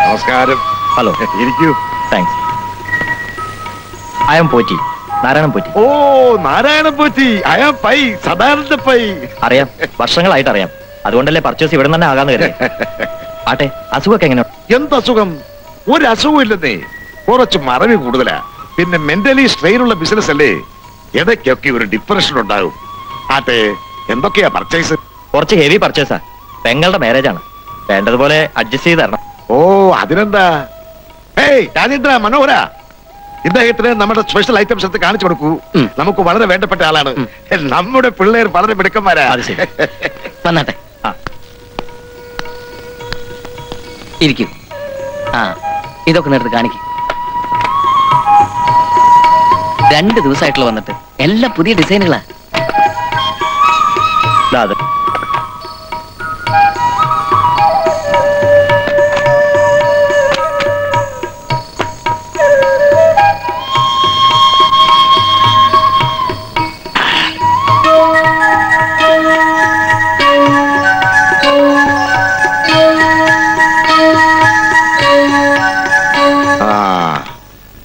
നമസ്കാരം. ഹലോ. ഇരിക്കൂ. Thanks. I am Potti, Narayanan Potti. Oh, Narayanan Potti. I am Pai, Sadananda Pai. അറിയാം, വർഷങ്ങളായിട്ട് അറിയാം. അതുകൊണ്ടല്ലേ പർച്ചേസ് ഇവിടെ തന്നെ ആകാന്ന് കരുതി. ആട്ടെ, അസുഖമൊക്കെ എങ്ങനെയാണ്? എന്ത് അസുഖം? ഒരു അസുഖം ഇല്ലെന്നേ. കുറച്ച് മറവി കൂടുതലാ. പിന്നെ മെന്റലി സ്ട്രെയിൻ ഉള്ള ബിസിനസ് അല്ലേ, ഇടയ്ക്കൊക്കെ ഒരു ഡിപ്രഷൻ ഉണ്ടാകും. ആട്ടെ, എന്തൊക്കെയാ പർച്ചേസ്? കുറച്ച് ഹെവി പർച്ചേസാ. പെങ്ങളുടെ മാരേജ് ആണ്, വേണ്ടതുപോലെ അഡ്ജസ്റ്റ് ചെയ്ത് തരണം. ഓ, അതിനെന്താ? ഏയ് രാജേന്ദ്ര, മനോഹര, ഇദ്ദേഹത്തിന് നമ്മുടെ സ്പെഷ്യൽ ഐറ്റംസ് എടുത്ത് കാണിച്ചു കൊടുക്കൂ. നമുക്ക് വളരെ വേണ്ടപ്പെട്ട ആളാണ്. നമ്മുടെ പിള്ളേർ വളരെ മിടുക്കന്മാരാ. വന്നാട്ടെ, ഇരിക്കും. ആ, ഇതൊക്കെ നേരത്തെ കാണിക്കും. 2 ദിവസമായിട്ടുള്ള വന്നിട്ട് എല്ലാം പുതിയ ഡിസൈനുകളാ. അത്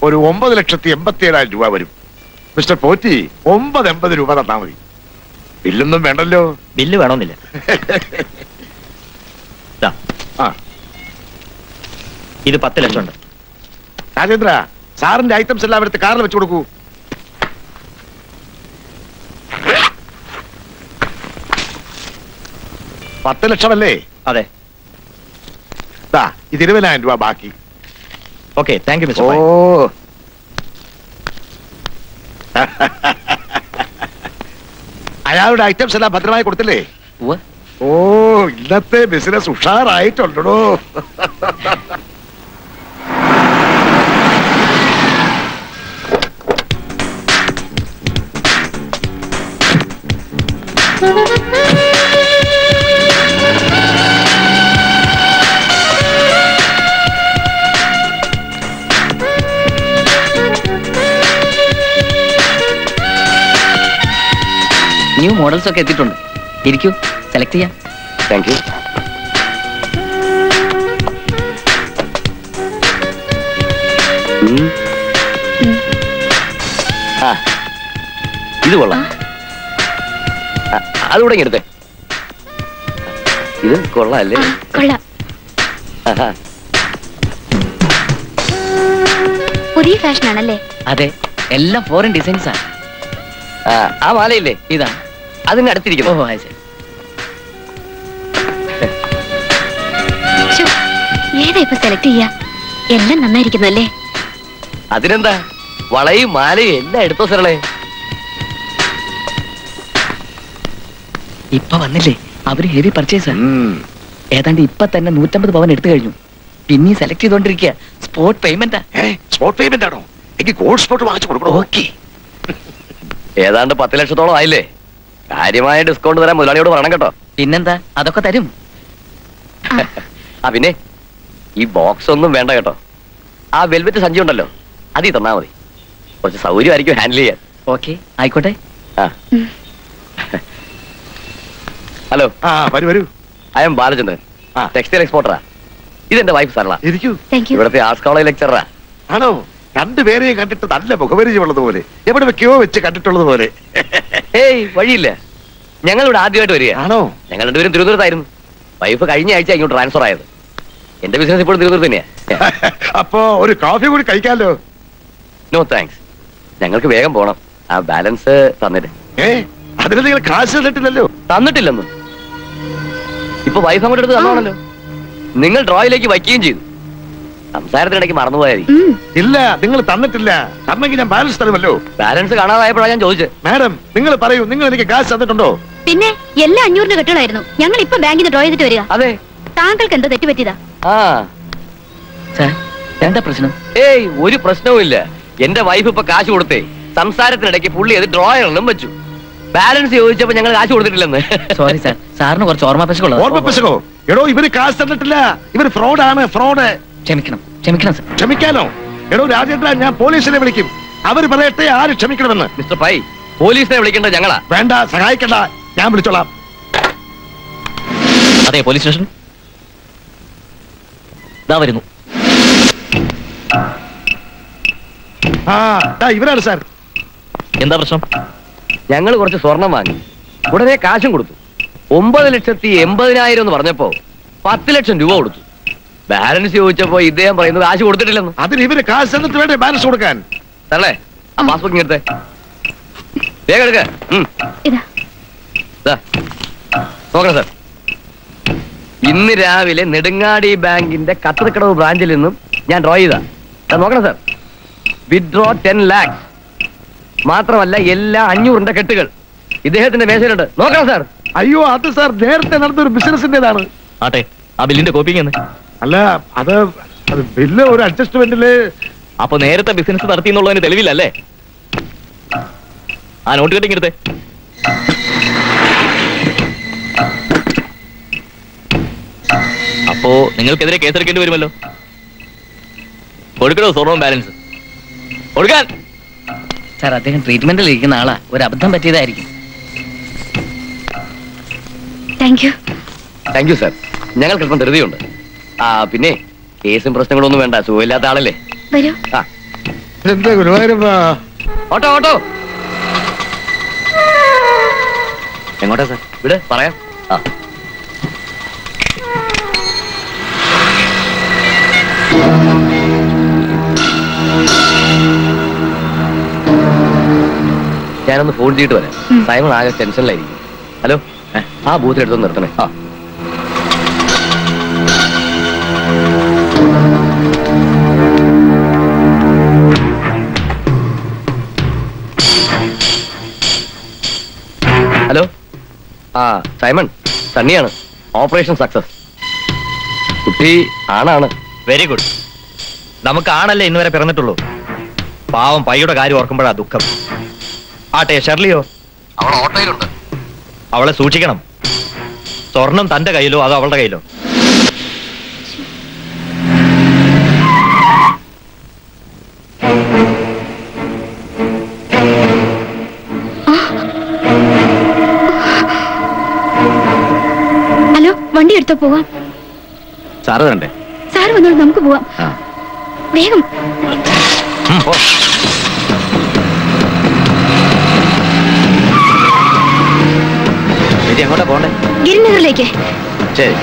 ഒരു 9,87,000 രൂപ വരും. മിസ്റ്റർ പോറ്റി, 980 രൂപ തന്നാ മതി. ബില്ലൊന്നും വേണ്ടല്ലോ. ബില്ല് വേണമെന്നില്ല. ഇത് 10 ലക്ഷം ഉണ്ട്. രാജേന്ദ്ര, സാറിന്റെ ഐറ്റംസ് എല്ലാം എടുത്ത് കാറിൽ വെച്ചു കൊടുക്കൂ. $10 ലക്ഷമല്ലേ? അതെ. ഇത് 20,000 രൂപ ബാക്കി. Okay, thank you mister. ഓ, അയാളുടെ ഐറ്റംസ് എല്ലാം ഭദ്രമായി കൊടുത്തില്ലേ? ഓ, ഇന്നത്തെ ബിസിനസ് ഉഷാറായിട്ടുണ്ടോ? ന്യൂ മോഡൽസ് ഒക്കെ എത്തിയിട്ടുണ്ട്. ഇരിക്കൂ, സെലക്ട് ചെയ്യാം. Thank you. ഇത് കൊള്ളാം. അതുകൂടെ എടുത്തേ. ഇത് കൊള്ളാല്ലേ? കൊള്ളാം. പുതിയ ഫാഷൻ ആണല്ലേ? അതെ, എല്ലാം ഫോറിൻ ഡിസൈൻസാ. ആ മാലയില്ലേ, ഇതാ അതിന് അടുത്തിരിക്കുന്നു. ഓഹോ, ശരി. ഏതാ ഇപ്പൊ സെലക്ട് ചെയ്യാ? എല്ലാം നന്നായിരിക്കുന്നു അല്ലേ? അതിനെന്താ, വളയും മാലയും എല്ലാം എടുത്തോ സാറേ. ഇപ്പൊ വന്നില്ലേ അവര് ഹെവി പർച്ചേസ്. ഏതാണ്ട് ഇപ്പൊ തന്നെ 150 പവൻ എടുത്തു കഴിഞ്ഞു. പിന്നെ സെലക്ട് ചെയ്തോണ്ടിരിക്കുക. സ്പോട്ട് പേയ്മെന്റാ. സ്പോട്ട് പേയ്മെന്റ് ആണോ? എനിക്ക് ഗോൾഡ് സ്പോട്ട് വാങ്ങിച്ചു കൊടുക്കണം. ഓക്കെ. ഏതാണ്ട് 10 ലക്ഷത്തോളം ആയില്ലേ? കാര്യമായ ഡിസ്കൗണ്ട് തരാൻ മുതലാളിയോട് പറയണം കേട്ടോ. പിന്നെന്താ, അതൊക്കെ തരും. ആ, പിന്നെ ഈ ബോക്സ് ഒന്നും വേണ്ട കേട്ടോ. ആ വെൽവെറ്റ് സഞ്ചി ഉണ്ടല്ലോ, അതിൽ തന്നാ മതി. കുറച്ച് സൗകര്യമായിരിക്കും ഹാൻഡിൽ ചെയ്യാൻ. ഓക്കെ, ആയിക്കോട്ടെ. ഹലോ. വരൂ വരൂ. ഐ എം ബാലചന്ദ്രൻ, ടെക്സ്റ്റൈൽ എക്സ്പോർട്ടറാ. ഇതെന്റെ വൈഫ് സരള, ഇരിക്കൂ. Thank you. ഇവിടുത്തെ ആർട്സ് കോളേജ് ലെക്ചറാ. ആണോ? രണ്ടുപേരെയും കണ്ടിട്ട് നല്ല മുഖപരിചയമുള്ളത് പോലെ, എവിടെ വെക്കോ വെച്ച് കണ്ടിട്ടുള്ളത് പോലെ. ഏയ് വഴിയില്ല, ഞങ്ങൾ ഇവിടെ ആദ്യമായിട്ട് വരിക. ആണോ? ഞങ്ങൾ രണ്ടുപേരും തിരുവനന്തപുരത്തായിരുന്നു. വൈഫ് കഴിഞ്ഞ ആഴ്ച ഇങ്ങോട്ട് ട്രാൻസ്ഫർ ആയത്. എന്റെ ബിസിനസ് ഇപ്പോഴും തിരുവനന്തപുരം തന്നെയാ. അപ്പോ ഒരു കോഫി കൂടി കഴിക്കാലോ? നോ താങ്ക്സ്, ഞങ്ങൾക്ക് വേഗം പോണം. ആ ബാലൻസ് തന്നിട്ട്. അതിന് നിങ്ങൾ കാശ് തന്നിട്ടില്ലല്ലോ. തന്നിട്ടില്ലെന്നും ഇപ്പൊ വൈഫ് അങ്ങോട്ട് എടുത്ത് തന്നോണല്ലോ. നിങ്ങൾ ഡ്രോയിലേക്ക് വയ്ക്കുകയും ചെയ്തു. സംസാരത്തിനിടയ്ക്ക് മറന്നുപോയാൽ ഇല്ല, നിങ്ങൾ തന്നിട്ടില്ല. തന്നെങ്കിൽ ഞാൻ ബാലൻസ് തരുമല്ലോ. ബാലൻസ് കാണാതായപ്പോഴാണ് ഞാൻ ചോദിച്ചത്. മാഡം, നിങ്ങൾ പറയൂ, നിങ്ങൾ എനിക്ക് കാശ് തന്നിട്ടുണ്ടോ? പിന്നെ എല്ലാ 500 കെട്ടുകളായിരുന്നു. ഞങ്ങൾ ഇപ്പൊ ബാങ്കിൽ നിന്ന് ഡ്രോ ചെയ്തിട്ട് വരിക. അതെ. താങ്കൾക്ക് എന്തോ തെറ്റ് പറ്റിയതാ. ആ സാർ, എന്താ പ്രശ്നം? ഏയ് ഒരു പ്രശ്നവും ഇല്ല. എന്റെ വൈഫ് ഇപ്പൊ കാശ് കൊടുത്തേ സംസാരത്തിനിടയ്ക്ക് പുള്ളി അത് ഡ്രോയറിലും വെച്ചു. ബാലൻസ് ചോദിച്ചപ്പോ ഞങ്ങൾ കാശ് കൊടുത്തിട്ടില്ലെന്ന്. സോറി സാർ, സാറിന് കുറച്ച് ഓർമ്മ പശുക്കുള്ളത്. ഓർമ്മ പശകോ? എടോ, ഇവര് കാശ് തന്നിട്ടില്ല. ഇവര് ഫ്രോഡാണ്, ഫ്രോഡ്. ക്ഷമിക്കണം, ക്ഷമിക്കണം സാർ. ക്ഷമിക്കാനോ? എടോ രാജേന്ദ്ര, ഞാൻ പോലീസിനെ വിളിക്കും. അവര് പറയട്ടെ ആര് ക്ഷമിക്കണമെന്ന്. മിസ്റ്റർ പൈ, പോലീസിനെ വിളിക്കേണ്ടത് ഞങ്ങളാ. വേണ്ട, സഹായിക്കണ്ട, ഞാൻ വിളിച്ചോളാം. അതെ, പോലീസ് സ്റ്റേഷൻ ഇതാ വരുന്നു. ഇവരാണ് സാർ. എന്താ പ്രശ്നം? ഞങ്ങൾ കുറച്ച് സ്വർണം വാങ്ങി, ഉടനെ കാശും കൊടുത്തു. 9,80,000 എന്ന് പറഞ്ഞപ്പോ 10 ലക്ഷം രൂപ കൊടുത്തു. ബാലൻസ് ചോദിച്ചപ്പോ ഇദ്ദേഹം പറയുന്നത് കാശ് കൊടുത്തിട്ടില്ലെന്ന്. അതിന് ഇവര് കാശ് തന്നിട്ട് വേണ്ടേ ബാലൻസ് കൊടുക്കാൻ? അല്ലേ? ആ പാസ്ബുക്ക് എടുത്തേ, വേഗം എടുക്ക. നോക്കണം സാർ, ഇന്ന് രാവിലെ നെടുങ്ങാടി ബാങ്കിന്റെ കത്തറിക്കടവ് ബ്രാഞ്ചിൽ നിന്നും ഞാൻ ഡ്രോ ചെയ്താ. നോക്കണം സാർ, വിത്ഡ്രോ 10 lakhs. മാത്രമല്ല എല്ലാ 500ന്റെ കെട്ടുകൾ ഇദ്ദേഹത്തിന്റെ മേശയിലുണ്ട്. നോക്കണം സാർ. അയ്യോ, അത് സാർ നേരത്തെ നടന്നൊരു ബിസിനസിന്റേതാണ്. ആട്ടെ, ആ ബില്ലിന്റെ കോപ്പിങ് എന്ന്. അല്ല, അത് ബില്ല് ഒരു അഡ്ജസ്റ്റ്മെന്റില്. അപ്പൊ നേരത്തെ ബിസിനസ് നടത്തി എന്നുള്ളതിന് തെളിവില്ലല്ലേ? ആ നോട്ട് കെട്ടിങ് എടുത്തേ. അപ്പോ നിങ്ങൾക്കെതിരെ കേസെടുക്കേണ്ടി വരുമല്ലോ. കൊടുക്കണോ സ്വർണവും ബാലൻസ്? കൊടുക്കാൻ. സാർ, അദ്ദേഹം ട്രീറ്റ്മെന്റിൽ ഇരിക്കുന്ന ആളാ, ഒരു അബദ്ധം പറ്റിയതായിരിക്കും. Thank you. Thank you sir, ഞങ്ങൾക്ക് അല്പം ധൃതിയുണ്ട്. ആ പിന്നെ കേസും പ്രശ്നങ്ങളൊന്നും വേണ്ട, സുഖമില്ലാത്ത ആളല്ലേ. വരൂ. ആ എന്താ ഗുരുവായൂരപ്പാ? Auto auto. എങ്ങോട്ടാ സാർ? ഇവിടെ പറയാം. ആ ഞാനൊന്ന് ഫോൺ ചെയ്തിട്ട് വരാം. സൈമൺ ആകെ ടെൻഷനിലായിരിക്കും. ഹലോ, ആ ബൂത്തിലെടുത്തൊന്ന് നിർത്തണേ. ആ ഹലോ, ആ സൈമൺ, സണ്ണിയാണ്. Operation success. കുട്ടി ആണാണ്. Very good. നമുക്ക് ആണല്ലേ ഇന്ന് വരെ പിറന്നിട്ടുള്ളൂ. പാവം പയ്യുടെ കാര്യം ഓർക്കുമ്പോഴാ ദുഃഖം. ആട്ടെ, ഷെർലിയോ? അവൾ ഓട്ടോയിലുണ്ട്. അവളെ സൂക്ഷിക്കണം. സ്വർണം തന്റെ കയ്യിലോ അതോ അവളുടെ കയ്യിലോ? ഹലോ, വണ്ടി എടുത്തോ, പോവാം. സാറ് തരണ്ടേ? സാറ് വന്നോളൂ, നമുക്ക് പോവാം. വേഗം. എങ്ങോട്ടാ പോണ്ടേ? ഗിരിനഗറിലേക്ക്. ശരി.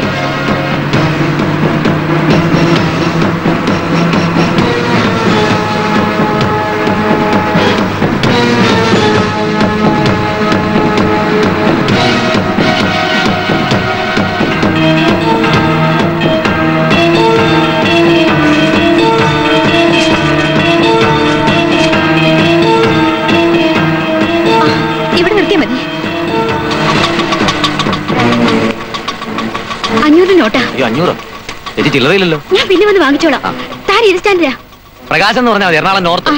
ഇവിടെ നിർത്തിയാ മതി. 500 നോട്ടാ. 500? ചേച്ചി ചില്ലറയില്ലല്ലോ. ഞാൻ പിന്നെ വന്ന് വാങ്ങിച്ചോളാം. താൻ ഏത് സ്റ്റാൻഡിലാ? പ്രകാശം എന്ന് പറഞ്ഞാൽ എറണാകുളം നോർത്ത്.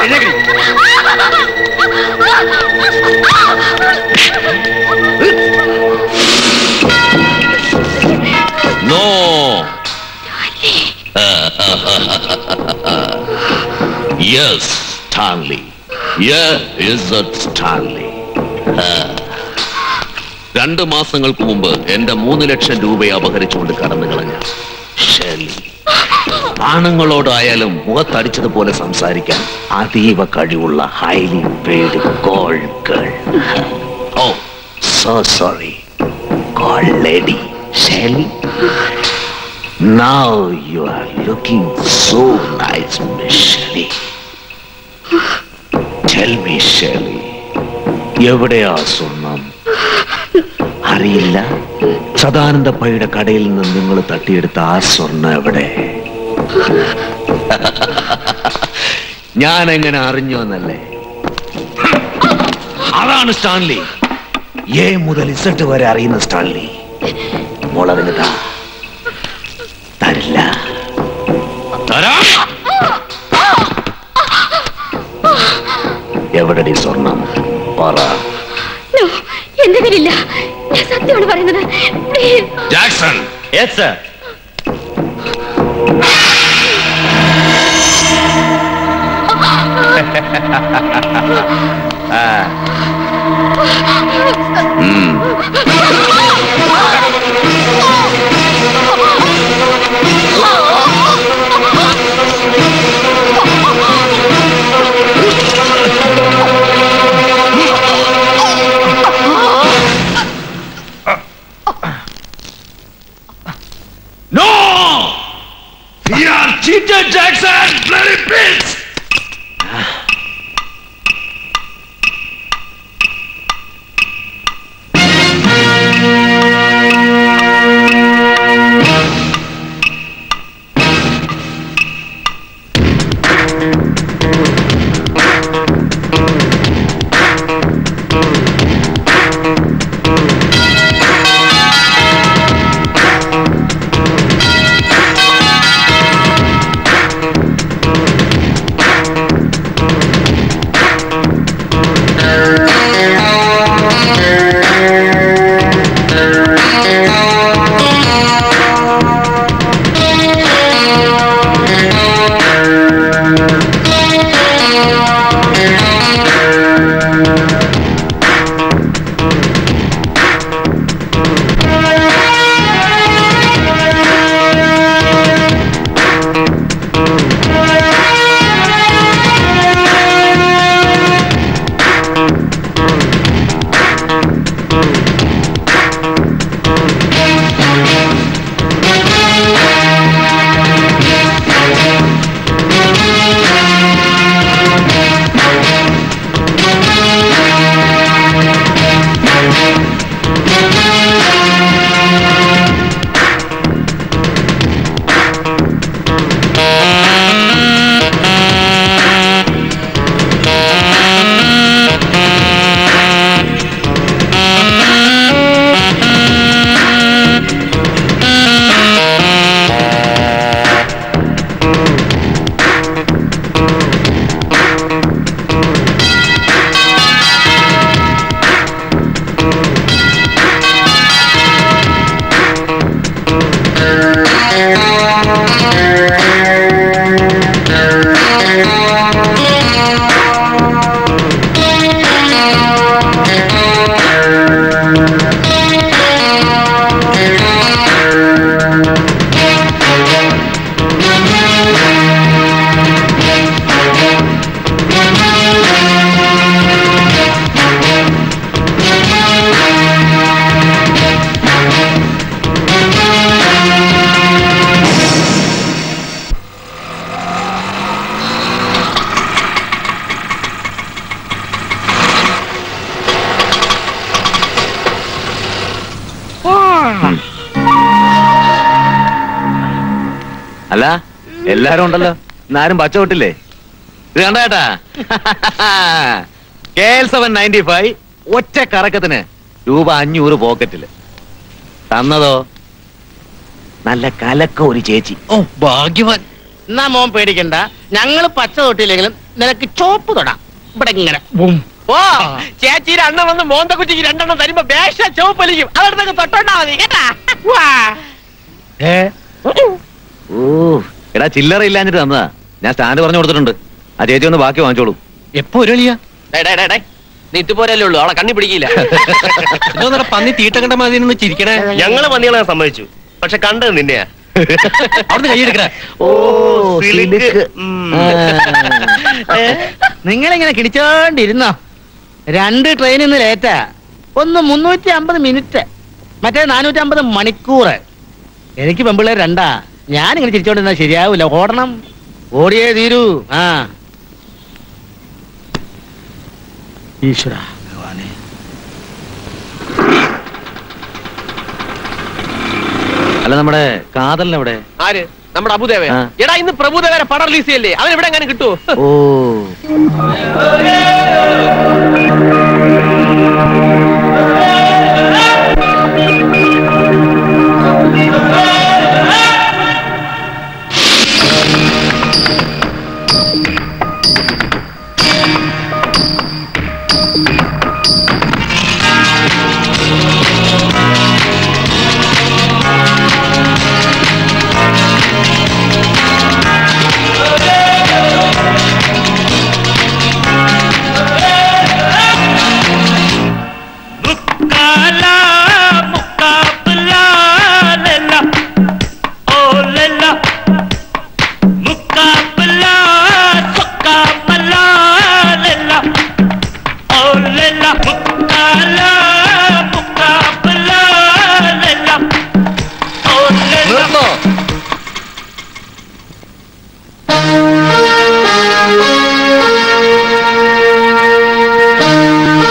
എഴുന്നേക്കടി. Yes, Stanley. Yeah, is it Stanley? 2 മാസങ്ങൾക്ക് മുമ്പ് എന്റെ 3 ലക്ഷം രൂപയെ അപഹരിച്ചുകൊണ്ട് കടന്നു കളഞ്ഞ ഷെർലി. ആണുങ്ങളോടായാലും മുഖത്തടിച്ചതുപോലെ സംസാരിക്കാൻ അതീവ കഴിവുള്ള highly paid call girl. Oh so sorry, call lady Shirley. Now you are looking so nice, Miss Shelley. Tell me, Shelley, എവിടെയാ സ്വർണം? അറിയില്ല. സദാനന്ദപ്പയുടെ കടയിൽ നിന്ന് നിങ്ങൾ തട്ടിയെടുത്ത ആ സ്വർണം എവിടെ? ഞാൻ എങ്ങനെ അറിഞ്ഞു എന്നല്ലേ? അതാണ് സ്റ്റാൻലി. എ മുതൽ ഇസഡ് വരെ അറിയുന്ന സ്റ്റാൻലി. മോളതിന് തരില്ല. എവിടെടി സ്വർണം? പറ. എന്റെ പേരില്ല, ഞാൻ സത്യമാണ് പറയുന്നത്. Jackson. Yes sir. No! We are cheated, Jackson! Bloody bitch! അല്ല എല്ലാരും ഉണ്ടല്ലോ, ആരും പച്ച തൊട്ടില്ലേ? ഇത് കണ്ടേട്ടാ, KL795 ഒറ്റ കറക്കത്തിന് ₹500 പോക്കറ്റില്. തന്നതോ നല്ല കലക്ക ഒരു ചേച്ചി. ഓ ഭാഗ്യവാൻ. എന്നാ മോൻ പേടിക്കണ്ട, ഞങ്ങള് പച്ച തൊട്ടില്ലെങ്കിലും നിനക്ക് ചോപ്പ് തൊടാം. ഇവിടെ ഇങ്ങനെ ഓ ചേച്ചിയുടെ അണ്ണ വന്ന് മോന്ത കുറ്റിക്ക് 2 എണ്ണം തരുമ്പോ വേഷ ചോപ്പ് വലിക്കും. അവിടത്തൊക്കെ തൊട്ടോണ്ടാ മതി കേട്ടാ. ഓ എടാ ചില്ലറ ഇല്ലാഞ്ഞിട്ട് തന്നതാ. ഞാൻ സ്റ്റാൻഡ് പറഞ്ഞു കൊടുത്തിട്ടുണ്ട്. ആ ചേച്ചി ഒന്ന് ബാക്കി വാങ്ങിച്ചോളൂ. എപ്പോ ഒരളിയാ നീറ്റ് പോരല്ലേ ഉള്ളൂ, അവളെ കണ്ണി പിടിക്കില്ല. പന്നി തീട്ട കണ്ട മാതിരി ചിരിക്കണേ. ഞങ്ങള് പന്നികളെ സമ്മതിച്ചു, പക്ഷെ കണ്ടത് നിന്നെയാ. അവിടുന്ന് കൈയെടുക്കണ. നിങ്ങളിങ്ങനെ കിടിച്ചോണ്ടിരുന്നോ? 2 ട്രെയിനിൽ നിന്ന് ലേറ്റാ. ഒന്ന് 350 മിനിറ്റ്, മറ്റേ 450 മണിക്കൂർ. എനിക്ക് പെമ്പിള്ളേർ 2. ഞാനിങ്ങനെ ചിരിച്ചോണ്ടിരുന്നാ ശരിയാവൂല. ഓടണം, ഓടിയേ തീരൂ. ആ ഈശ്വര ഭഗവാനെ. അല്ല നമ്മുടെ കാതലിനെവിടെ? ആര്? നമ്മുടെ അബുദേവ. എടാ ഇന്ന് പ്രഭുദേവരെ പടം റിലീസ് ചെയ്യല്ലേ, അവൻ എവിടെ എങ്ങനെ കിട്ടുമോ? ഓ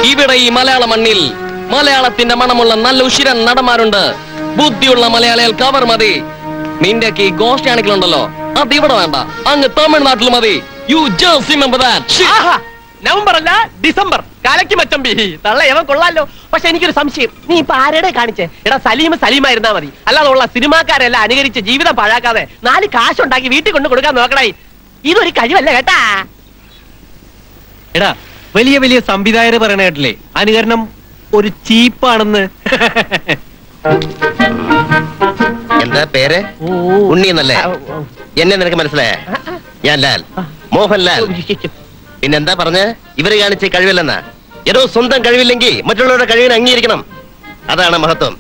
ഇവിടെ ഈ മലയാള മണ്ണിൽ മലയാളത്തിന്റെ മണമുള്ള നല്ല ഉശിരൻ നടന്മാരുണ്ട്. ബുദ്ധിയുള്ള മലയാളികൾക്ക് അവർ മതി. നിന്റെയൊക്കെ ഈ ഗോസ്റ്റ് ആണെങ്കിലുണ്ടല്ലോ, അത് ഇവിടെ വേണ്ട, അങ്ങ് തമിഴ്നാട്ടിൽ മതി. You just remember that. November അല്ല ഡിസംബർ. കലക്കി മച്ചമ്പി തള്ള എവൻ കൊള്ളാലോ. പക്ഷെ എനിക്കൊരു സംശയം, നീ ഇപ്പൊ ആരുടെ കാണിച്ചേ? എടാ സലീമായിരുന്നാ മതി, അല്ലാതെ ഉള്ള സിനിമാക്കാരെല്ലാം അനുകരിച്ച് ജീവിതം പാഴാക്കാതെ 4 കാശുണ്ടാക്കി വീട്ടിൽ കൊണ്ട് കൊടുക്കാൻ നോക്കണേ. ഇതൊരു കഴിവല്ല കേട്ടാ. എടാ വലിയ വലിയ സംവിധായകർ പറയണ കേട്ടില്ലേ, അനുകരണം ഒരു ചീപ്പാണെന്ന്. എന്താ പേര്? ഉണ്ണി എന്നല്ലേ? എന്നെ നിനക്ക് മനസ്സിലായ? ഞാൻ ലാൽ, മോഹൻലാൽ. പിന്നെന്താ പറഞ്ഞ് ഇവര് കാണിച്ച കഴിവില്ലെന്നാ? ഏതോ സ്വന്തം കഴിവില്ലെങ്കിൽ മറ്റുള്ളവരുടെ കഴിവിനെ അംഗീകരിക്കണം. അതാണ് മഹത്വം.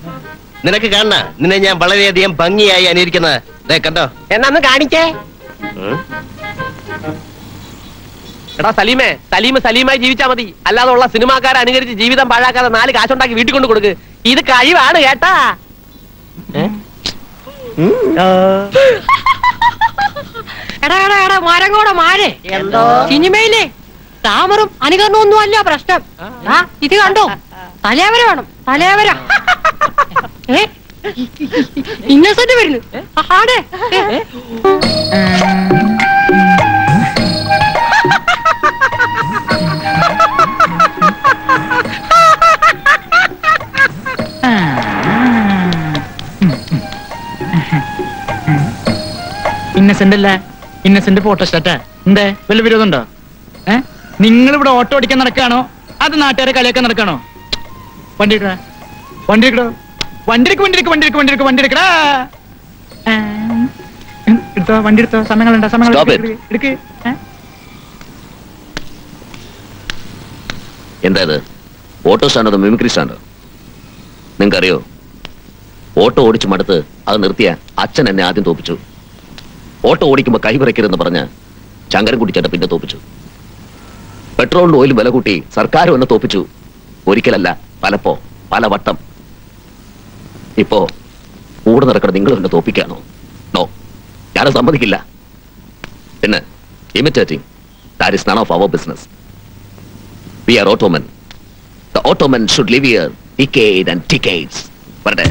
നിനക്ക് കാണണ നിന്നെ ഞാൻ വളരെയധികം ഭംഗിയായി അനുകരിക്കുന്നത് കണ്ടോ? എന്നാന്ന് കാണിച്ചേ. എടാ സലീമായി ജീവിച്ചാ മതി, അല്ലാതെ ഉള്ള സിനിമാക്കാരെ അനുകരിച്ച് ജീവിതം പാഴാക്കാതെ 4 കാശുണ്ടാക്കി വീട്ടിൽ കൊണ്ട് കൊടുക്ക്. ഇത് കഴിവാണ് കേട്ടാ. എടാ മരങ്ങോടെ മാരെ എന്തോ സിനിമയിലെ താമറും അനുകരണവും ഒന്നും അല്ല പ്രശ്നം. ഇത് കണ്ടോ, തലവര വേണം, തലവര. ഇന്നസെന്റ് വരുന്നു. ആടെ ഇന്നസെന്റ് അല്ല, ഇന്നസെന്റ് ഫോട്ടോസ്റ്റാറ്റാ. എന്തേ വല്ല വിരോധമുണ്ടോ? നിങ്ങൾ ഇവിടെ ഓട്ടോ ഓടിക്കാൻ നടക്കാണോ അത് നാട്ടുകാരെ കളിയാക്കാൻ നടക്കാണോ? വണ്ടി എടുക്കടാ, വണ്ടി എടുക്കടോ, വണ്ടി എടുക്കടാ. എടുത്തോ, വണ്ടി എടുത്തോ. സമയങ്ങളുണ്ടോ? സമയങ്ങൾ എടുക്ക്. എന്താ ഇത്? ഓട്ടോ സ്റ്റാൻഡോ മിമിക്രി സ്റ്റാൻഡോ? നിങ്ങൾക്കറിയോ, ഓട്ടോ ഓടിച്ചു മടുത്ത് അത് നിർത്തിയ അച്ഛൻ എന്നെ ആദ്യം തോപ്പിച്ചു. ഓട്ടോ ഓടിക്കുമ്പോ കൈ വിറയ്ക്കരുതെന്ന് പറഞ്ഞ് ശങ്കരൻകുട്ടി ചേട്ടൻ പിന്നെ തോപ്പിച്ചു. പെട്രോളിനും ഓയിലും വില കൂട്ടി സർക്കാരും എന്നെ തോപ്പിച്ചു. ഒരിക്കലല്ല, പല വട്ടം. ഇപ്പോ കൂടെ നടക്കണം നിങ്ങൾ എന്നെ തോപ്പിക്കാണോ? നോ, ഞാനത് സമ്മതിക്കില്ല. പിന്നെ imitating, that is none of our business. We are automen. The automen should live here decade and decades. വരട്ടെ.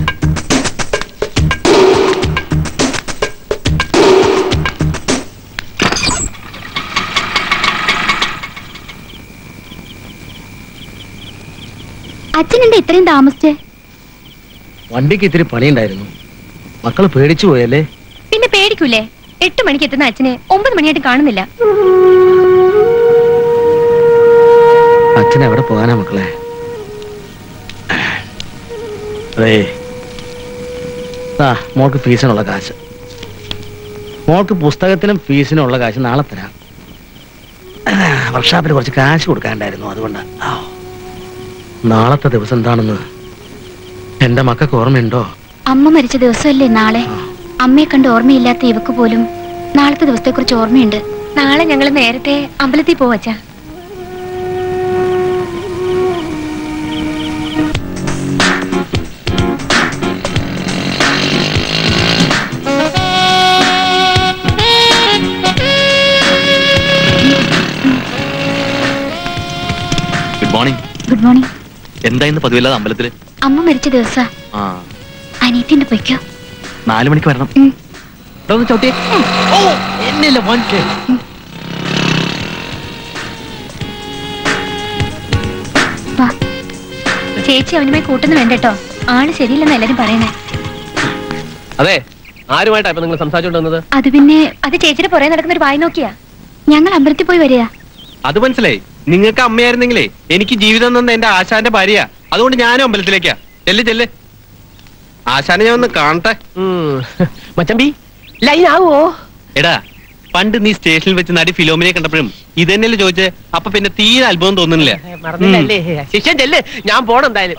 അച്ഛനെന്താ ഇത്രയും താമസിച്ചേ? വണ്ടിക്ക് ഇത്തിരി പണിയുണ്ടായിരുന്നു. മക്കള് പേടിച്ചു പോയല്ലേ? പിന്നെ പേടിക്കൂലേ? 8 മണിക്ക് എത്തുന്ന അച്ഛനെ 9 മണിയായിട്ട് കാണുന്നില്ല. അച്ഛൻ എവിടെ പോകാനാ മക്കളെ? മോൾക്ക് ഫീസിനുള്ള കാശ്. മോൾക്ക് പുസ്തകത്തിനും ഫീസിനും ഉള്ള കാശ് നാളെ തരാം. വർക്ക്ഷോപ്പിൽ കുറച്ച് കാശ് കൊടുക്കാണ്ടായിരുന്നു, അതുകൊണ്ട്. നാളത്തെ ദിവസം എന്താണെന്ന് എന്റെ മക്കൾക്ക് ഓർമ്മയുണ്ടോ? അമ്മ മരിച്ച ദിവസമല്ലേ നാളെ. അമ്മയെ കണ്ട് ഓർമ്മയില്ലാത്ത ഇവക്ക് പോലും നാളത്തെ ദിവസത്തെ കുറിച്ച് ഓർമ്മയുണ്ട്. നാളെ ഞങ്ങൾ നേരത്തെ അമ്പലത്തിൽ പോവച്ചാ. Good morning. Good morning. എന്താ ഇന്ന് പതിവില്ലാതെ അമ്പലത്തില്? അമ്മ മരിച്ച ദിവസാ. അനിയത്തിന്റെ പൊയ്ക്കോ. 4 മണിക്ക് വരണം. ചവിട്ടി എന്നില്ല മോൻക്ക്. ചേച്ചി അവനുമായി കൂട്ടുന്നു വേണ്ടട്ടോ. ആള് ശരിയില്ലെന്ന് എല്ലാരും പറയുന്നേ. അതെ, ആരുമായിട്ടാ ഇപ്പൊ നിങ്ങൾ സംസാരിച്ചോണ്ടിരുന്നത്? അത് പിന്നെ അത് ചേച്ചിയുടെ പുറകെ നടക്കുന്ന ഒരു വായി നോക്കിയാ. ഞങ്ങൾ അമ്പലത്തിൽ പോയി വരിക. അത് മനസ്സിലായി. നിങ്ങൾക്ക് അമ്മയായിരുന്നെങ്കിലേ എനിക്ക് ജീവിതം തന്ന എന്റെ ആശാന്റെ ഭാര്യ. അതുകൊണ്ട് ഞാനും അമ്പലത്തിലേക്കാ. ചെല്ല് ആശാനെ ഞാൻ ഒന്ന് കാണട്ടെ. മച്ചമ്പി ലൈൻ ആവോ? എടാ, പണ്ട് നീ സ്റ്റേഷനിൽ വെച്ച് നടി ഫിലോമിനെ കണ്ടപ്പോഴും ഇതന്നെയല്ലേ ചോദിച്ചേ? അപ്പൊ പിന്നെ തീരെ അത്ഭുതം തോന്നുന്നില്ല. മറന്നില്ലല്ലേ? ശിഷ്യൻ ചെല്ല്, ഞാൻ പോണം എന്തായാലും.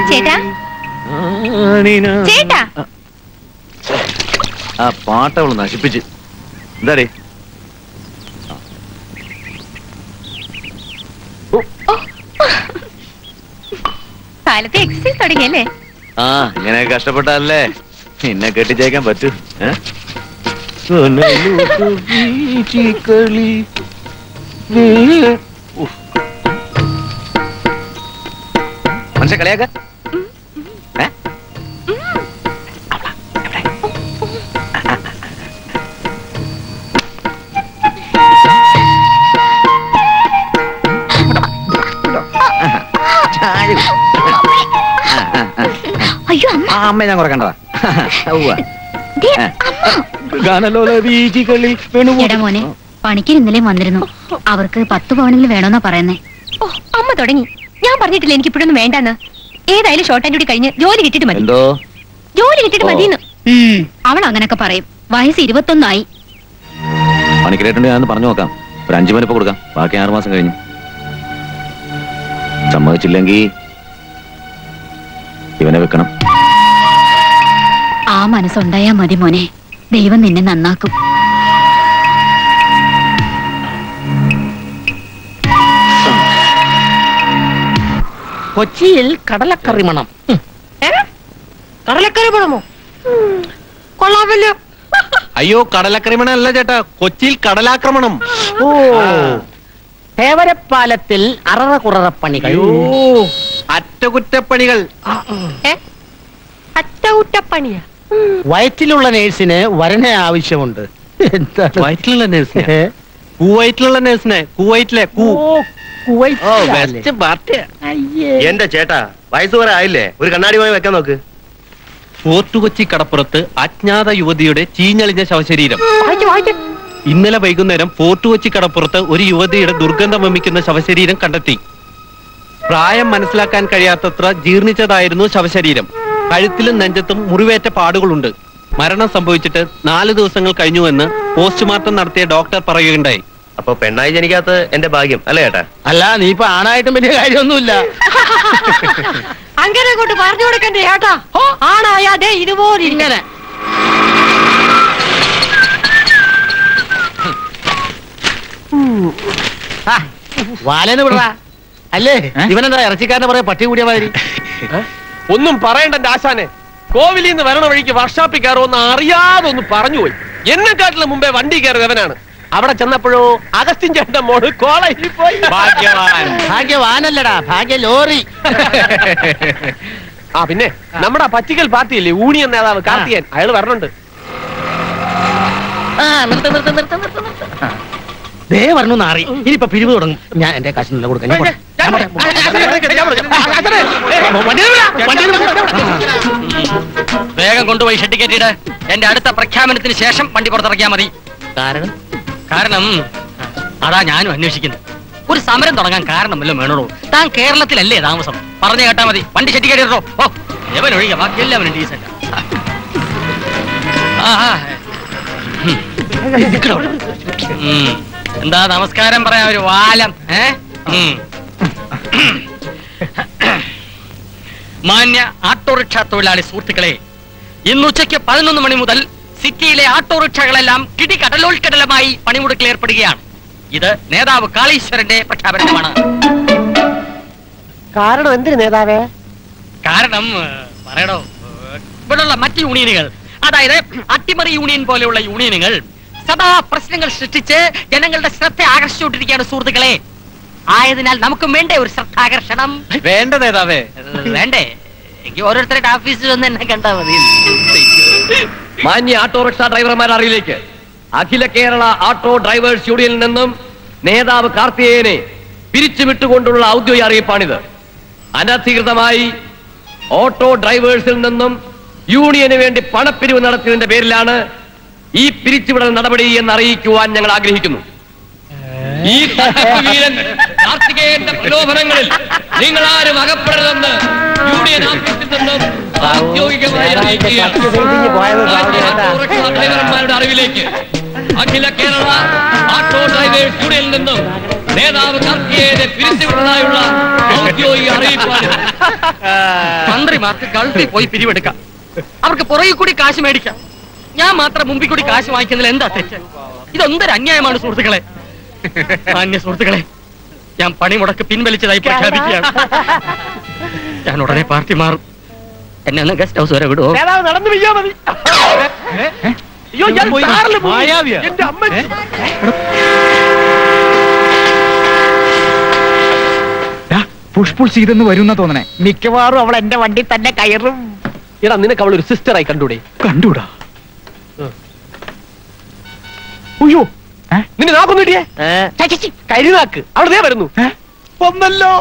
ചേട്ടാ, ചേട്ടാ, ആ പാട്ടവള് നശിപ്പിച്ച്. എന്താടേ? കാലത്തെ എക്സസൈസ് തുടങ്ങിയല്ലേ? ആ, ഇങ്ങനെ കഷ്ടപ്പെട്ടാലേ നിന്നെ കെട്ടിച്ചേക്കാൻ പറ്റൂ. മനുഷ്യ കളിയാക്ക. അയ്യോ അമ്മ ഞാൻ കുറെ കണ്ടതാ. എടാ മോനെ, പണിക്ക് ഇന്നലെ വന്നിരുന്നു. അവർക്ക് 10 പവനെങ്കിലും വേണമെന്നാ പറയുന്നേ. ഓ, അമ്മ തുടങ്ങി. ഞാൻ പറഞ്ഞിട്ടില്ല എനിക്ക് ഇപ്പോഴൊന്നും വേണ്ടെന്ന്. ഏതായാലും ഷോർട്ട് ആൻഡ് കൂടി കഴിഞ്ഞ് ജോലി കിട്ടിട്ട് മതി. ജോലി കിട്ടിട്ട് മതിന്ന്. അവൾ അങ്ങനൊക്കെ പറയും. വയസ്സ് 21 ആയി. പണിക്കരായിട്ടുണ്ട്, ഞാൻ പറഞ്ഞു നോക്കാം. ഒരു 5 മണിപ്പോ കൊടുക്കാം. ബാക്കി 6 മാസം കഴിഞ്ഞു. സമ്മതിച്ചില്ലെങ്കിൽ ഇവനെ വെക്കണം. ആ മനസ്സുണ്ടായാ മതി മോനെ. ദൈവം നിന്നെ നന്നാക്കും. കൊച്ചിയിൽ കടലക്കറി മണം. കടലക്കറി പണമോ? കൊള്ളാമല്ലോ. അയ്യോ, കടലക്രമണം അല്ല ചേട്ടാ, കൊച്ചിയിൽ കടലാക്രമണം. ഓ, തേവരപ്പാലത്തിൽ അററ കുററ പണികൾ. അറ്റകുറ്റപ്പണികൾ. അറ്റകുറ്റപ്പണിയാ? വയറ്റിലുള്ള നേഴ്സിന് വരനെ ആവശ്യമുണ്ട്. വയറ്റിലുള്ള നേഴ്സിനെ? കുവൈറ്റിലുള്ള നേഴ്സിനെ. കുവൈറ്റിലെ എന്റെ ചേട്ടാ, വയസ്സ് വരെ ആയില്ലേ? ഒരു കണ്ണാടി പോയി വെക്കാൻ നോക്ക്. ഫോർട്ട് കൊച്ചി കടപ്പുറത്ത് അജ്ഞാത യുവതിയുടെ ചീഞ്ഞളിഞ്ഞ ശവശരീരം. ഇന്നലെ വൈകുന്നേരം ഫോർട്ട് കൊച്ചി കടപ്പുറത്ത് ഒരു യുവതിയുടെ ദുർഗന്ധം വമിക്കുന്ന ശവശരീരം കണ്ടെത്തി. പ്രായം മനസ്സിലാക്കാൻ കഴിയാത്തത്ര ജീർണിച്ചതായിരുന്നു ശവശരീരം. കഴുത്തിലും നെഞ്ചത്തും മുറിവേറ്റ പാടുകളുണ്ട്. മരണം സംഭവിച്ചിട്ട് 4 ദിവസങ്ങൾ കഴിഞ്ഞുവെന്ന് പോസ്റ്റ്മോർട്ടം നടത്തിയ ഡോക്ടർ പറയുകയുണ്ടായി. അപ്പൊ പെണ്ണായി ജനിക്കാത്ത എന്റെ ഭാഗ്യം അല്ലേ ചേട്ടാ? അല്ല, നീ ഇപ്പൊ ആണായിട്ടും വലിയ കാര്യമൊന്നുമില്ല. അങ്ങനെ കൊണ്ട് പറഞ്ഞു കൊടുക്കണ്ടേ ചേട്ടാ? ആണായാതെ ഇതുപോലെ ഇങ്ങനെ. വാലേന്ന് വിടറാ. അല്ലേ, ഇവനെന്താ ഇറച്ചിക്കാരനെ പറയാ പട്ടി കൂടിയ മാതിരി? ഒന്നും പറയണ്ട ആശാനെ. കോവിലിൽ നിന്ന് വരണ വഴിക്ക് വർഷാപ്പിൽ കയറുമെന്ന് അറിയാതെ ഒന്ന് പറഞ്ഞുപോയി. എന്നെക്കാട്ടിലും മുമ്പേ വണ്ടി കയറിയവനാണ്. അവിടെ ചെന്നപ്പോഴോ അഗസ്റ്റിൻ ചേട്ടന്റെ മോള് കോളേജിൽ പോയി. ഭാഗ്യവാനല്ലടാ, ഭാഗ്യ ലോറി. ആ പിന്നെ നമ്മുടെ പറ്റിക്കൽ പാർട്ടിയില്ലേ യൂണിയൻ നേതാവ് കാർത്തിയൻ, അയാൾ വരണുണ്ട്. ദേ പറഞ്ഞു നാറി. ഇനിയിപ്പൊ പിരിവ് തുടങ്ങും. ഞാൻ എന്റെ കാശിനുള്ള കൊടുക്കാം. വേഗം കൊണ്ടുപോയി ഷെഡ് കെട്ടിയിട്ട് എന്റെ അടുത്ത പ്രഖ്യാപനത്തിന് ശേഷം വണ്ടി പുറത്തിറക്കിയാൽ മതി. കാരണം അതാ ഞാനും അന്വേഷിക്കുന്നത്. ഒരു സമരം തുടങ്ങാൻ കാരണമല്ലോ വേണോളൂ. താൻ കേരളത്തിലല്ലേ താമസം? പറഞ്ഞു കേട്ടാ മതി. വണ്ടി ഷെഡ് കെട്ടിട്ടോ. ഓ എവനൊഴികെ ബാക്കി എല്ലാവരും ഡീസന്റ്. എന്താ നമസ്കാരം പറയാൻ ഒരു വാലം? മാന്യ ഓട്ടോറിക്ഷ തൊഴിലാളി സുഹൃത്തുക്കളെ, ഇന്നുച്ചയ്ക്ക് 11 മണി മുതൽ സിറ്റിയിലെ ഓട്ടോറിക്ഷകളെല്ലാം കിടികടലോൽക്കടലമായി പണിമുടക്കിൽ ഏർപ്പെടുകയാണ്. ഇത് നേതാവ് കാളീശ്വരന്റെ പ്രഖ്യാപനമാണ്. കാരണം എന്തിനു നേതാവേ? കാരണം പറയണോ, ഇവിടെയുള്ള മറ്റ് യൂണിയനുകൾ, അതായത് അട്ടിമറി യൂണിയൻ പോലെയുള്ള യൂണിയനുകൾ സദാ പ്രശ്നങ്ങൾ സൃഷ്ടിച്ച് ജനങ്ങളുടെ ശ്രദ്ധ ആകർഷിച്ചുകൊണ്ടിരിക്കുകയാണ് സുഹൃത്തുക്കളെ. ആയതിനാൽ നമുക്കും വേണ്ടേ ഒരു ശ്രദ്ധാകർഷണം? വേണ്ട നേതാവേ. വേണ്ടേ? എനിക്ക് ഓരോരുത്തരുടെ ഓഫീസിൽ വന്ന് എന്നെ കണ്ടാ മതി. മാന്യ ഓട്ടോറിക്ഷ ഡ്രൈവർമാർ അറിയിലേക്ക് അഖില കേരള ഓട്ടോ ഡ്രൈവേഴ്സ് യൂണിയനിൽ നിന്നും നേതാവ് കാർത്തികേയനെ പിരിച്ചുവിട്ടുകൊണ്ടുള്ള ഔദ്യോഗിക അറിയിപ്പാണിത്. അനധികൃതമായി ഓട്ടോ ഡ്രൈവേഴ്സിൽ നിന്നും യൂണിയന് വേണ്ടി പണപ്പിരിവ് നടത്തിയതിന്റെ പേരിലാണ് ഈ പിരിച്ചുവിടൽ നടപടി എന്ന് അറിയിക്കുവാൻ ഞങ്ങൾ ആഗ്രഹിക്കുന്നു. ഈ വീരൻ കാർത്തികേയന്റെ പ്രലോഭനങ്ങളിൽ നിങ്ങൾ ആരും അകപ്പെടരുതെന്ന് യൂണിയൻ ഓഫീസിൽ നിന്നും ഔദ്യോഗികമായി ഡ്രൈവർമാരുടെ അറിവിലേക്ക് അഖില കേരള ഓട്ടോ ഡ്രൈവേഴ്സ് യൂണിയനിൽ നിന്നും നേതാവ് കാർത്തികേയനെ പിരിച്ചുവിടുന്നതായുള്ള ഔദ്യോഗിക അറിയിപ്പാണ്. മന്ത്രിമാർക്ക് ഗൾഫിൽ പോയി പിരിവെടുക്കാം, അവർക്ക് പുറകിൽ കൂടി കാശ് മേടിക്കാം. ഞാൻ മാത്രം മുമ്പിൽ കൂടി കാശ് വാങ്ങിക്കുന്നതിൽ എന്താ തെറ്റ്? ഇതൊന്തൊരു അന്യായമാണ് സുഹൃത്തുക്കളെ. മാന്യ സുഹൃത്തുക്കളെ, ഞാൻ പണിമുടക്ക് പിൻവലിച്ചതായി പ്രഖ്യാപിക്കുകയാണ്. ഞാൻ ഉടനെ പാർട്ടി മാറും. എന്നെ ഒന്ന് ഗസ്റ്റ് ഹൗസ് വരെ വിടുവോ? നടന്നു വീഴാ മതി. അയ്യോ ഞാൻ കാറിൽ പോയി. എന്റെ അമ്മ പുഷ്പുൾ ചെയ്തെന്ന് വരുന്ന തോന്നണേ. മിക്കവാറും അവൾ എന്റെ വണ്ടി തന്നെ കയറും. എടാ, നിനക്ക് അവളൊരു സിസ്റ്ററായി കണ്ടൂടെ? കണ്ടൂടാ. അയ്യോ, നിന്നെ നാക്കൊന്നു കിട്ടിയേ? കരിനാക്ക് അവിടെ ദേ വരുന്നു. ഒന്നല്ലോ.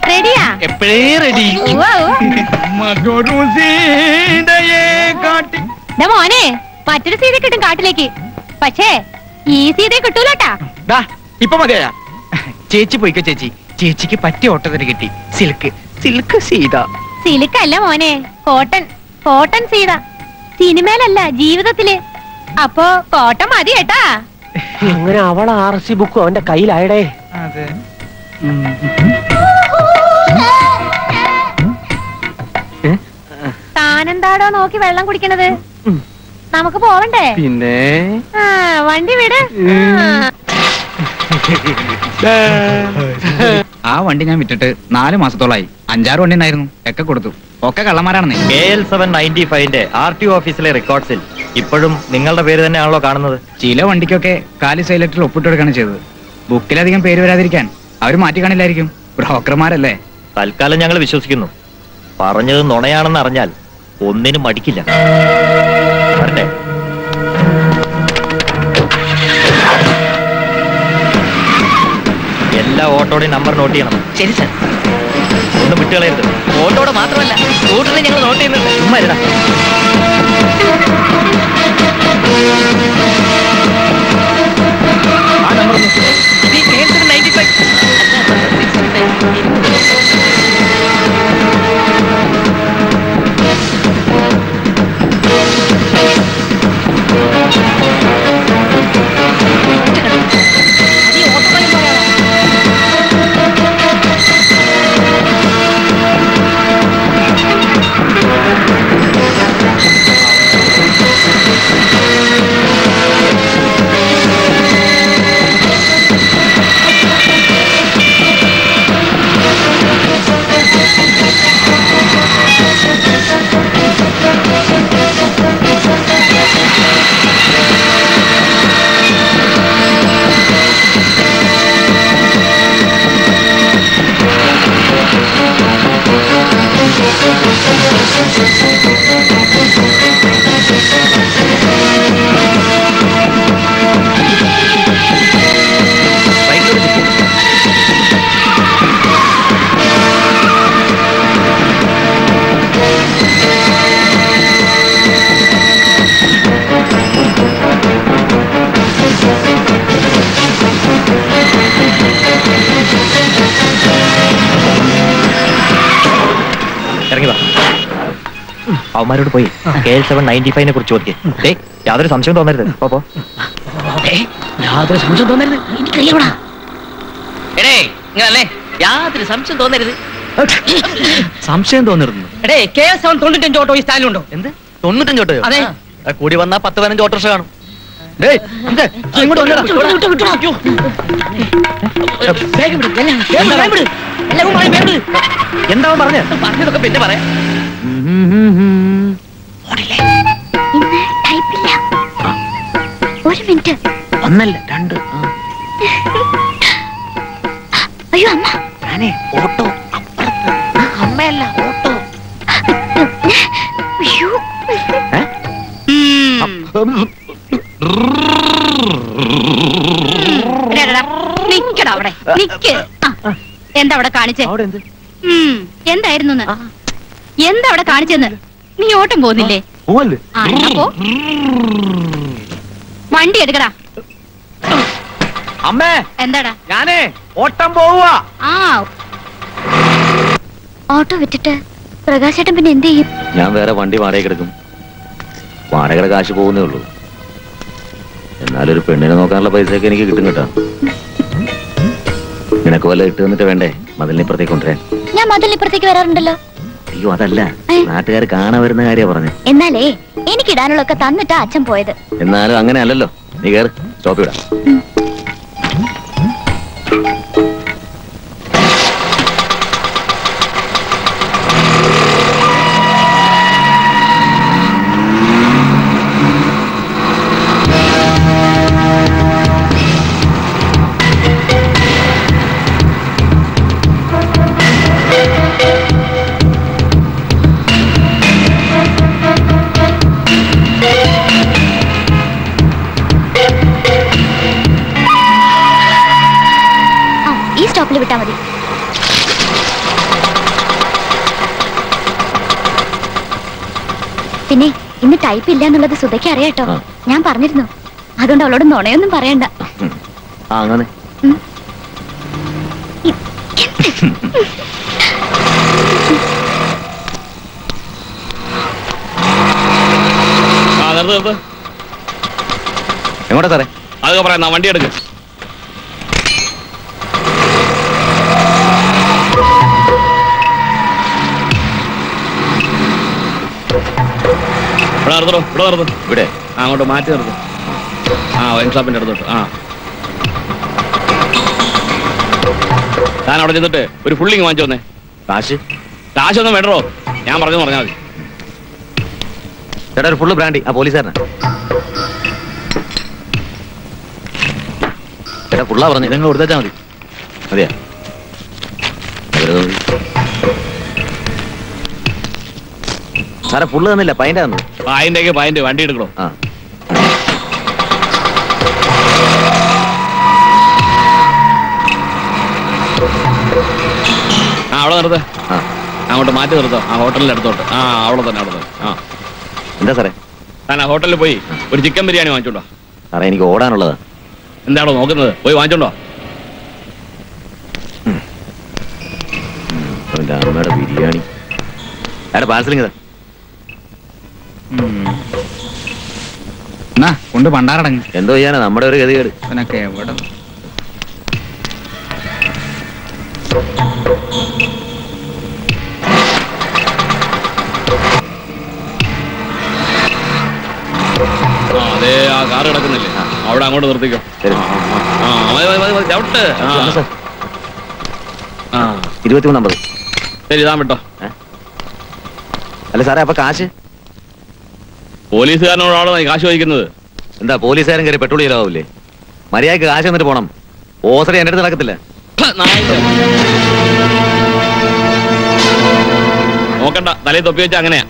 റെഡിയാ? എപ്പോഴേ റെഡി. മോനെ, മറ്റൊരു സീത കിട്ടും കാട്ടിലേക്ക്. പക്ഷേ ഈ സീത കിട്ടൂലട്ടാ. ഇപ്പൊ മതിയാ. ചേച്ചി പോയിക്കോ ചേച്ചി. ചേച്ചിക്ക് പറ്റിയ ഓട്ടോ തന്നെ കിട്ടി. Silk silk Sita. സിൽക്ക് അല്ല മോനെ, കോട്ടൺ. കോട്ടൺ സീത. സിനിമയിലല്ല, ജീവിതത്തില്. അപ്പൊ കോട്ടൺ മതി കേട്ടാ. അങ്ങനെ അവളെ RC ബുക്കും അവന്റെ കയ്യിലായടേ. അതെ. താനെന്താടോ നോക്കി വെള്ളം കുടിക്കണത്? നമുക്ക് പോവണ്ടേ? പിന്നെ വണ്ടി വിട്. ആ വണ്ടി ഞാൻ വിറ്റിട്ട് 4 മാസത്തോളായി. 5-6 വണ്ടി ഉണ്ടായിരുന്നു, ഒക്കെ കൊടുത്തു. ഒക്കെ കള്ളന്മാരാണെന്നേ. KL795ന്റെ RTO ഓഫീസിലെ റെക്കോർഡ്സിൽ ഇപ്പോഴും നിങ്ങളുടെ പേര് തന്നെയാണല്ലോ കാണുന്നത്. ചില വണ്ടിക്കൊക്കെ കാലി സൈലക്ടറിൽ ഒപ്പിട്ടെടുക്കാണ് ചെയ്തത്. ബുക്കിലധികം പേര് വരാതിരിക്കാൻ അവർ മാറ്റി കാണില്ലായിരിക്കും. ബ്രോക്കർമാരല്ലേ. തൽക്കാലം ഞങ്ങൾ വിശ്വസിക്കുന്നു. പറഞ്ഞത് നുണയാണെന്ന് അറിഞ്ഞാൽ ഒന്നിനും മടിക്കില്ല. വരട്ടെ. എല്ലാ ഓട്ടോയുടെയും നമ്പർ നോട്ട് ചെയ്യണം. ശരി സാർ. ഒന്നും വിട്ടുകളയരുത്. ഓട്ടോടെ മാത്രമല്ല, സ്കൂട്ടറിൽ ഞങ്ങൾ നോട്ട് ചെയ്യുന്നുണ്ട്. ചുമ്മാ ഇരുടാ. ആ നമ്പർ നോക്കി. അവന്മാരോട് പോയി KL795 കുറിച്ച് ചോദിക്കേ. യാതൊരു സംശയം തോന്നരുത്. പോ. യാതൊരു സംശയം തോന്നരുത്. എനിക്കറിയൂടാ. എടേ ഇങ്ങനല്ലേ യാതൊരു സംശയം തോന്നരുത്. സംശയം തോന്നരുത്. എടേ KL795 ഓട്ടോ ഈ സ്റ്റാൻഡിലുണ്ടോ? എന്ത് 95 ഓട്ടോയോ? അതെ. കൂടി വന്നാ 10-15 ഓട്ടോറിക്ഷ കാണും. എന്താ പറഞ്ഞ പറഞ്ഞതൊക്കെ പിന്നെ പറയാം. ഇന്ന് ടൈപ്പില്ല. ഒരു മിനിറ്റ്. ഒന്നല്ല 2. അയ്യോ അമ്മ. ഓട്ടോ അമ്മയല്ല ഓട്ടോ. അയ്യോ. നിക്കടാ അവിടെ നിക്ക്. എന്താ അവിടെ കാണിച്ചേ? എന്തായിരുന്നു എന്താ അവിടെ കാണിച്ചെന്ന്? നീ ഓട്ടം പോകുന്നില്ലേ? പോ. വണ്ടി എടുക്കടാ. അമ്മേ എന്താടാ? ഞാനേ ഓട്ടം പോവാ. ഓട്ടോ വിറ്റിട്ട് പ്രകാശേട്ടൻ പിന്നെ എന്ത് ചെയ്യും? ഞാൻ വേറെ വണ്ടി വാടക എടുക്കും. വാടകയുടെ കാശ് പോകുന്നേ ഉള്ളൂ. എന്നാലൊരു പെണ്ണിനെ നോക്കാനുള്ള പൈസയൊക്കെ എനിക്ക് കിട്ടും കേട്ടോ. നിനക്ക് വല്ല ഇട്ട് തന്നിട്ട് വേണ്ടേ മതിലിനിപ്പുറത്തേക്ക് കൊണ്ടുവരാൻ? ഞാൻ മതിലിപ്പുറത്തേക്ക് വരാറുണ്ടല്ലോ. അയ്യോ അതല്ല, നാട്ടുകാർ കാണാൻ വരുന്ന കാര്യ പറഞ്ഞേ. എന്നാലേ എനിക്കിടാനുള്ളൊക്കെ തന്നിട്ടാ അച്ഛൻ പോയത്. എന്നാലും അങ്ങനെ അല്ലല്ലോ. നീ കയറി സ്റ്റോപ്പ് വിടാം. വിട്ടാ മതി. പിന്നെ ഇന്ന് ടൈപ്പ് ഇല്ല എന്നുള്ളത് സുധയ്ക്ക് അറിയാട്ടോ. ഞാൻ പറഞ്ഞിരുന്നു. അതുകൊണ്ട് അവളോട് നുണയൊന്നും പറയണ്ട. അങ്ങനെ എങ്ങോട്ടാ സാറേ? അതൊക്കെ പറയാം. വണ്ടി എടുക്ക. ഇവിടെ അങ്ങോട്ട് മാറ്റി നിർത്തും. വൈൻ ഷോപ്പിന്റെ അടുത്തോട്ട്. ഞാൻ അവിടെ ചെന്നിട്ട് ഒരു ഫുള്ളിങ് വാങ്ങിച്ചു വന്നേ. കാശൊന്നും വേണ്ടോ? ഞാൻ പറഞ്ഞാൽ മതി. ചേട്ടാ ഒരു ഫുള്ള് ബ്രാൻഡി. പോലീസുകാരനാ ചേട്ടാ. ഫുള്ളാ പറഞ്ഞു. നിങ്ങൾ കൊടുത്താച്ചാ മതി. മതിയാ? സാറേ ഫുള്ള് തന്നില്ല, പൈൻ്റെ തന്നു. പൈൻ്റെ വണ്ടി എടുക്കണോ? അവിടെ നിർത്ത. അങ്ങോട്ട് മാറ്റി നിർത്തോ. ഹോട്ടലിന്റെ അടുത്തോട്ട്. അവിടെ തന്നെ. എന്താ സാറേ? ഞാൻ ഹോട്ടലിൽ പോയി ഒരു ചിക്കൻ ബിരിയാണി വാങ്ങിച്ചോണ്ടോ. സാറേ എനിക്ക് ഓടാനുള്ളതാ. എന്താണോ നോക്കുന്നത്? പോയി വാങ്ങിച്ചോണ്ടോ. അമ്മയുടെ ബിരിയാണി. അയാളുടെ പാഴ്സലിങ് കൊണ്ട് പണ്ടാറടങ്ങ്. എന്തോ ചെയ്യാനാ നമ്മുടെ ഒരു ഗതികേട്. അവനൊക്കെ എവിടെ അതെ ആ കാറ് കിടക്കുന്നില്ലേ? അവിടെ അങ്ങോട്ട് നിർത്തിക്കോ. ചവിട്ട്. 2350. ശരി ഇതാ വിട്ടോ. അല്ല സാറേ അപ്പൊ കാശ്? പോലീസുകാരനോടാണോ നീ കാശ് ചോദിക്കുന്നത്? എന്താ പോലീസുകാരൻ കയറി പെട്രോൾ ചെയ്യലാവൂലേ? മര്യാദക്ക് കാശ് എന്നിട്ട് പോണം. ഓസറി എന്റെ അടുത്ത് നടക്കത്തില്ല. നോക്കണ്ട, തലയിൽ തൊപ്പി വെച്ചാ അങ്ങനെയാ.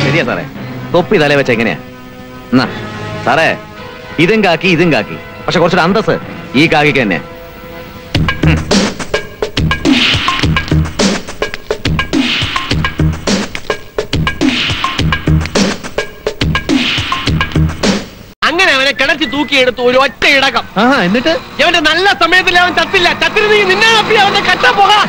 ശരിയാ സാറേ, തൊപ്പി തലയിൽ വെച്ച എങ്ങനെയാ? എന്നാ സാറേ ഇതും കാക്കി. പക്ഷെ കുറച്ചൊരു അന്തസ് ഈ കാക്കിക്ക് തന്നെ. അങ്ങനെ അവനെ കിണറ്റി തൂക്കി തൂക്കിയെടുത്ത് ഒരു ഒറ്റ ഇടകം. എന്നിട്ട് ഇവന്റെ നല്ല സമയത്തിൽ അവൻ ചത്തില്ല. ചത്തിരുന്ന് നിന്നെ തപ്പി അവന്റെ കട്ട പോകാം.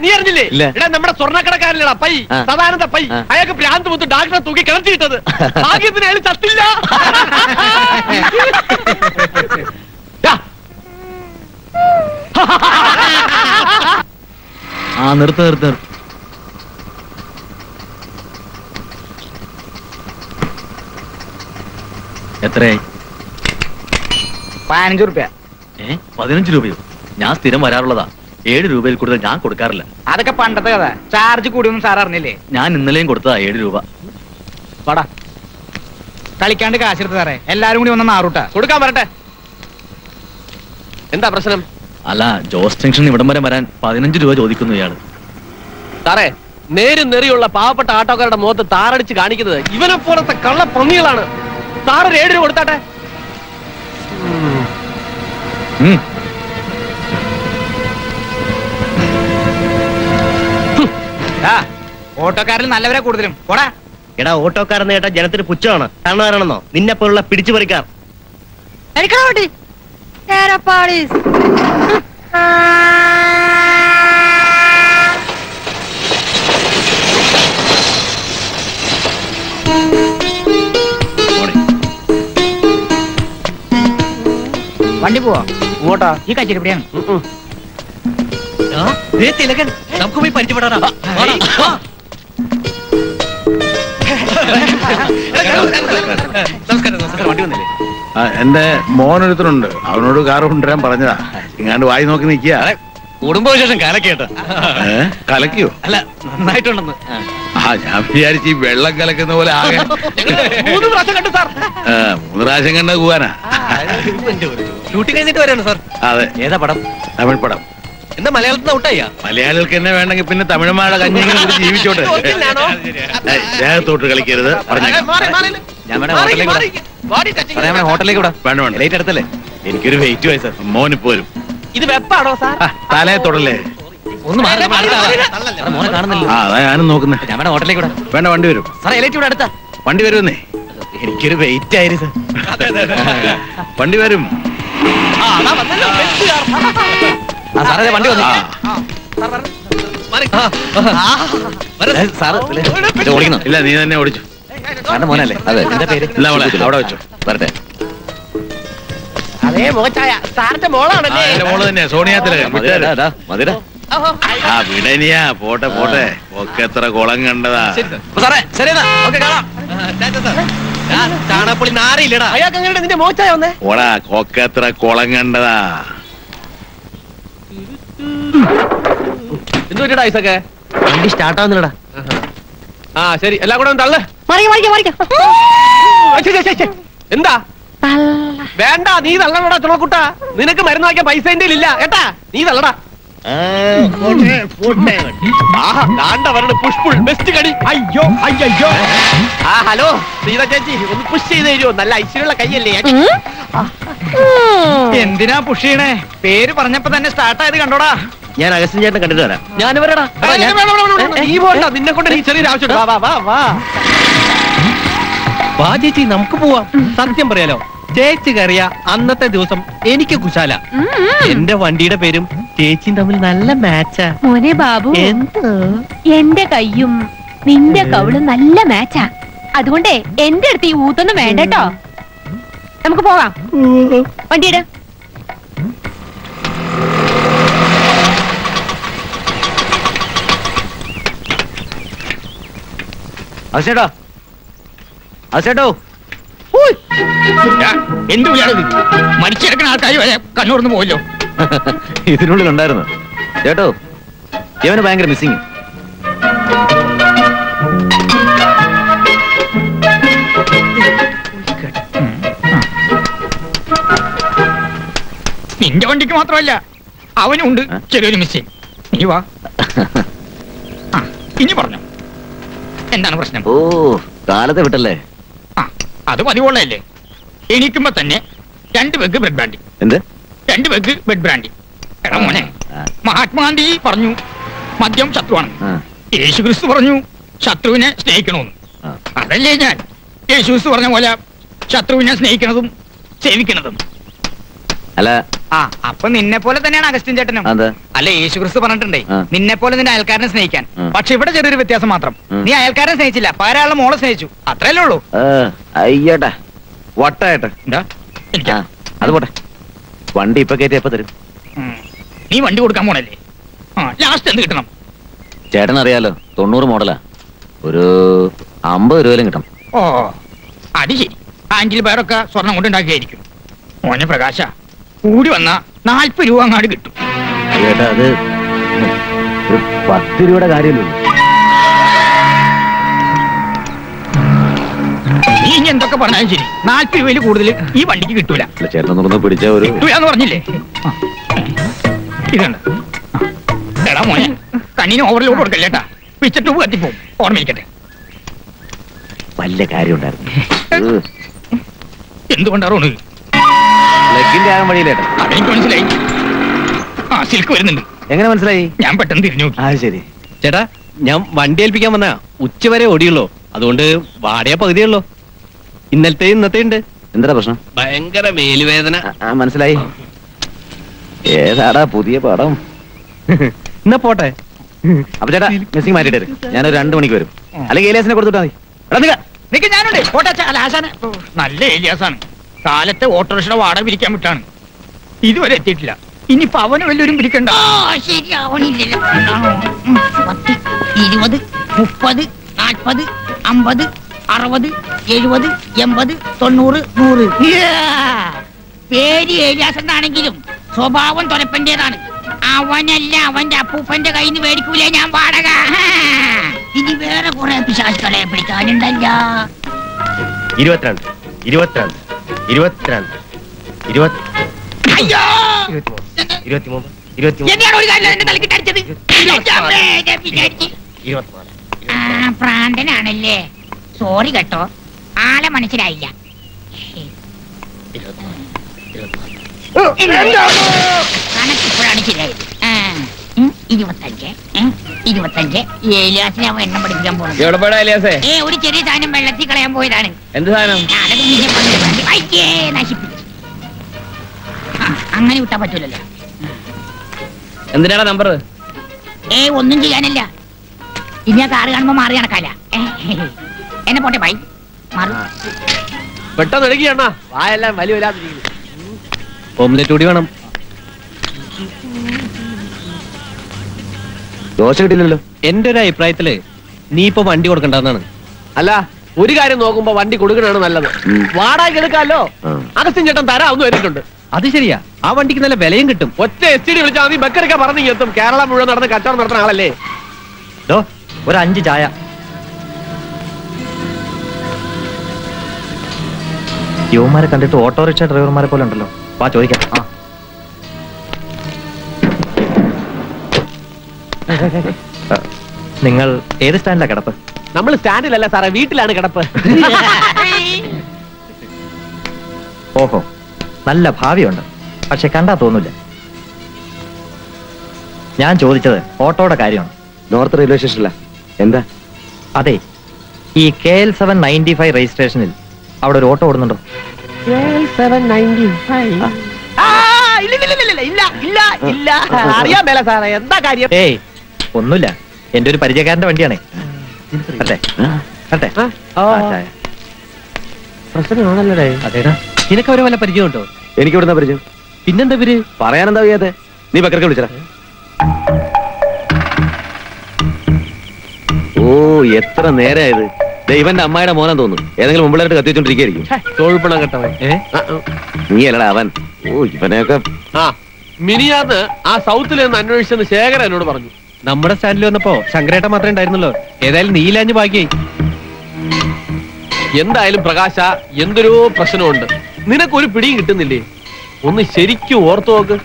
നീ അറിഞ്ഞില്ലേ? എടാ നമ്മുടെ സ്വർണ്ണക്കടക്കാരനടാ പൈ, സദാനന്ദ പൈ. അയാൾക്ക് ഭ്രാന്ത് മുത്ത് ഡാക്ടറെ തൂക്കി കിടത്തിയിട്ടത്. ഭാഗ്യത്തിന് അയാൾ ചത്തില്ല. നിർത്ത്. എത്രയായി? 15 റുപ്യ. 15 രൂപയോ? ഞാൻ സ്ഥിരം വരാറുള്ളതാ. 7 രൂപയിൽ കൂടുതൽ ഞാൻ കൊടുക്കാറില്ല. അതൊക്കെ പണ്ടത്തെ കഥ. ചാർജ് കൂടിയൊന്നും സാർ അറിഞ്ഞില്ലേ? ഞാൻ ഇന്നലെയും കൊടുത്തതാ 7 രൂപ. പടാ കളിക്കാണ്ട് കാശെടുത്ത് സാറേ. എല്ലാരും കൂടി വന്ന നാറൂട്ടാ. കൊടുക്കാൻ വരട്ടെ. എന്താ പ്രശ്നം? അല്ല, ജോസ് ജംഗ്ഷൻ ഇവിടം വരെ വരാൻ 15 രൂപ ചോദിക്കുന്നു ഇയാള്. സാറേ, നേരും നെറിയുള്ള പാവപ്പെട്ട ആട്ടോക്കാരുടെ മുഖത്ത് താറടിച്ച് കാണിക്കുന്നത് ഇവനെ പോലത്തെ കള്ള പന്നികളാണ്. സാറ് 7 രൂപ കൊടുത്താട്ടെ. ഓട്ടോക്കാരിൽ നല്ലവരെ കൂടുതലും. പോടാ. എടാ, ഓട്ടോക്കാരെന്ന് കേട്ടാ ജനത്തിന് പുച്ഛമാണ്. കണ്ണുകാരാണെന്നോ നിന്നെ പോലുള്ള പിടിച്ചു പറിക്കാർ? വണ്ടി പോവാ. ഇങ്ങോട്ടാ? ഈ കച്ചിരിപ്പടിയാണ്. തിലകൻ, നമുക്ക് പോയി പരിചയപ്പെടാറാ. വണ്ടി വന്നില്ലേ? എന്റെ മോനൊരുത്തനുണ്ട്, അവനോട് കാറ് കൊണ്ടുവരാൻ പറഞ്ഞതാ. ഇങ്ങാണ്ട് വായി നോക്കി നിൽക്കുക. കുടുംബവിശേഷം കലക്കേട്ട. കലക്കിയോ? അല്ല, നന്നായിട്ടുണ്ടെന്ന്. ഞാൻ വിചാരിച്ചു ഈ വെള്ളം കലക്കുന്ന പോലെ ആകെ 3 പ്രാവശ്യം കണ്ടു സാർ. 3 പ്രാവശ്യം കണ്ട പോവാനാ. ഷൂട്ടിംഗ് കഴിഞ്ഞിട്ട് വരാണ് സാർ. അതെ. ഏതാ പടം? തമിഴ് പടം. എന്താ മലയാളത്തിൽ ഔട്ടായ? മലയാളികൾക്ക് എന്നെ വേണമെങ്കിൽ പിന്നെ തമിഴന്മാരുടെ കഞ്ഞിങ്ങനെ കൂടി ജീവിച്ചോട്ടെ. ദേഹത്തോട്ട് കളിക്കരുത്. ഞാൻ വേണേ ഹോട്ടലിലേക്ക് വിടാം. വേണ്ട, ലേറ്റ് അടുത്തല്ലേ? എനിക്കൊരു വെയിറ്റ് പോയി സാർ. മോനിപ്പോ വരും. ഇത് വെപ്പാണോ സാർ? തലയെ തൊടല്ലേ? ഒന്ന് മോനെ കാണുന്നില്ല. അതാ ഞാനും നോക്കുന്നേ. ഞാൻ വേണേ ഹോട്ടലിലേക്ക് വിടാം. വേണ്ട, വണ്ടി വരും. സാറേ, ലേറ്റ് ഇവിടെ അടുത്താ. വണ്ടി വരുമെന്നേ. എനിക്കൊരു വെയിറ്റ് ആയിരുന്നു വണ്ടി വരും. സാറേ, വണ്ടി വന്നു. ഓടിക്കണം. ഇല്ല, നീ തന്നെ ഓടിച്ചു. മോനല്ലേ? അതെ. എന്താ പേര്? ഇല്ല, അവിടെ വെച്ചു. വരട്ടെ. അതേ മോച്ചായ സാറിന്റെ മോളാണല്ലേ? മോള് തന്നെ, സോണിയാ തിലകൻ. മതിരാ. വിടനിയാ. പോട്ടെ. ഒക്കെ എത്ര കുളം കണ്ടതാ. സാറേ, ശരി എന്നാ. ഓക്കെ, കാണാം. ചാണപ്പൊളി നാറിയില്ലടാ. അയാൾക്ക് എങ്ങനെയാണ് നിന്റെ മോച്ചായ വന്നേ? ഓടാ, ഒക്കെ എത്ര കുളം കണ്ടതാ. എന്ത് പറ്റിയടാ ഐസൊക്കെ? വണ്ടി സ്റ്റാർട്ട് ആവുന്നില്ലടാ. ശരി, എല്ലാം കൂടെ ഒന്ന് തള്ളു. എന്താ? വേണ്ട, നീ തള്ളണടാ ചുണക്കുട്ടാ. നിനക്ക് മരുന്ന് വാങ്ങിക്കാൻ പൈസ എന്റെ ഇല്ല കേട്ടാ. നീ തള്ളടാ. പുഷ്പുൾ ബെസ്റ്റ് കടി. അയ്യോ. ഹലോ സീത ചേച്ചി, ഒന്ന് പുഷ് ചെയ്ത് തരുമോ? നല്ല ഐശ്വര്യമുള്ള കൈയല്ലേ? എന്തിനാ പുഷ് ചെയ്യണേ? പേര് പറഞ്ഞപ്പോ തന്നെ സ്റ്റാർട്ട് ആയത് കണ്ടോടാ. ഞാൻ അഗസ്റ്റിൻ ചേട്ടനെ കണ്ടിട്ട് വരാം. ഞാൻ വരടാ. നീ പോണ്ട, നിന്നെ കൊണ്ട് നീ ചെറിയൊരു ആവശ്യം. വാ ചേച്ചി, നമുക്ക് പോവാം. സത്യം പറയാലോ, ചേച്ചി കയറിയ അന്നത്തെ ദിവസം എനിക്ക് കുശാല. എന്റെ വണ്ടിയുടെ പേരും ചേച്ചിയും തമ്മിൽ നല്ല മാച്ചാ. മോനെ ബാബു, എന്റെ കയ്യും നിന്റെ കവിളും നല്ല മാച്ചാ. അതുകൊണ്ടേ എന്റെ അടുത്ത് ഈ ഊത്തൊന്നും വേണ്ട കേട്ടോ. നമുക്ക് പോവാം. വണ്ടിയുടെ അസേട്ടോ എന്ത് വിളിയാണത്? മരിച്ചെടുക്കുന്ന ആൾക്കാർ വരെ കണ്ണൂർന്ന് പോയല്ലോ. ഇതിനുള്ളിൽ ഉണ്ടായിരുന്നു ചേട്ടോ. ഇവന് ഭയങ്കര മിസ്സിങ്. നിന്റെ വണ്ടിക്ക് മാത്രമല്ല അവനും ഉണ്ട് ചെറിയൊരു മിസ്സിങ്. നീ വാ. ഇനി പറഞ്ഞു എന്താണ് പ്രശ്നം? ഓ, കാലത്തെ വിട്ടല്ലേ? അത് പതിവുള്ളതല്ലേ. എണീക്കുമ്പോ തന്നെ 2 പെഗ് ബ്രെഡ് ബ്രാൻഡി. എന്ത്? 2 പെഗ് ബ്രെഡ് ബ്രാൻഡി. എടാ മോനെ, മഹാത്മാഗാന്ധി പറഞ്ഞു മദ്യം ശത്രുവാണ്. യേശു ക്രിസ്തു പറഞ്ഞു ശത്രുവിനെ സ്നേഹിക്കണമെന്ന്. അതല്ലേ ഞാൻ യേശു ക്രിസ്തു പറഞ്ഞ പോലെ ശത്രുവിനെ സ്നേഹിക്കുന്നതും സേവിക്കുന്നതും. അല്ല അപ്പൊ നിന്നെ പോലെ തന്നെയാണ് അഗസ്റ്റിൻ ചേട്ടനും. അല്ല, യേശുക്രിസ്തു പറഞ്ഞിട്ടുണ്ടേ നിന്നെ പോലെ നിന്റെ അയൽക്കാരനെ സ്നേഹിക്കാൻ. പക്ഷെ ഇവിടെ ചെറിയൊരു വ്യത്യാസം മാത്രം. നീ അയൽക്കാരനെ സ്നേഹിച്ചില്ല, പകരാളുടെ മോളെ സ്നേഹിച്ചു. അത്രയല്ലേ ഉള്ളൂ. അയ്യട്ടാ വട്ടായിട്ട് അത് പോട്ടെ. വണ്ടി ഇപ്പൊ കയറ്റി എപ്പോ തരും? നീ വണ്ടി കൊടുക്കാൻ പോണല്ലേ? ലാസ്റ്റ് എന്ത് കിട്ടണം? ചേട്ടൻ അറിയാലോ, 90 മോഡലാ. ഒരു 50 രൂപയിലും കിട്ടണം. ഓ അത് ശരി. ആഞ്ചിൽ പേരൊക്കെ സ്വർണം കൊണ്ടുണ്ടാക്കിയായിരിക്കും. മോനെ പ്രകാശ, കൂടി വന്ന 40 രൂപ അങ്ങാട് കിട്ടും. ചേട്ടാ അത് ഒരു 10 രൂപയുടെ കാര്യമല്ലോ. നീ ഇനി എന്തൊക്കെ പറഞ്ഞാലും ശരി, 40 രൂപയിൽ കൂടുതൽ ഈ വണ്ടിക്ക് കിട്ടൂല. ചേട്ടനൊന്ന് പിടിച്ച ഒരു കിട്ടൂലെന്ന് പറഞ്ഞില്ലേ? ഇതുണ്ട്. എടാ മോനെ, കണ്ണിന് ഓവർലോഡ് കൊടുക്കല്ലേട്ടാ. പിച്ച ട്യൂബ് കത്തിപ്പോവും. ഓർമ്മയിരിക്കട്ടെ. വല്ല കാര്യം ഉണ്ടായിരുന്നു. എന്തുകൊണ്ടാണ് ലെഗിന്റെ ആകാൻ വഴിയില്ലേട്ടാ? അതെനിക്ക് മനസ്സിലായി. സിൽക്ക് വരുന്നുണ്ട്. എങ്ങനെ മനസ്സിലായി? ഞാൻ പെട്ടെന്ന് തിരിഞ്ഞു. ശരി ചേട്ടാ, ഞാൻ വണ്ടി ഏൽപ്പിക്കാൻ വന്നാ ഉച്ചവരെ ഓടിയുള്ളൂ. അതുകൊണ്ട് വാടക പകുതിയുള്ളൂ. ഇന്നലത്തെ ഇന്നത്തെ ഉണ്ട്. എന്താ പ്രശ്നം? ഭയങ്കര മേലുവേദന. മനസ്സിലായി. ഏതാടാ പുതിയ പടം? എന്നാ പോട്ടെ. അപ്പൊ ചേട്ടാ മിസ്സിംഗ് മാറ്റിട്ട് വരും. ഞാനൊരു 2 മണിക്ക് വരും. അല്ലെങ്കിൽ ഏലിയാസിനെ കൊടുത്തിട്ടാ മതി. ഞാനുണ്ട്. നല്ല ഏലിയാസാണ്. കാലത്തെ ഓട്ടോറിക്ഷയുടെ വാടക പിരിക്കാൻ വിട്ടാണ്. ഇതുവരെ എത്തിയിട്ടില്ല. ഇനിയിപ്പോ അവന് വല്ലവരും പിരിക്കണ്ട. ശരിയാവണില്ലല്ലോ. 10, 20, 30, 40, 50, 60, 70, 80, 90, 100. പേര് ഏലിയാസ് എന്നാണെങ്കിലും സ്വഭാവം തൊലപ്പന്റേതാണ്. അവനല്ല അവന്റെ അപ്പൂപ്പന്റെ കയ്യിൽ നിന്ന് മേടിക്കൂലേ ഞാൻ വാടക. ഇനി വേറെ കുറെ പിശാചുക്കളെ പിടിക്കാനുണ്ടല്ല. 22, 22, 22, 20, 23, 23. എന്തിനാണ് ഒരു കാര്യം എന്റെ തലക്കിട്ട് അടിച്ചത്? പ്രാന്തനാണല്ലേ. സോറി കേട്ടോ, ആളെ മനസ്സിലായില്ല. കണക്കിപ്പോഴാണ് ശരിയായത്. 25, 25. ഏലിയാസിനെ അവൻ എണ്ണം പഠിപ്പിക്കാൻ പോകുന്നു. ഒരു ചെറിയ സാധനം വെള്ളത്തിൽ കളയാൻ പോയതാണ്. എന്ത് സാധനം? നശിപ്പിച്ചു. അങ്ങനെ വിട്ടാൻ പറ്റൂലല്ലോ. എന്തിനാണ് നമ്പർ? ഒന്നും ചെയ്യാനല്ല. ഇനി ആ കാറ് കാണുമ്പോ മാറി കണക്കാല. എന്നെ പോട്ടെ ബൈ. മാറി പെട്ടെന്ന് എടുക്കുകയാണ്. വായെല്ലാം വലിയ ഓംലെറ്റ് കൂടി വേണം. ദോശ കിട്ടില്ലല്ലോ. എന്റെ ഒരു അഭിപ്രായത്തില് നീ ഇപ്പൊ വണ്ടി കൊടുക്കണ്ടെന്നാണ്. അല്ല, ഒരു കാര്യം നോക്കുമ്പോ വണ്ടി കൊടുക്കണാണ് നല്ലത്. വാടക എടുക്കാമല്ലോ. അഗസ്റ്റിൻ ചേട്ടൻ തരാമെന്ന് വരുന്നുണ്ട്. അത് ശരിയാ, ആ വണ്ടിക്ക് നല്ല വിലയും കിട്ടും. ഒറ്റ STD വിളിച്ചാൽ മതി, ബക്കറൊക്കെ പറഞ്ഞു എത്തും. കേരളം മുഴുവൻ നടന്ന് കച്ചവടം നടത്തുന്ന ആളല്ലേ. ഒരു 5 ചായ. യുവമാരെ കണ്ടിട്ട് ഓട്ടോറിക്ഷ ഡ്രൈവർമാരെ പോലെ ഉണ്ടല്ലോ. വാ ചോദിക്കാം. നിങ്ങൾ ഏത് സ്റ്റാൻഡിലാ കിടപ്പ്? നമ്മൾ സ്റ്റാൻഡിലല്ല സാറേ, വീട്ടിലാണ് കിടപ്പ്. ഓഹോ, നല്ല ഭാവിയുണ്ട്. പക്ഷെ കണ്ടാ തോന്നില്ല. ഞാൻ ചോദിച്ചത് ഓട്ടോയുടെ കാര്യമാണ്. നോർത്ത് റെയിൽവേ സ്റ്റേഷനില്ല. എന്താ? അതെ, ഈ KL 795 രജിസ്ട്രേഷനിൽ അവിടെ ഒരു ഓട്ടോ ഓടുന്നുണ്ടോ? അറിയാൻ മേല സാറേ, എന്താ കാര്യം? ഏയ് ഒന്നുമില്ല, എന്റെ ഒരു പരിചയക്കാരന്റെ വണ്ടിയാണേ. അതെ അതെ, പ്രശ്നമാണല്ലേ. അതേടാ, നിനക്ക് അവരെ വല്ല പരിചയം ഉണ്ടോ? എനിക്ക് ഇവിടുന്ന പരിചയം. പിന്നെന്താ പേര്? പറയാനെന്താ വയ്യാതെ? നീ ബക്കർക്ക് വിളിച്ചടാ. ഓ എത്ര നേരായത്. ഇവന്റെ അമ്മായിയുടെ മോനാൻ തോന്നുന്നു. ഏതെങ്കിലും മുമ്പിലായിട്ട് കത്തിവെച്ചോണ്ടിരിക്കും. തോൽപ്പണം കേട്ടവൻ. നീ അല്ലടാ അവൻ. ഓ ഇവനെയൊക്കെ. മിനിയാന്ന് ആ സൗത്തിൽ നിന്ന് അന്വേഷിച്ചെന്ന് ശേഖരൻ എന്നോട് പറഞ്ഞു. നമ്മുടെ സ്റ്റാൻഡിൽ വന്നപ്പോ ശങ്കരേട്ടൻ മാത്രമേ ഉണ്ടായിരുന്നല്ലോ. ഏതായാലും നീലാഞ്ഞ് ബാക്കിയായി. എന്തായാലും പ്രകാശ, എന്തൊരു പ്രശ്നമുണ്ട്. നിനക്കൊരു പിടിയും കിട്ടുന്നില്ലേ? ഒന്ന് ശരിക്കും ഓർത്തു നോക്ക്.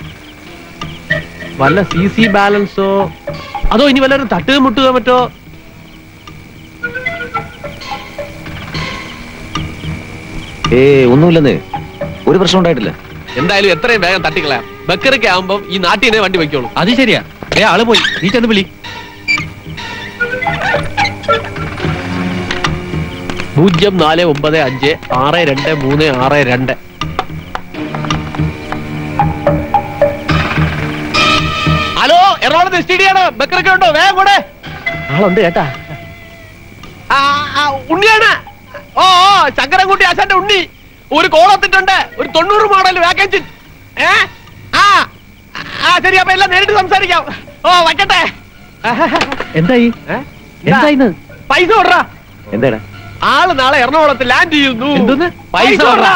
വല്ല CC ബാലൻസോ അതോ ഇനി വല്ലവരും തട്ടുക മുട്ടുക മറ്റോ? ഒന്നുമില്ലെന്നേ, ഒരു പ്രശ്നം ഉണ്ടായിട്ടില്ല. എന്തായാലും എത്രയും വേഗം തട്ടിക്കളയാം. ബക്കറൊക്കെ ആവുമ്പം ഈ നാട്ടിൽ തന്നെ വണ്ടി വയ്ക്കോളൂ. അത് ശരിയാ. ആള് പോയി, നീ ചെന്ന് വിളി. 0495623262. ഹലോ, എറണാകുളത്ത് എസ്റ്റിഡിയാണ്. ബക്കറൊക്കെ ഉണ്ടോ? വേഗം കൂടെ ആളുണ്ട് കേട്ടാ. ഉണ്ണിയാണ്. ഓ ശങ്കരൻകുട്ടി ആശാന്റെ ഉണ്ണി. ഒരു കോളത്തിട്ടുണ്ട്. ഒരു 90 മോഡൽ വാക്കൻസി. ശരി, അപ്പൊ എല്ലാം നേരിട്ട് സംസാരിക്കാം. ഓ വയ്ക്കട്ടെ. എന്തായി പൈസ കൊടുറാ. എന്താ ആള് നാളെ എറണാകുളത്ത് ലാൻഡ് ചെയ്യുന്നു. എന്തോന്ന് പൈസ കൊടുറാ.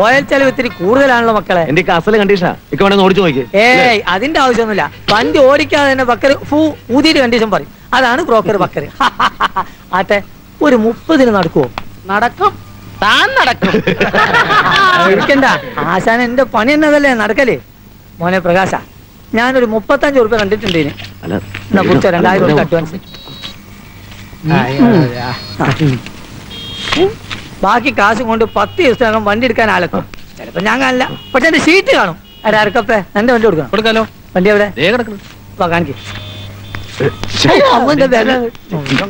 ഓയിൽ ചെലവ് ഇത്തിരി കൂടുതലാണല്ലോ മക്കളെ. എന്റെ അസല് കണ്ടീഷനാ. ഇക്ക വേണമെന്ന് ഓടിച്ചു നോക്കി. ഏയ് അതിന്റെ ആവശ്യമൊന്നുമില്ല. വണ്ടി ഓടിക്കാതെ തന്നെ ബക്കർ ഊതിയിട്ട് കണ്ടീഷൻ പറയും. അതാണ് ബ്രോക്കർ ബക്കർ. ആട്ടെ, ഒരു 30 നടക്കുവോ? നടക്കും, താൻ നടക്കും. എന്താ ആശാൻ, എന്റെ പണി എന്നതല്ലേ നടക്കല്. മോനെ പ്രകാശ, ഞാനൊരു 35 ഉറുപ്പ്യ കണ്ടിട്ടുണ്ട് ഇതിന്. എന്നാ കുറിച്ചോ 2000 ഉറുപ്പ്യ അഡ്വാൻസ്. ബാക്കി കാശും കൊണ്ട് 10 ദിവസത്തിനകം വണ്ടി എടുക്കാൻ ആലക്കും. ചിലപ്പോ ഞാൻ കാണില്ല, പക്ഷെ എന്റെ ഷീറ്റ് കാണും. ആരക്കപ്പേ എന്റെ വണ്ടി കൊടുക്കാലോ. വണ്ടി എവിടെ കാണിക്കും.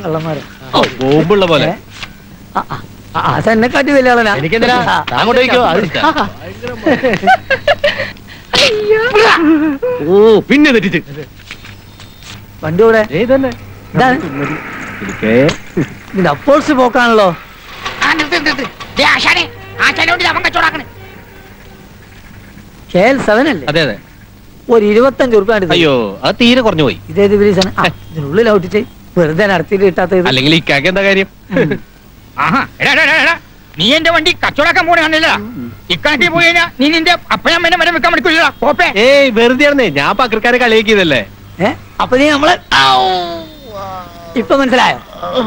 കള്ളന്മാരെ ബോംബുള്ള പോലെ. എന്നെ കാട്ടി വലിയ ആളാ. ഓ പിന്നെ തെറ്റിച്ച് വണ്ടി ഇവിടെ ഇതിന്റെ അപ്പോൾസ് പോക്കാണല്ലോ. KL7 അല്ലേ? അതെ അതെ. ഒരു 25 ഉറുപ്പ്യ. അയ്യോ, അത് തീരെ കുറഞ്ഞു പോയി. ഇതേത് ബ്രീസാണ്? ഇതിനുള്ളിൽ ഔട്ടിച്ച് വെറുതെ നടത്തിയിട്ട് കിട്ടാത്തത്. അല്ലെങ്കിൽ ഈ കാക്ക എന്താ കാര്യം? നീ എന്റെ വണ്ടി കച്ചവടാക്കാൻ പോണ കണ്ടില്ല. ഇക്കാട്ടി പോയി കഴിഞ്ഞാ നീ നിന്റെ അപ്പനമ്മേനെ വരെ വെക്കാൻ മടിക്കില്ല. ഏയ് വെറുതെ ആണെന്നേ, ഞാൻ പക്കർക്കാരെ കളിയാക്കിയതല്ലേ. അപ്പൊ നീ നമ്മള് ഇപ്പൊ മനസ്സിലായോ?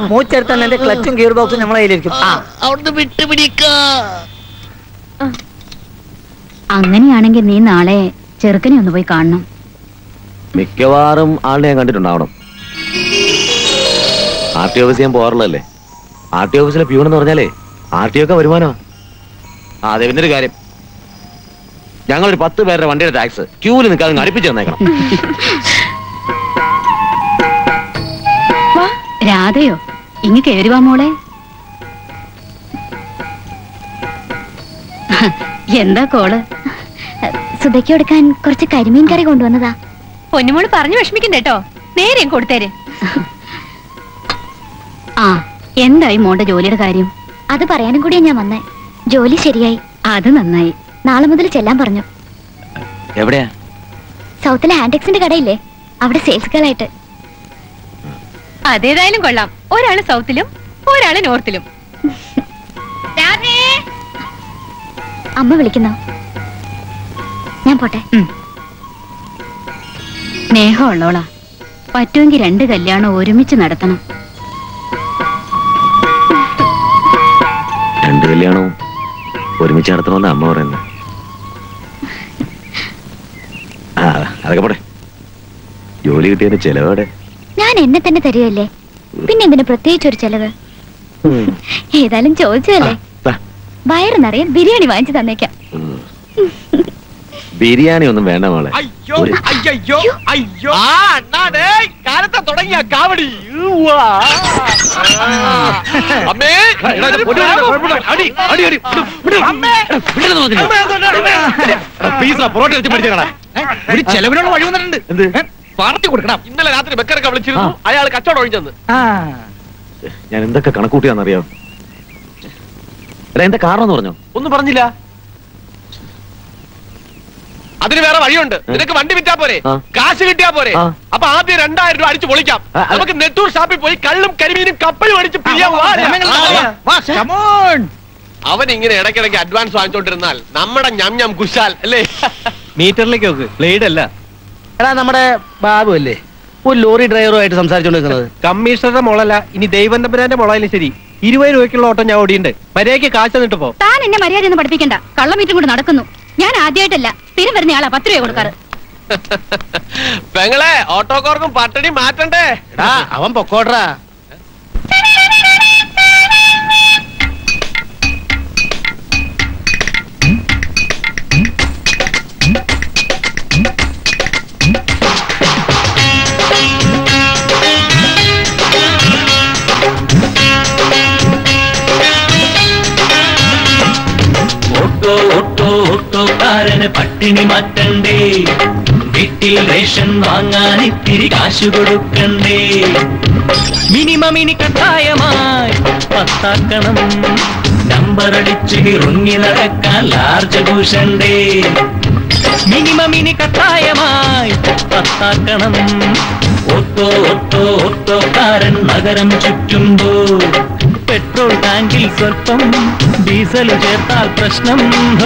മൂച്ചെടുത്താൽ എന്റെ ക്ലച്ചും ഗിയർ ബോക്സും നമ്മളെ കയ്യിലിരിക്കും. അവിടുന്ന് വിട്ടുപിടിക്ക. അങ്ങനെയാണെങ്കിൽ നീ നാളെ ചെറുക്കനെ ഒന്ന് പോയി കാണണം. മിക്കവാറും ആളിനെ ഞാൻ കണ്ടിട്ടുണ്ടാവണം. RT ഓഫീസ് ഞാൻ പോകാറുള്ളതല്ലേ. RT ഓഫീസിലെ പ്യൂൺ എന്ന് പറഞ്ഞാലേ RT ഒക്കെ വരുമാനമാ. അതെ, പിന്നെ ഒരു കാര്യം, ഞങ്ങളൊരു 10 പേരുടെ വണ്ടിയുടെ ടാക്സ് ക്യൂവിൽ നിൽക്കാതെ അടുപ്പിച്ച് തന്നേക്കണം. രാധയോ ഇങ്ങ് കേറിവാ മോളെ. എന്താ കോള്? സുധയ്ക്ക് കൊടുക്കാൻ കുറച്ച് കരിമീൻ കറി കൊണ്ടുവന്നതാ. പൊന്നുമോള് പറഞ്ഞു വിഷമിക്കണ്ടേട്ടോ, നേരെ കൊടുത്തേര്. ആ, എന്തായി മോളുടെ ജോലിയുടെ കാര്യം? അത് പറയാനും കൂടിയാ ഞാൻ വന്നേ. ജോലി ശരിയായി, അത് നന്നായി. നാളെ മുതൽ ചെല്ലാൻ പറഞ്ഞു. എവിടെയാ? സൗത്തിലെ ഹാൻഡെക്സിന്റെ കടയില്ലേ, അവിടെ സെയിൽസ് ഗേളായിട്ട്. അതേതായാലും കൊള്ളാം. ഒരാള് സൗത്തിലും ഒരാള് നോർത്തിലും. അമ്മ വിളിക്കുന്നോ? ഞാൻ പോട്ടെ. സ്നേഹമുള്ളോളാ. പറ്റുമെങ്കിൽ 2 കല്യാണം ഒരുമിച്ച് നടത്തണം. 2 കല്യാണവും ഒരുമിച്ച് നടത്തണമെന്ന് അമ്മ പറയുന്നത്. അതൊക്കെ പോട്ടെ. ജോലി കിട്ടിയതിന് ചെലവോടെ ഞാൻ എന്നെ തന്നെ തരുകയല്ലേ, പിന്നെ എന്തിനു പ്രത്യേകിച്ചൊരു ചെലവ്? ഏതായാലും ചോദിച്ചതല്ലേ. വയറ് നിറയെ ബിരിയാണി വാങ്ങിച്ചു തന്നേക്കാം. ബിരിയാണി ഒന്നും വേണ്ട മോളെ. അയ്യോ അയ്യോ അയ്യോ, കാലത്തെ തുടങ്ങിയ കാവടി. ചെലവിനുള്ള വഴി വന്നിട്ടുണ്ട്. പാർട്ടി കൊടുക്കണം. ഇന്നലെ രാത്രി ബക്കറൊക്കെ വിളിച്ചിരുന്നു. അയാൾ കച്ചവടം ഒഴിച്ചെന്ന്. ഞാൻ എന്തൊക്കെ കണക്കൂട്ടിയാന്നറിയാം. എന്താ കാരണം എന്ന് പറഞ്ഞോ? ഒന്നും പറഞ്ഞില്ല. അതിന് വേറെ വഴിയുണ്ട്. നിനക്ക് വണ്ടി വിറ്റാ പോരെ, കാശ് കിട്ടിയാ പോരെ. അപ്പൊ ആദ്യം 2000 രൂപ അടിച്ചു പൊളിക്കാം. നമുക്ക് നെട്ടൂർ ഷാപ്പിൽ പോയി കള്ളും കരിമീനും കപ്പലും അടിച്ച് പിരിയാൻ. അവൻ ഇങ്ങനെ ഇടയ്ക്കിടയ്ക്ക് അഡ്വാൻസ് വാങ്ങിച്ചോണ്ടിരുന്നാൽ നമ്മുടെ ഞം ഞം കുശാൽ അല്ലേ? മീറ്ററിലേക്ക് നോക്ക്, ബ്ലേഡ് അല്ല. എടാ, നമ്മുടെ ബാബു അല്ലേ ഒരു ലോറി ഡ്രൈവറുമായിട്ട് സംസാരിച്ചോണ്ടിരിക്കുന്നത്? കമ്മീഷണറുടെ മോളല്ല, ഇനി ദൈവന്തപുരാന്റെ മോളായാലും ശരി. 20 രൂപയ്ക്കുള്ള ഓട്ടം ഞാൻ ഓടിയുണ്ട്. മര്യാദയ്ക്ക് കാശ് തന്നിട്ട് പോ. താൻ എന്നെ മര്യാദ ഒന്നും പഠിപ്പിക്കണ്ട. കള്ളമീറ്റും കൊണ്ട് നടക്കുന്നു. ഞാൻ ആദ്യമായിട്ടല്ല, സ്ഥിരം വരുന്ന ആളാ 10 രൂപ കൊടുക്കാറ്. പെങ്ങളെ ഓട്ടോക്കാർക്കും പട്ടണി മാറ്റണ്ടേ? അവൻ പൊക്കോട്രാ. ഓട്ടോക്കാരന് പട്ടിണി മാറ്റണ്ടേ, വീട്ടിൽ റേഷൻ വാങ്ങാൻ ഇത്തിരി കാശ് കൊടുക്കണ്ടേ. മിനിമം ഇനി കട്ടായമായി പത്താക്കണം, നമ്പർ അടിച്ച് ഇറങ്ങി നടക്കാൻ ലാർജ് പൂശണ്ടേ. മിനിമം ഇനി കട്ടായമായി പത്താക്കണം, ഓട്ടോക്കാരൻ നഗരം ചുറ്റുമ്പോൾ പെട്രോൾ ടാങ്കിൽ സ്വല്പം ഡീസൽ ചേർത്താൽ പ്രശ്നം.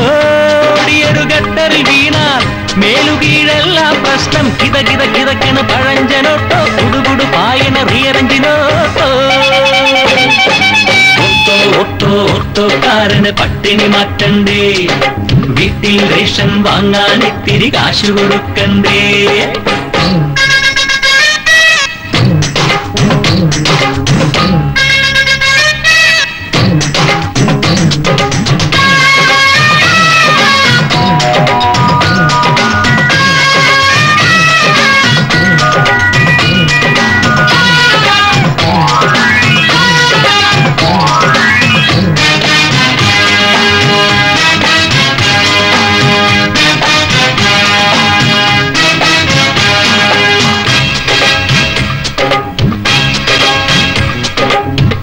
ഓടിയൊരു ഗട്ടറിൽ വീണാൽ മേലുകീഴെല്ലാം പ്രശ്നം. കിതക്കിതക്കിതക്കണ് പഴഞ്ചനോട്ടോ, കുടുകുടു പായന റിയറഞ്ചിനോട്ടോ. ഓട്ടോക്കാരന് പട്ടിണി മാറ്റണ്ടേ, വീട്ടിൽ റേഷൻ വാങ്ങാൻ ഇത്തിരി കാശ് കൊടുക്കണ്ടേ.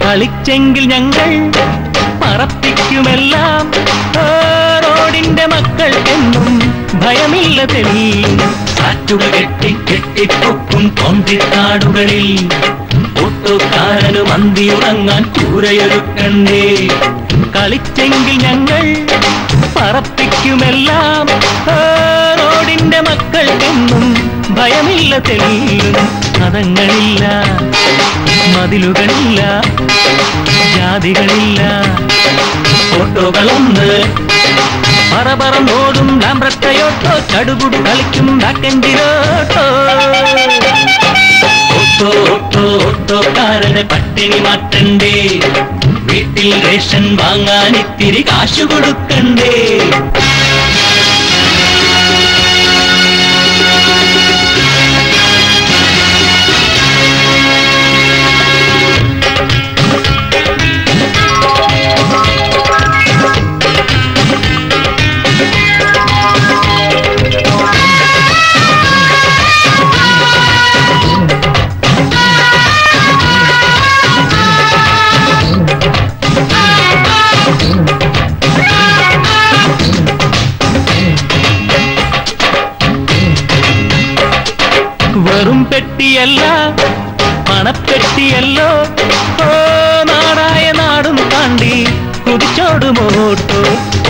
കളിച്ചെങ്കിൽ ഞങ്ങൾ പറപ്പിക്കുമെല്ലാം, റോഡിന്റെ മക്കൾ എന്നും ഭയമില്ല തെളിയും. കാറ്റുകൾ കെട്ടിപ്പൊക്കും കൊണ്ടിത്താടുകളിൽ ഓട്ടോക്കാരന് മന്തിയുറങ്ങാൻ കൂരയൊരുക്കണ്ടേ. കളിച്ചെങ്കിൽ ഞങ്ങൾ പറപ്പിക്കുമെല്ലാം, റോഡിന്റെ മക്കൾ എന്നും ഭയമില്ല തെളിയും. മതങ്ങളില്ല, മതിലുകളില്ല, ജാതികളില്ല, ഓട്ടോകളൊന്ന് പറപറന്നോടും ലാംബ്രട്ടയോട്ടോ, ചടുകുടു കളിക്കും ബാക്കെഞ്ചിലോട്ടോ. ഓട്ടോക്കാരന് പട്ടിണി മാറ്റണ്ടേ, വീട്ടിൽ റേഷൻ വാങ്ങാൻ ഇത്തിരി കാശ് കൊടുക്കണ്ടേ. വെറും പെട്ടിയല്ല പണപ്പെട്ടിയല്ലോ, നാടായ നാടും താണ്ടി കുതിച്ചോടുമോട്ടോ.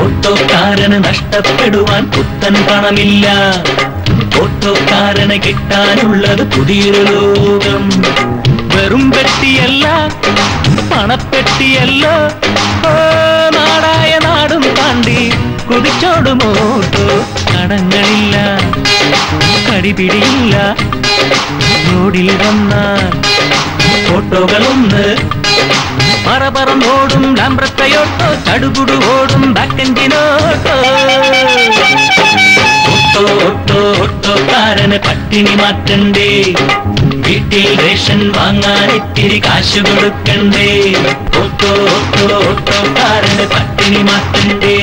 ഓട്ടോക്കാരന് നഷ്ടപ്പെടുവാൻ പുത്തൻ പണമില്ല, ഓട്ടോക്കാരന് കിട്ടാനുള്ളത് പുതിയൊരു ലോകം. വെറും പെട്ടിയല്ല പണപ്പെട്ടിയല്ലോ, നാടായ നാടും താണ്ടി കുതിച്ചോടുമോട്ടോ. കടങ്ങളില്ല, കടിപിടിയില്ല, റോഡിൽ വന്നാൽ ഓട്ടോകളൊന്ന് പറപറന്നോടും ലാംബ്രട്ടയോട്ടോ, ചടുകുടു ഓടും ബാക്കെഞ്ചിനോട്ടോ. ഓട്ടോക്കാരന് പട്ടിണി മാറ്റണ്ടേ, വീട്ടിൽ റേഷൻ വാങ്ങാൻ ഇത്തിരി കാശ് കൊടുക്കണ്ടേ. ഓട്ടോക്കാരന് പട്ടിണി മാറ്റണ്ടേ,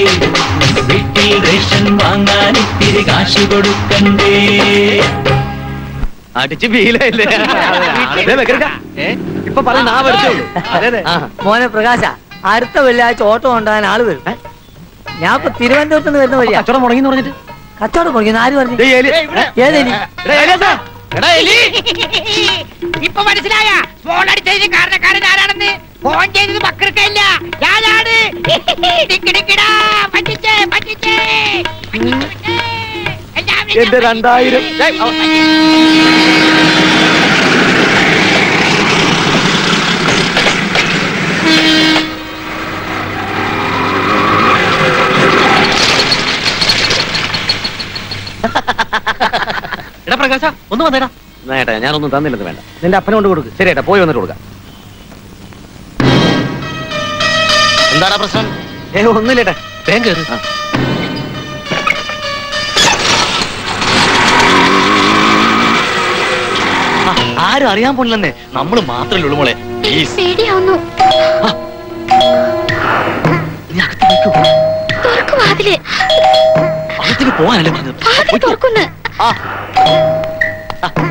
വീട്ടിൽ റേഷൻ വാങ്ങാൻ ഇത്തിരി കാശ് കൊടുക്കണ്ടേ. അടിച്ച് ഫീലല്ലേ ഇപ്പൊ പറഞ്ഞ മോനെ പ്രകാശ, അടുത്ത വെള്ളിയാഴ്ച ഓട്ടോ കൊണ്ടാകാൻ ആള് വരും. ഞാൻ ഇപ്പൊ തിരുവനന്തപുരത്ത് നിന്ന് വരുന്ന വഴിയാ. കച്ചവടം മുടങ്ങി പറഞ്ഞിട്ട് കച്ചവടം മുടങ്ങി ആര് പറഞ്ഞു? ഏതെലി? ഇപ്പൊ മനസ്സിലായ ഫോൺ അടിച്ചതിന് കാരണക്കാരൻ ആരാണെന്ന്? ഫോൺ ചെയ്തത് മക്കൾക്കല്ല, ഞാനാണ്. പറ്റിച്ചേ പറ്റിച്ചേ എന്റെ 2000 Ha ha ha ha ha! എടാ പ്രകാശ ഒന്ന് വന്നേടാ. ഏട്ടാ ഞാനൊന്നും തന്നില്ലെന്ന് വേണ്ട, നിന്റെ അപ്പനെ കൊണ്ട് കൊടുക്ക്. ശരി ഏട്ടാ, പോയി വന്നിട്ട് കൊടുക്കാം. എന്താണ് പ്രശ്നം? ഒന്നുമില്ലേട്ടാ, വേഗം കയറി. ആരും അറിയാൻ പോണില്ലെന്നേ, നമ്മള് മാത്രമല്ലേ ഉള്ളു മോളെ. പേടിയാവുന്നു. അകത്തേക്ക് പോവാനല്ലേ പറഞ്ഞത്?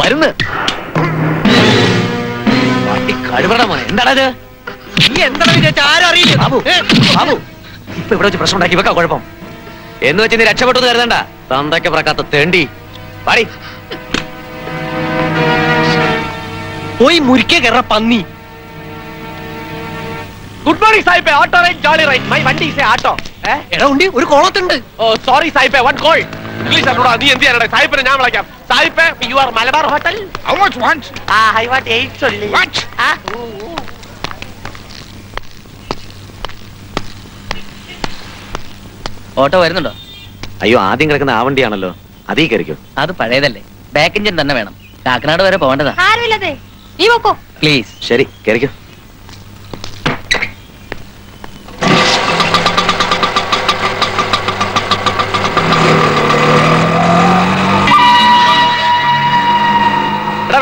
വരുന്ന് കഴിവറ മോനെ. എന്താടാ ഇത്? നീ എന്താണ് വിചാരിച്ച? ആരും അറിയില്ല. ബാബു ബാബു ഇപ്പൊ ഇവിടെ വെച്ച് പ്രശ്നം ഉണ്ടാക്കി വെക്കാ കുഴപ്പം എന്ന് വെച്ച് നീ രക്ഷപ്പെട്ടു കരുതണ്ട. തന്തയ്ക്ക് പറക്കാത്ത തേണ്ടി പാടി പോയി മുരിക്കെ കയറ പന്നി. ഗുഡ് മോർണിംഗ് സാഹിബേ. Auto right jolly right. My വണ്ടി ഈസ് എ ഓട്ടോ. എടാ ഉണ്ടി ഒരു കോളത്തുണ്ട്. ഓ സോറി സാഹിബേ, വൺ കോൾ. ഇംഗ്ലീഷ് അറിഞ്ഞൂടാ, നീ എന്ത് ചെയ്യാനാണ്? സാഹിബിനെ ഞാൻ വിളിക്കാം. സാഹിബേ, you are Malabar hotel. How much want? I want 8 only. What? ഓട്ടോ വരുന്നുണ്ടോ? അയ്യോ, ആദ്യം കിടക്കുന്ന ആ വണ്ടിയാണല്ലോ, അതീ കയറിക്കോ. അത് പഴയതല്ലേ, ബാക്ക് എഞ്ചിൻ തന്നെ വേണം. കാക്കനാട് വരെ പോകേണ്ടതാ. ആരുമില്ലതേ, നീ പോക്കോ. പ്ലീസ്. ശരി, കയറിക്കോ.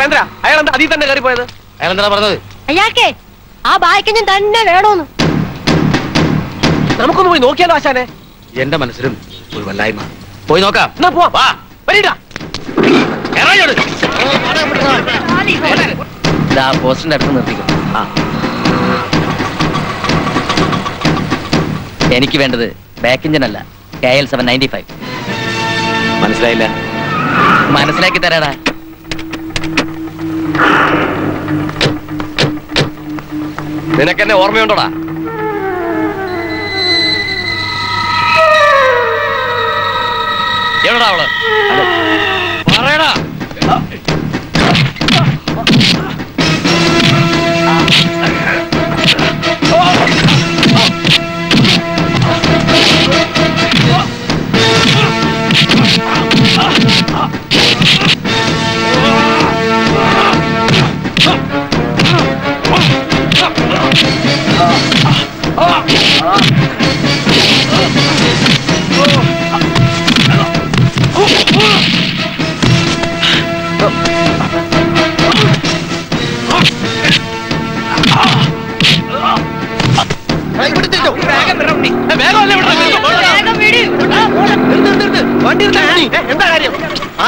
വേന്ദ്ര, അയാൾ എന്താ അതിൽ തന്നെ കയറി പോയത്? അയാൾ എന്താ പറഞ്ഞത്? അയാൾക്കേ ആ ബായ്ക്കഞ്ഞും തന്നെ വേണോന്ന്. നമുക്കൊന്ന് പോയി നോക്കിയാലോ ആശാനെ? എന്റെ മനസ്സിലും ഒരു വല്ലായ്മ. പോയി നോക്കാം. എന്നാ പോവാം. വാ, വരീടാ. പോസ്റ്റിന്റെ അടുത്ത് നിർത്തിക്കും. എനിക്ക് വേണ്ടത് ബാക്ക് എഞ്ചിൻ അല്ല, KL 795. മനസ്സിലായില്ല? മനസ്സിലാക്കി തരാടാ. നിനക്കെന്നെ ഓർമ്മയുണ്ടോടാ? എവിടാ അവള്? പറയടാ.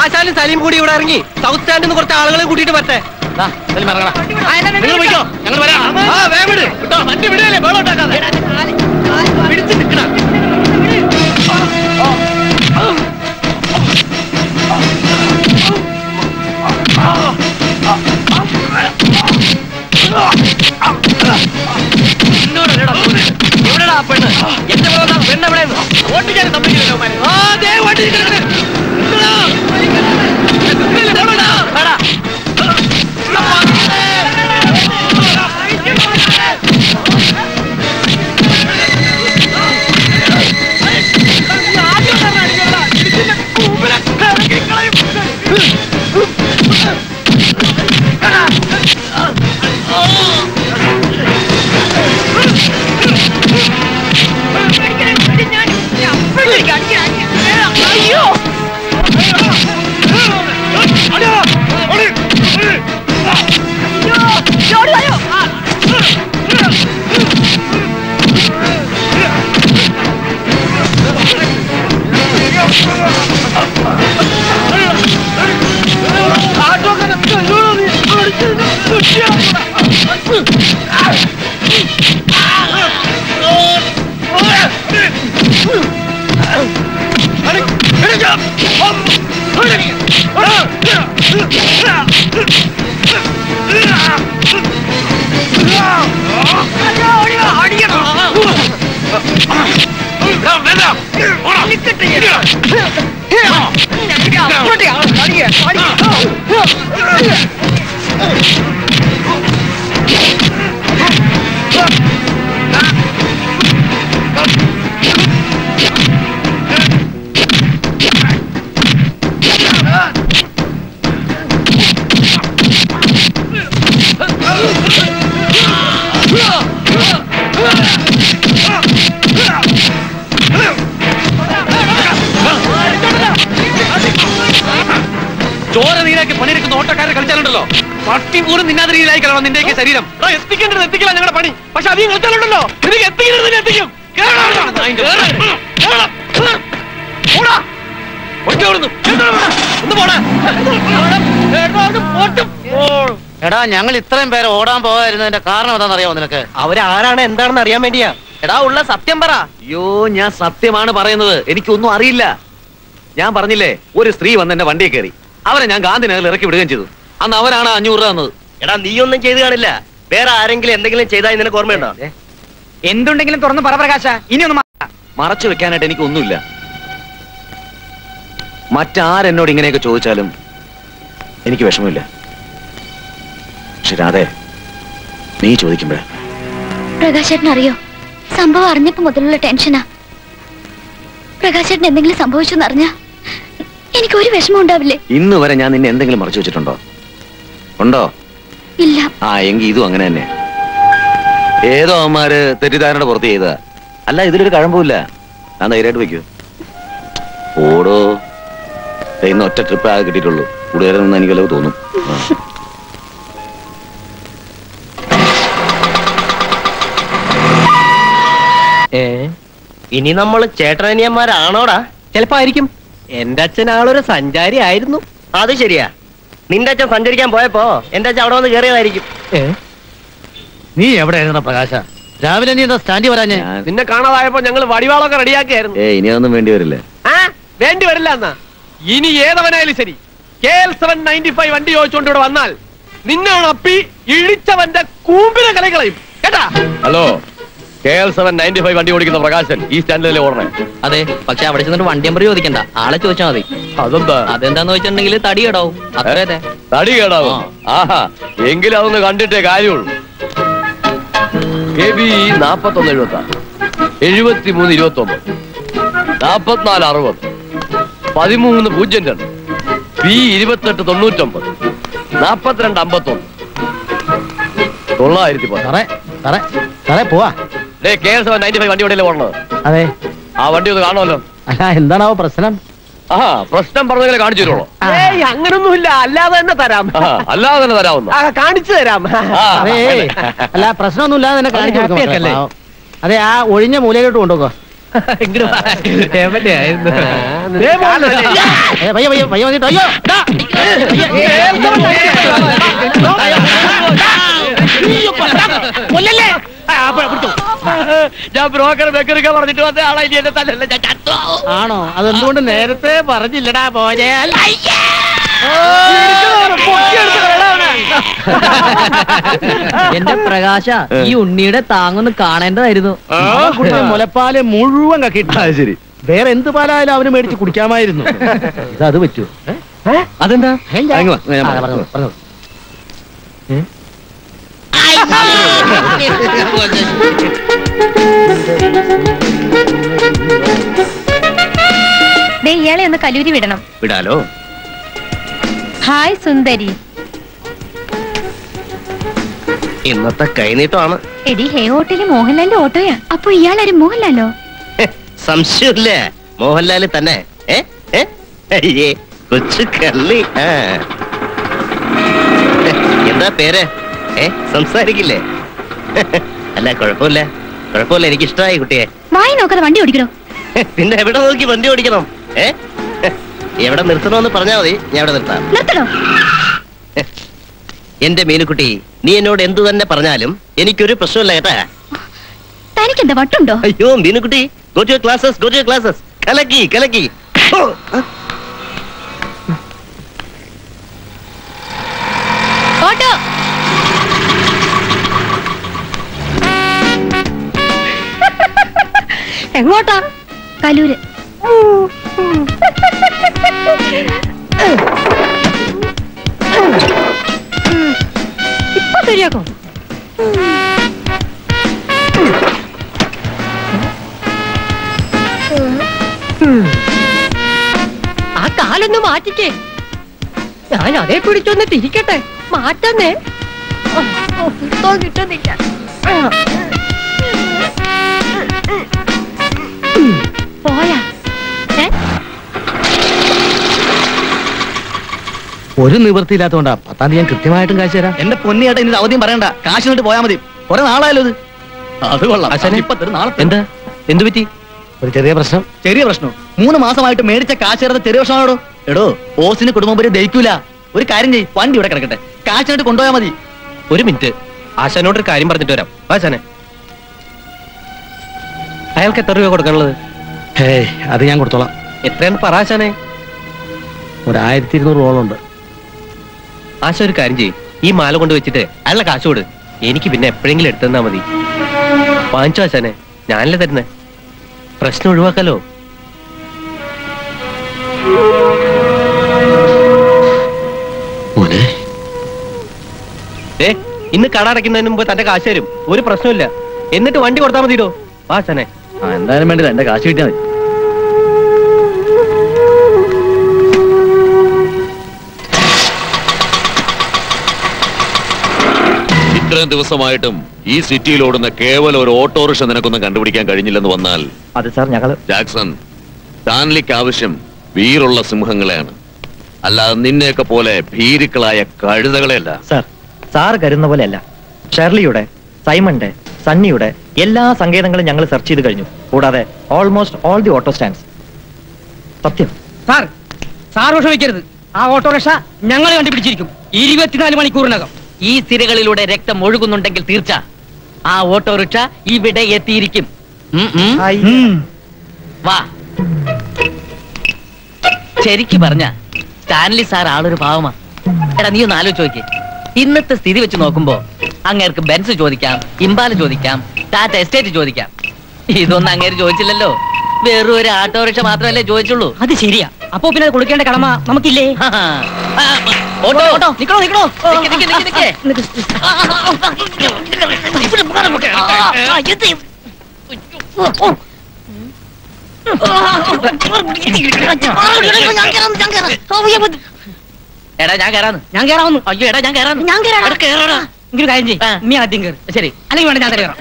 ആശാനും സലീം കൂടി ഇവിടെ ഇറങ്ങി സൗത്ത് സ്റ്റാൻഡിൽ നിന്ന് കുറച്ച് ആളുകളെ കൂട്ടിയിട്ട് പറ്റേ. നിങ്ങൾ പോയിക്കോ, ഞങ്ങൾ വരാം. വേഗം വിട് കേട്ടോ, വണ്ടി വിടുകയല്ലേ, വേളം ഉണ്ടാക്കാതെ പിടിച്ച് നിൽക്കണം. എവിടെടാ പെണ്ണ്? എന്റെ പെണ്ണ് എവിടെ? ഓട്ടിക്കാൻ സമ്മതിക്കില്ലല്ലോ. ചോര നീരാക്കി പണിയെടുക്കുന്ന ഓട്ടക്കാരെ കളിച്ചാലുണ്ടല്ലോ പട്ടി പോലും നിന്നാതെ രീതിയിലായി കളണം നിന്റെയൊക്കെ ശരീരം. എത്തിക്കേണ്ടത് എത്തിക്കില്ല ഞങ്ങളുടെ പണി. പക്ഷെ അധികം കളിച്ചാലുണ്ടല്ലോ നിനക്ക് എത്തിക്കേണ്ടത് എത്തിക്കും. എടാ ഞങ്ങൾ ഇത്രയും പേരെ ഓടാൻ പോകാതിരുന്നതിന്റെ കാരണം എന്താണെന്നറിയാമോ നിനക്ക്? അവരാരാണ് എന്താണെന്ന് അറിയാൻ വേണ്ടിയാ. എടാ ഉള്ള സത്യം പറ. അയ്യോ ഞാൻ സത്യമാണ് പറയുന്നത്. എനിക്കൊന്നും അറിയില്ല. ഞാൻ പറഞ്ഞില്ലേ ഒരു സ്ത്രീ വന്ന് എന്റെ വണ്ടിയെ കയറി. അവരെ ഞാൻ ഗാന്ധിനഗറിൽ ഇറക്കി വിടുകയും ചെയ്തു. അന്ന് അവരാണ് 500 രൂപ തന്നത്. എടാ നീ ഒന്നും ചെയ്ത് കാണില്ല. വേറെ ആരെങ്കിലും എന്തെങ്കിലും ചെയ്താൽ നിനക്ക് ഓർമ്മയുണ്ടോ? എന്തുണ്ടെങ്കിലും തുറന്ന് പറ പ്രകാശ. ഇനിയൊന്നും മറച്ചു വെക്കാനായിട്ട് എനിക്കൊന്നുമില്ല. മറ്റാരെന്നോട് ഇങ്ങനെയൊക്കെ ചോദിച്ചാലും എനിക്ക് വിഷമമില്ല. പക്ഷെ രാധേ നീ ചോദിക്കുമ്പോഴാ. പ്രകാശേട്ടൻ അറിയോ, സംഭവം അറിഞ്ഞപ്പോ മുതലുള്ള ടെൻഷനാ. പ്രകാശേട്ടൻ എന്തെങ്കിലും സംഭവിച്ചെന്ന് അറിഞ്ഞാ എനിക്ക് ഒരു വിഷമം ഉണ്ടാവില്ലേ? ഇന്ന് വരെ ഞാൻ നിന്നെ എന്തെങ്കിലും മറച്ചു വെച്ചിട്ടുണ്ടോ? ഉണ്ടോ? ഇല്ല. ആ എങ്കിൽ ഇതും അങ്ങനെ തന്നെ. ഏതോ അവന്മാര് തെറ്റിദ്ധാരണയുടെ പുറത്ത് ചെയ്തതാ. അല്ല ഇതിലൊരു കഴമ്പില്ല. ഞാൻ ധൈര്യമായിട്ട് വെക്കൂ. ഓടോ ഇന്ന് ഒറ്റ ട്രിപ്പ് ആകെ കിട്ടിയിട്ടുള്ളൂ. കൂടുതൽ നിന്ന് എനിക്കല്ലോ തോന്നും. ഇനി നമ്മൾ ചേട്ടനിയന്മാരാണോടാ? ചിലപ്പോ ആയിരിക്കും. എന്റെ അച്ഛൻ ആളൊരു സഞ്ചാരി ആയിരുന്നു. അത് ശരിയാ. നിന്റെ അച്ഛൻ സഞ്ചരിക്കാൻ പോയപ്പോ എന്റെ അച്ഛൻ അവിടെ വന്ന് കയറിയതായിരിക്കും. നീ എവിടെയായിരുന്നു പ്രകാശ? രാവിലെ നീ എന്താ സ്റ്റാൻഡിൽ വരാഞ്ഞേ? നിന്നെ കാണാതായപ്പോ ഞങ്ങൾ വടിവാളൊക്കെ റെഡിയാക്കിയായിരുന്നു. ഇനി അതൊന്നും വേണ്ടി വരില്ലേ? വേണ്ടി വരില്ല എന്നാ. ഇനി ഏതവനായാലും ശരി KL795 വണ്ടി ചോദിച്ചുകൊണ്ട് ഇവിടെ വന്നാൽ നിന്നാണ് അപ്പി ഇഴിച്ചവന്റെ കൂമ്പിനെ കലകളയും കേട്ടാ. ഹലോ, KL795 വണ്ടി ഓടിക്കുന്ന പ്രകാശൻ ഈ സ്റ്റാൻഡിലല്ലേ ഓടണേ? അതെ, പക്ഷെ അവിടെ ചെന്നിട്ട് വണ്ടി നമ്പർ ചോദിക്കണ്ട, ആളെ ചോദിച്ചാൽ മതി. അതെന്താ? അതെന്താന്ന് വെച്ചിട്ടുണ്ടെങ്കിൽ തടി കേടാവും. അത്രേ. തടി കേടാവും? ആഹാ, എങ്കിലും അതൊന്ന് കണ്ടിട്ടേ കാര്യമുള്ളൂ. KB 4176 7329 4460 1302 B2899 4251 910. പോവാ. KL795 വണ്ടി എവിടെയല്ലേ ഓടണത്? അതെ. ആ വണ്ടി ഒന്ന് കാണുമല്ലോ. അല്ല എന്താണാവോ പ്രശ്നം? പ്രശ്നം പറഞ്ഞെങ്കിലേ കാണിച്ചു തരുള്ളൂ. അങ്ങനൊന്നുമില്ല, അല്ലാതെ തന്നെ തരാം. അല്ലാതെ തന്നെ തരാവുന്ന കാണിച്ചു തരാം. അല്ല പ്രശ്നമൊന്നുമില്ലാതെ തന്നെ കാണിച്ചു കൊടുക്കല്ലേ? അതെ, ആ ഒഴിഞ്ഞ മൂലയിലോട്ട് കൊണ്ടുപോകോ. ഞാൻ ബ്രോക്കർ വെക്കറിക്കാൻ പറഞ്ഞിട്ട് വന്ന ആളെ ഇനി എന്നെ തല്ലല്ല. ഞാൻ ചത്തു. ആണോ? അതെന്തുകൊണ്ട് നേരത്തെ പറഞ്ഞില്ലടാ പോരെ? എന്റെ പ്രകാശ, ഈ ഉണ്ണിയുടെ താങ്ങൊന്ന് കാണേണ്ടതായിരുന്നു. മുലപ്പാല് മുഴുവൻ കക്കിട്ടാ. ശരി, വേറെ എന്ത് പാലായാലും അവന് മേടിച്ച് കുടിക്കാമായിരുന്നു. ഇത് പറ്റൂ? അതെന്താ? പറഞ്ഞു. ഇയാളെ ഒന്ന് കലൂരി വിടണം. വിടാലോ. ഹായ് സുന്ദരി. ഇന്നത്തെ കൈനീട്ടമാണ്. എടി ഹേ ഹോട്ടലിൽ മോഹൻലാലിന്റെ ഓട്ടോയാ. അപ്പൊ ഇയാളാരും മോഹൻലാലോ? സംശയമില്ലേ? മോഹൻലാല് തന്നെ. കൊച്ചു കള്ളി. എന്താ പേര്? സംസാരിക്കില്ലേ? അല്ല കുഴപ്പമില്ല, എനിക്കിഷ്ടമായി കുട്ടിയെ. വായി നോക്കാതെ വണ്ടി ഓടിക്കണോ? പിന്നെ എവിടെ നോക്കി വണ്ടി ഓടിക്കണം? എവിടെ നിർത്തണമെന്ന് പറഞ്ഞാൽ മതി, ഞാൻ എവിടെ നിർത്താം. നിർത്തണോ? എന്റെ മീനുക്കുട്ടി, നീ എന്നോട് എന്തു തന്നെ പറഞ്ഞാലും എനിക്കൊരു പ്രശ്നമില്ല കേട്ടാ. തനിക്കെന്താ വട്ടുണ്ടോ? അയ്യോ Meenukutty, go to your classes. കലക്കി. ഓട്ടോ. എങ്ങോട്ടാ? കലൂര്. ഇപ്പൊ ശരിയാക്കും. ആ കാലൊന്ന് മാറ്റിക്കേ. ഞാൻ അതേ പിടിച്ചൊന്ന് തിരിക്കട്ടെ. മാറ്റന്നേ. കിട്ടുന്നില്ല. പോയാ? ഒരു നിവൃത്തിയില്ലാത്തതുകൊണ്ടാ 10-ാം തീയതി ഞാൻ കൃത്യമായിട്ടും കാശ് തരാം. എന്റെ പൊന്നിയേട്ടാ ഇനി അവധിയും പറയണ്ട, കാശ് എന്നിട്ട് പോയാൽ മതി. കുറെ നാളായാലോ ഇത്. അത് കൊള്ളാം. ഇപ്പൊ തരും, നാളെ തരും. എന്താ എന്ത് പറ്റി? ഒരു ചെറിയ പ്രശ്നം. ചെറിയ പ്രശ്നം? 3 മാസമായിട്ട് മേടിച്ച കാശ് ചേർത്ത് ചെറിയ പ്രശ്നമാണോ? എടോ, ഓസിന് കുടുംബം വരെ ദഹിക്കൂല. ഒരു കാര്യം ചെയ്യ്, വണ്ടി ഇവിടെ കിടക്കട്ടെ, കാശിനായിട്ട് കൊണ്ടുപോയാൽ മതി. ഒരു മിനിറ്റ്, ആശാനോടൊരു കാര്യം പറഞ്ഞിട്ട് വരാം. ആശാനെ, അയാൾക്ക് എത്ര രൂപ കൊടുക്കാനുള്ളത്? അത് ഞാൻ കൊടുത്തോളാം. എത്രയാണ് പറ ആശാനെ? ഒരു 1200 രൂപയുണ്ട്. ആശ ഒരു കാര്യം ചെയ്യും, ഈ മാല കൊണ്ട് വെച്ചിട്ട് അയാളുടെ കാശ് കൊടു. എനിക്ക് പിന്നെ എപ്പോഴെങ്കിലും എടുത്തെന്നാ മതി. വാങ്ങിച്ചോ ആശാനെ, ഞാനല്ലേ തരുന്നേ. പ്രശ്നം ഒഴിവാക്കാലോ. ഇന്ന് കട അടയ്ക്കുന്നതിന് മുമ്പ് തന്റെ കാശ് തരും, ഒരു പ്രശ്നമില്ല. എന്നിട്ട് വണ്ടി കൊടുത്താൽ മതിയോ? ആശാനെ, എന്തായാലും വേണ്ടില്ല, എന്റെ കാശ് കിട്ടിയാൽ മതി. ഇത്രയും ദിവസമായിട്ടും ഈ സിറ്റിയിൽ ഓടുന്ന കേവലം ഒരു ഓട്ടോറിക്ഷ നിനക്കൊന്നും കണ്ടുപിടിക്കാൻ കഴിഞ്ഞില്ലെന്ന് വന്നാൽ അത് സാർ, ഞങ്ങള് ജാക്സൺ, സ്റ്റാൻലിക്ക് ആവശ്യം വീറുള്ള സിംഹങ്ങളെയാണ്, അല്ലാതെ നിന്നെയൊക്കെ പോലെ ഭീരുക്കളായ കഴുതകളെയല്ല. സാർ കരുതുന്ന പോലെയല്ല. ഷെർലിയുടെ, സൈമന്റെ, സണ്ണിയുടെ എല്ലാ സങ്കേതങ്ങളും ഞങ്ങൾ സെർച്ച് ചെയ്ത് കഴിഞ്ഞു. കൂടാതെ almost all the auto stands. സത്യം സാർ വിഷമിക്കരുത്, ആ ഓട്ടോറിക്ഷ ഞങ്ങൾ കണ്ടുപിടിച്ചിരിക്കും 24 മണിക്കൂറിനകം. ഈ സിരകളിലൂടെ രക്തം ഒഴുകുന്നുണ്ടെങ്കിൽ തീർച്ച ആ ഓട്ടോറിക്ഷ ഇവിടെ എത്തിയിരിക്കും. വാ. ശരിക്ക് പറഞ്ഞ സ്റ്റാൻലി സാർ ആളൊരു പാവമാ. എടാ, നീ ഒന്ന് ആലോചിച്ച് നോക്കിയേ. ഇന്നത്തെ സ്ഥിതി വെച്ച് നോക്കുമ്പോ അങ്ങേർക്ക് ബെൻസ് ചോദിക്കാം, ഇംബാല ചോദിക്കാം, ടാറ്റ എസ്റ്റേറ്റ് ചോദിക്കാം. ഇതൊന്നും അങ്ങേര് ചോദിച്ചില്ലല്ലോ. വെറും ഒരു ഓട്ടോറിക്ഷ മാത്രമല്ലേ ചോദിച്ചുള്ളൂ. അത് ശരിയാ. അപ്പൊ പിന്നെ അത് കൊടുക്കേണ്ട കടമ നമുക്കില്ലേ? ഓട്ടോ ഓട്ടോ, നിക്കണോ നിക്കണോ, നിക്ക് നിക്ക് നിക്ക്. എടാ, ഞാൻ കയറാന്ന്. അയ്യോ, എടാ, ഞാൻ കയറാന്ന്. കേറാടാ. ഇങ്ങനെ കാര്യം ചെയ്യ്, നീ ആദ്യം കയറി. ശരി, അല്ലെങ്കിൽ വേണ്ട ഞാൻ തരാം.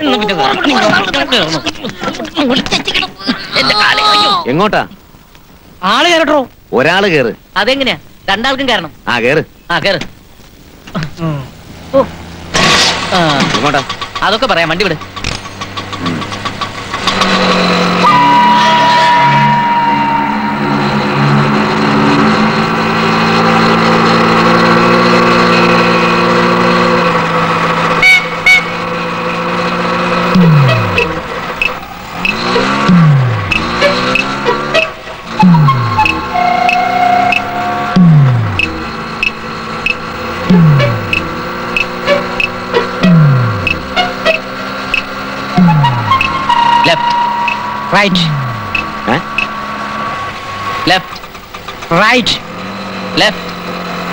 എങ്ങോട്ടാ? ആള് കയറട്ടോ. ഒരാള് കേറ്. അതെങ്ങനെയാ? രണ്ടാൾക്കും കയറണം. ആ കേറ്. കേറ്. എങ്ങോട്ടാ? അതൊക്കെ പറയാം, വണ്ടി വിട്. Right. Left. Right. Left.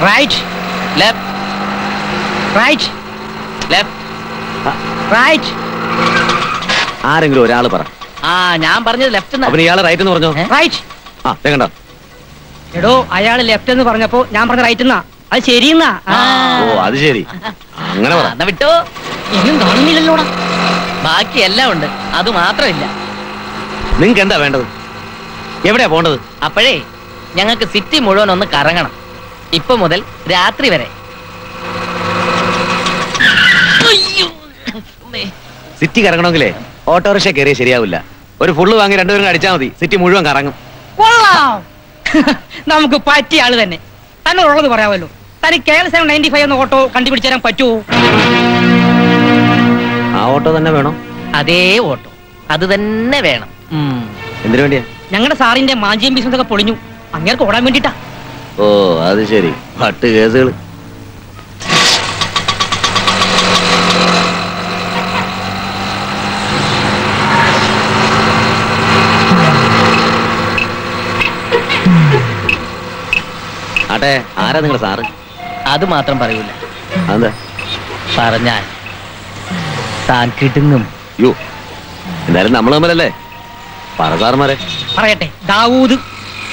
Right. Left. Right. Left. Right. ആരെങ്കിലും ഒരാള് പറ. ഞാൻ പറഞ്ഞത് ലെഫ്റ്റ്. അപ്പൊ ഇയാള് റൈറ്റ് എന്ന് പറഞ്ഞോ? റൈറ്റ്. കണ്ടോ? എടോ, അയാള് ലെഫ്റ്റ് എന്ന് പറഞ്ഞപ്പോ ഞാൻ പറഞ്ഞ റൈറ്റ് എന്നാ. അത് ശരിയെന്നാ. ഓ, അത് ശരി. അങ്ങനെ പറ. വിട്ടോ, എന്നും കാണുന്നില്ലല്ലോടാ. ബാക്കി എല്ലാം ഉണ്ട്, അത് മാത്രമില്ല. നിങ്ങക്ക് എന്താ വേണ്ടത്? എവിടെയാ പോണ്ടത്? അപ്പോഴേ ഞങ്ങൾക്ക് സിറ്റി മുഴുവൻ ഒന്ന് കറങ്ങണം, ഇപ്പൊ മുതൽ രാത്രി വരെ. സിറ്റി കറങ്ങണമെങ്കിലേ ഓട്ടോറിക്ഷ കയറിയ ശരിയാവില്ല. ഒരു ഫുള്ള് വാങ്ങി രണ്ടുപേരും അടിച്ചാൽ മതി, സിറ്റി മുഴുവൻ കറങ്ങും. നമുക്ക് പറ്റിയ ആള് തന്നെ. തന്നെ ഉള്ളത് പറയാമല്ലോ. തനിക്ക് KL795 എന്ന ഓട്ടോ കണ്ടുപിടിച്ചു തരാൻ പറ്റുമോ? ആ ഓട്ടോ തന്നെ വേണോ? അതേ ഓട്ടോ, അത് തന്നെ വേണം. എന്തിനു വേണ്ടിയാ? ഞങ്ങളുടെ സാറിന്റെ മാഞ്ചിയം ബിസിനസ് ഒക്കെ പൊളിഞ്ഞു, അങ്ങേർക്ക് ഓടാൻ വേണ്ടിട്ടാ. ഓ, അത് ശരി. പട്ട് കേസുകൾ. ആട്ടെ, ആരാ നിങ്ങളുടെ സാറ്? അത് മാത്രം പറയൂല. അതെന്താ? പറഞ്ഞാൽ താൻ കിട്ടുങ്ങും. യോ, എന്തായാലും നമ്മൾ തമ്മിലല്ലേ. പറ സാറുമാരെ. പറയട്ടെ. ദാവൂദ്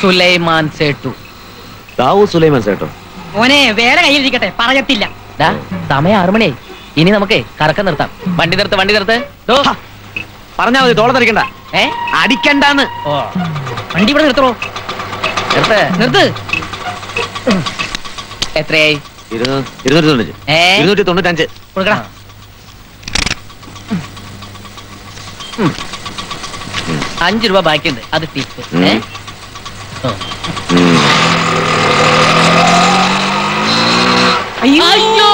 സുലൈമാൻ സേട്ടു. ദാവൂദ് സുലൈമാൻ സേട്ടോ? മോനെ, വേറെ കയ്യിലിരിക്കട്ടെ, പറയത്തില്ല. സമയം 6 മണിയായി. ഇനി നമുക്ക് കറക്കം നിർത്താം. വണ്ടി നിർത്ത്, വണ്ടി നിർത്ത്. പറഞ്ഞാ മതി, തോളത്തടിക്കണ്ട. അടിക്കണ്ടാന്ന്. വണ്ടി ഇവിടെ നിർത്തോ. നിർത്ത്. നിർത്ത്. എത്രയായി? 295. 295. കൊടുക്കടാ. 5 രൂപ ബാക്കിയുണ്ട്, അത് ടിപ്പ്. അയ്യോ അയ്യോ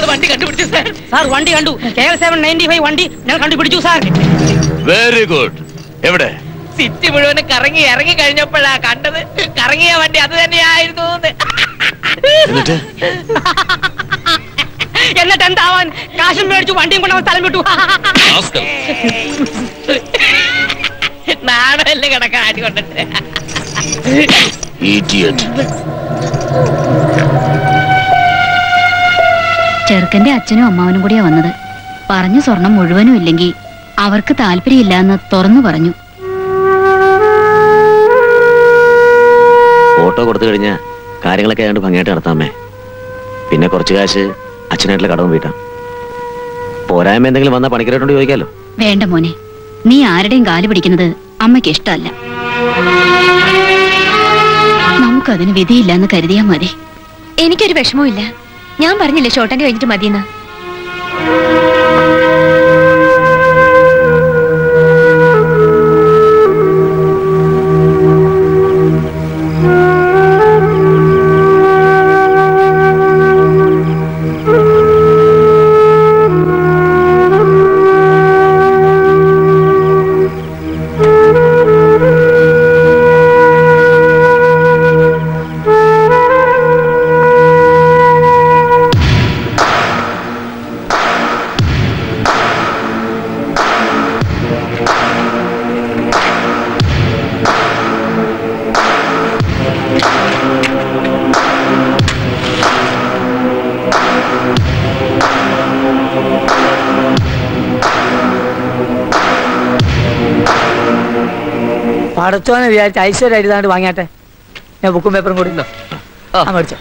വണ്ടി കണ്ടുപിടിച്ചു സാർ. സാർ വണ്ടി കണ്ടു. KL795 വണ്ടി ഞാൻ കണ്ടുപിടിച്ചു സാർ. Very good. എവിടെ? സിറ്റി മുഴുവൻ കറങ്ങി ഇറങ്ങി കഴിഞ്ഞപ്പോഴാ കണ്ടത്. കറങ്ങിയ വണ്ടി അത് തന്നെയായിരുന്നു. എന്നിട്ട് എന്താവാൻ? കാശും മേടിച്ചു വണ്ടിയും കൊണ്ടവൻ സ്ഥലം വിട്ടു. നാടല്ലേ കിടക്കാൻ അടി കൊണ്ടിട്ട്. ചെറുക്കന്റെ അച്ഛനും അമ്മാവനും കൂടിയാ വന്നത്. പറഞ്ഞ സ്വർണം മുഴുവനും ഇല്ലെങ്കിൽ അവർക്ക് താല്പര്യമില്ലാന്ന് തുറന്നു പറഞ്ഞു. ഓട്ടോ കൊടുത്തു കഴിഞ്ഞാ കാര്യങ്ങളൊക്കെ ആയതുകൊണ്ട് ഭംഗിയായിട്ട് നടത്താമേ. പിന്നെ കുറച്ച് കാശ് അച്ഛനായിട്ടുള്ള കടവും വീട്ടാം. പോരായ്മ എന്തെങ്കിലും വന്നാൽ പണിക്കരായിട്ടോണ്ട് ചോദിക്കാലോ. വേണ്ട മോനെ, നീ ആരുടെയും കാല് പിടിക്കുന്നത് അമ്മയ്ക്ക് ഇഷ്ടമല്ല. നമുക്കതിന് വിധിയില്ലെന്ന് കരുതിയാ മതി. എനിക്കൊരു വിഷമവും ഇല്ല. ഞാൻ പറഞ്ഞില്ലേ ഷോർട്ട് കഴിഞ്ഞിട്ട് മതിയെന്ന്. പടച്ചോനെ വിചാരിച്ച ഐശ്വര്യ എഴുതാണ്ട് വാങ്ങിയാട്ടെ. ഞാൻ ബുക്കും പേപ്പറും കൂടി മേടിച്ചോ.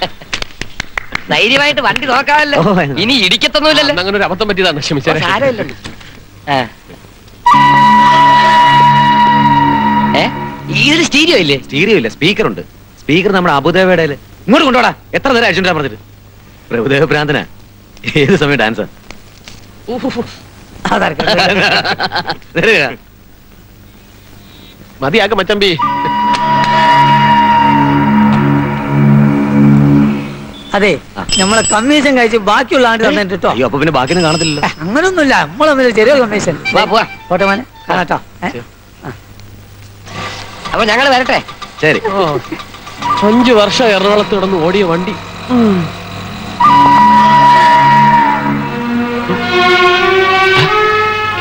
ധൈര്യമായിട്ട് വണ്ടി നോക്കാമല്ലോ. ഇനി ഇടിക്കത്തൊന്നുമില്ലല്ലോ. അങ്ങനെ ഒരു അബദ്ധം പറ്റിയതാണ്, ക്ഷമിച്ചേ. ഇതിൽ സ്റ്റീരിയോ ഇല്ലേ? സ്റ്റീരിയോ ഇല്ല, സ്പീക്കർ ഉണ്ട്. സ്പീക്കർ നമ്മുടെ അബുദാബിയുടെ ഇങ്ങോട്ട് കൊണ്ടോടാ. എത്ര നേരം അയച്ചിട്ടാ പറഞ്ഞിട്ട്? പ്രഭുദേവ ഭ്രാന്തന ഏത് സമയം ഡാൻസാ. മതിയാക്ക മച്ചമ്പി. അതെ, നമ്മളെ കമ്മീഷൻ കഴിച്ച് ബാക്കിയുള്ള ആണ്ട് തന്നിട്ട് കേട്ടോ. അയ്യോ, അപ്പൊ പിന്നെ ബാക്കിയൊന്നും കാണത്തില്ലല്ലോ. അങ്ങനൊന്നുമില്ല, നമ്മളെ ചെറിയ കമ്മീഷൻ. പോട്ടെ മോനെ, കാണാട്ടോ. അപ്പൊ ഞങ്ങൾ വരട്ടെ. ശരി. 5 വർഷം എറണാകുളത്ത് കിടന്ന് ഓടിയ വണ്ടി.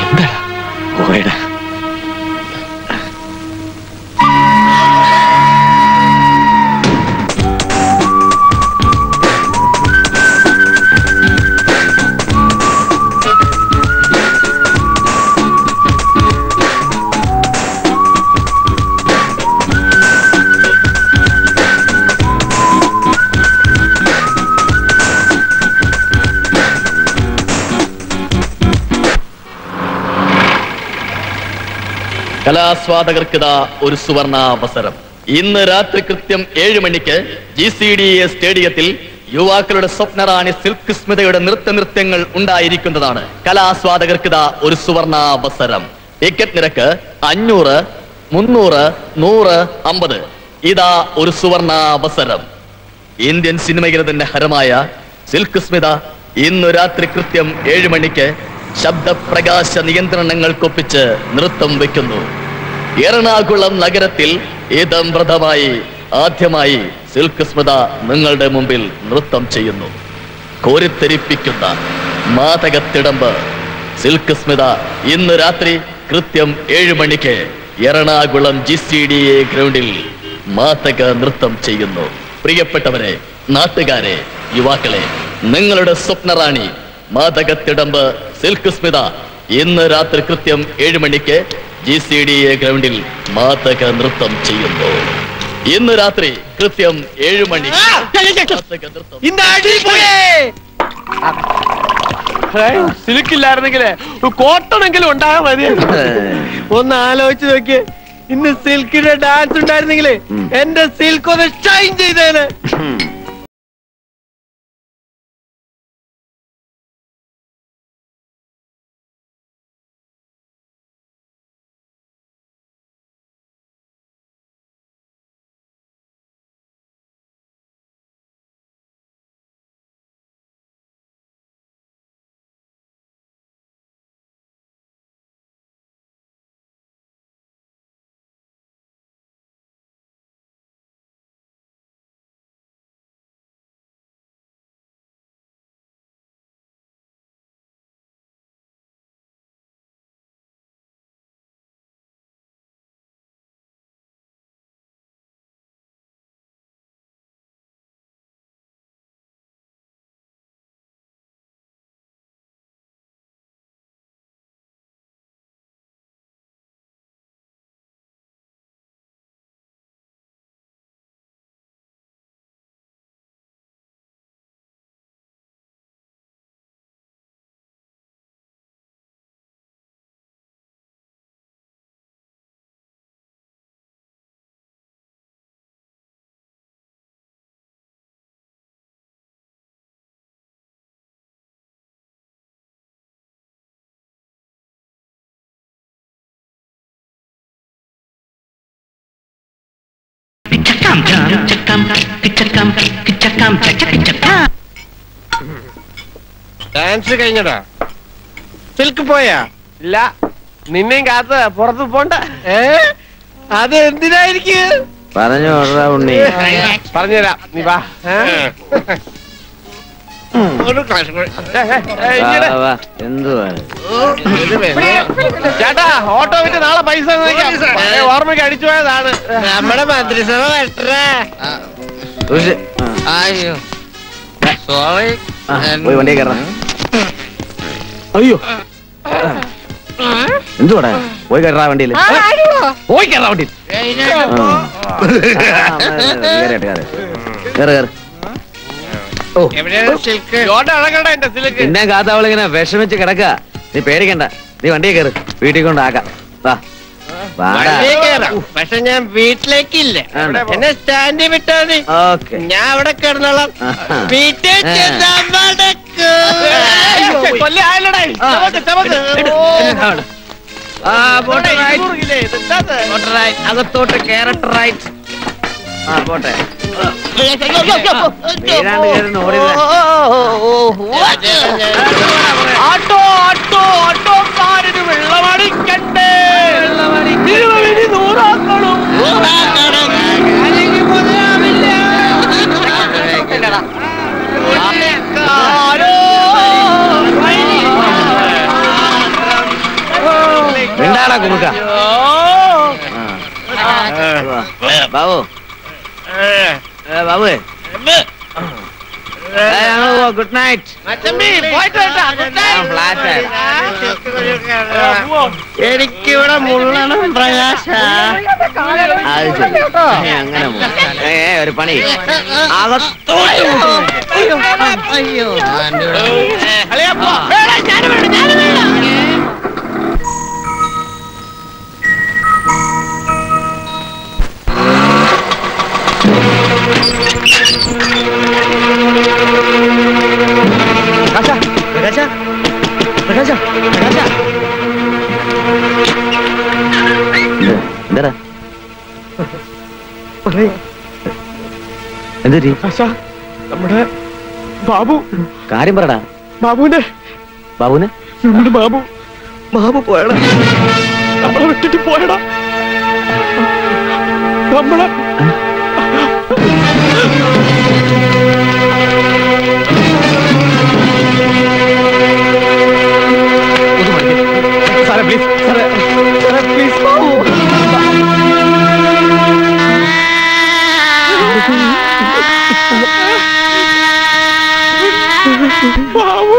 എന്താ പോയടാ? കലാസ്വാദകർക്കിതാ ഒരു സുവർണാവസരം. ഇന്ന് രാത്രി കൃത്യം 7 മണിക്ക് GCDA സ്റ്റേഡിയത്തിൽ യുവാക്കളുടെ സ്വപ്നറാണി സിൽക്ക് സ്മിതയുടെ നൃത്യങ്ങൾ ഉണ്ടായിരിക്കുന്നതാണ്. കലാസ്വാദകർക്കിതാ ഒരു സുവർണാവസരം. ടിക്കറ്റ് നിരക്ക് 500, 300, 100, 50. ഇതാ ഒരു സുവർണാവസരം. ഇന്ത്യൻ സിനിമയുടെ തന്നെ ഹരമായ സിൽക്ക് സ്മിത ഇന്ന് രാത്രി കൃത്യം 7 മണിക്ക് ശബ്ദപ്രകാശ നിയന്ത്രണങ്ങൾക്കൊപ്പിച്ച് നൃത്തം വയ്ക്കുന്നു. എറണാകുളം നഗരത്തിൽ ഇതംപ്രദമായി ആദ്യമായി സിൽക്ക് സ്മിത നിങ്ങളുടെ മുമ്പിൽ നൃത്തം ചെയ്യുന്നു. കോരിത്തെരിപ്പിക്കുന്ന മാതകത്തിടമ്പ് സിൽക്ക് സ്മിത ഇന്ന് രാത്രി കൃത്യം 7 മണിക്ക് എറണാകുളം GCDA ഗ്രൗണ്ടിൽ മാതക നൃത്തം ചെയ്യുന്നു. പ്രിയപ്പെട്ടവരെ, നാട്ടുകാരെ, യുവാക്കളെ, നിങ്ങളുടെ സ്വപ്നറാണി മാതകത്തിടമ്പ് സിൽക്ക് സ്മിത ഇന്ന് രാത്രി കൃത്യം 7 മണിക്ക് GCDA ഗ്രൗണ്ടിൽ മാതക നൃത്തം ചെയ്യുന്നു. ഇന്ന് രാത്രി കൃത്യം 7 മണിക്ക് സിൽക്കില്ലായിരുന്നെങ്കിലേ കോട്ടണെങ്കിലും ഉണ്ടാകാൻ മതി. ഒന്ന് ആലോചിച്ച് നോക്കിയേ, ഇന്ന് സിൽക്കിന്റെ ഡാൻസ് ഉണ്ടായിരുന്നെങ്കിലേ എന്റെ സിൽക്ക് ഒന്ന് ഷൈൻ ചെയ്തേനെ. ഡാൻസ് കഴിഞ്ഞടാ. സിൽക്ക് പോയാ? ഇല്ല, നിന്നെയും കാത്ത് പുറത്ത് പോണ്ട. അത് എന്തിനായിരിക്കും? പറഞ്ഞോടാ ഉണ്ണി. പറഞ്ഞുതരാം, നീ വാ. എന്തുവാ ചേട്ടാ, ഓട്ടോ വിറ്റ് നാളെ പൈസ ഓർമ്മയ്ക്ക് അടിച്ചു പോയതാണ്. നമ്മുടെ മന്ത്രിസഭ വെട്ടറേ. അയ്യോ സോറി, പോയി വണ്ടിയെ കയറാം. അയ്യോ എന്തുവാടാ, പോയി കയറാ വണ്ടിയിൽ, പോയി കയറാ വണ്ടിയിൽ. പിന്നെ കാത്തവളിങ്ങനെ വിഷമിച്ച് കിടക്ക. നീ പേടിക്കണ്ട, നീ വണ്ടിയെ കയറ്, വീട്ടിൽ കൊണ്ടാക്കാം. വാ പക്ഷെ ഞാൻ വീട്ടിലേക്കില്ല, എന്നെ സ്റ്റാൻഡിൽ വിട്ടാ മതി. ഞാൻ അവിടെ കിടന്നോളാം. വീട്ടിൽ അകത്തോട്ട് ക്യാരറ്റ് റൈറ്റ്. ആ പോട്ടെ. ആട്ടോ ആട്ടോ ആട്ടോക്കാരന് വെള്ളമടിക്കണ്ടേ, വെള്ളമടി നൂറാക്കണം. അല്ലെങ്കിൽ മുതലാവില്ല. എന്താടാ കുറുക്ക ബാബു, ബാബു ഗുഡ് നൈറ്റ്. എനിക്കിവിടെ മുള്ളണം പ്രകാശ. അത് ശരി, അങ്ങനെ ഒരു പണി അകത്തോട്ട്. അയ്യോ എന്താ എന്തൊരു നമ്മുടെ ബാബു, കാര്യം പറടാ. ബാബുവിന്റെ നമ്മുടെ ബാബു പോയടാ, നമ്മളെ വിട്ടിട്ട് പോയടാ. നമ്മളെ സാറേ പ്ലീസ്, സാറേ പ്ലീസ്. ബാബു ബാബു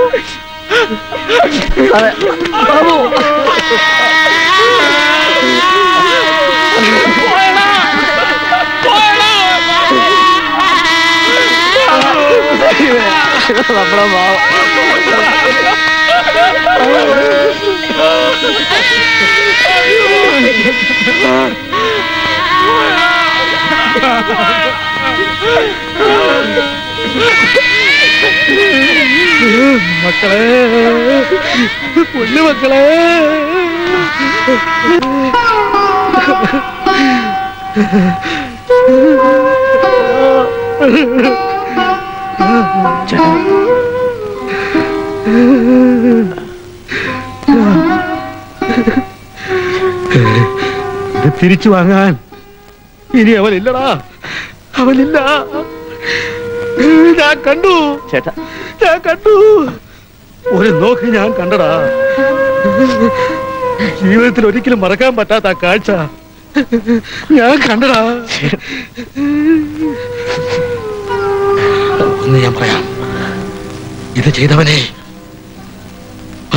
പോയടാ. നമ്മളെ മാവ് മക്കളെ, പൊന്നു മക്കളെ, ഇത് തിരിച്ചു വാങ്ങാൻ ഇനി അവനില്ലടാ, അവനില്ല. ഞാൻ കണ്ടു ചേട്ടാ, ഞാൻ കണ്ടു, ഒരു നോക്ക് ഞാൻ കണ്ടടാ. ജീവിതത്തിൽ ഒരിക്കലും മറക്കാൻ പറ്റാത്ത ആ കാഴ്ച ഞാൻ കണ്ടടാ. ഒന്ന് ഞാൻ പറയാം, ഇത് ചെയ്തവനെ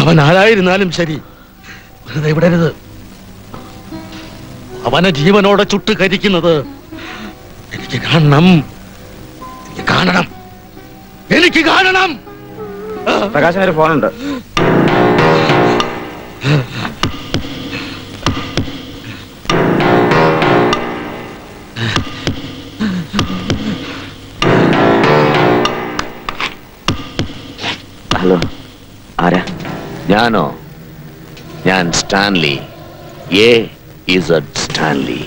അവൻ ആരായിരുന്നാലും ശരി വെറുതെ വിടരുത്. അവനെ ജീവനോടെ ചുട്ട് കരിക്കുന്നത് എനിക്ക് കാണണം, എനിക്ക് കാണണം, എനിക്ക് കാണണം. പ്രകാശ് ഫോണുണ്ട്. ഹലോ, ആരാ? ഞാനോ? ഞാൻ സ്റ്റാൻലി, A.Z. സ്റ്റാൻലി.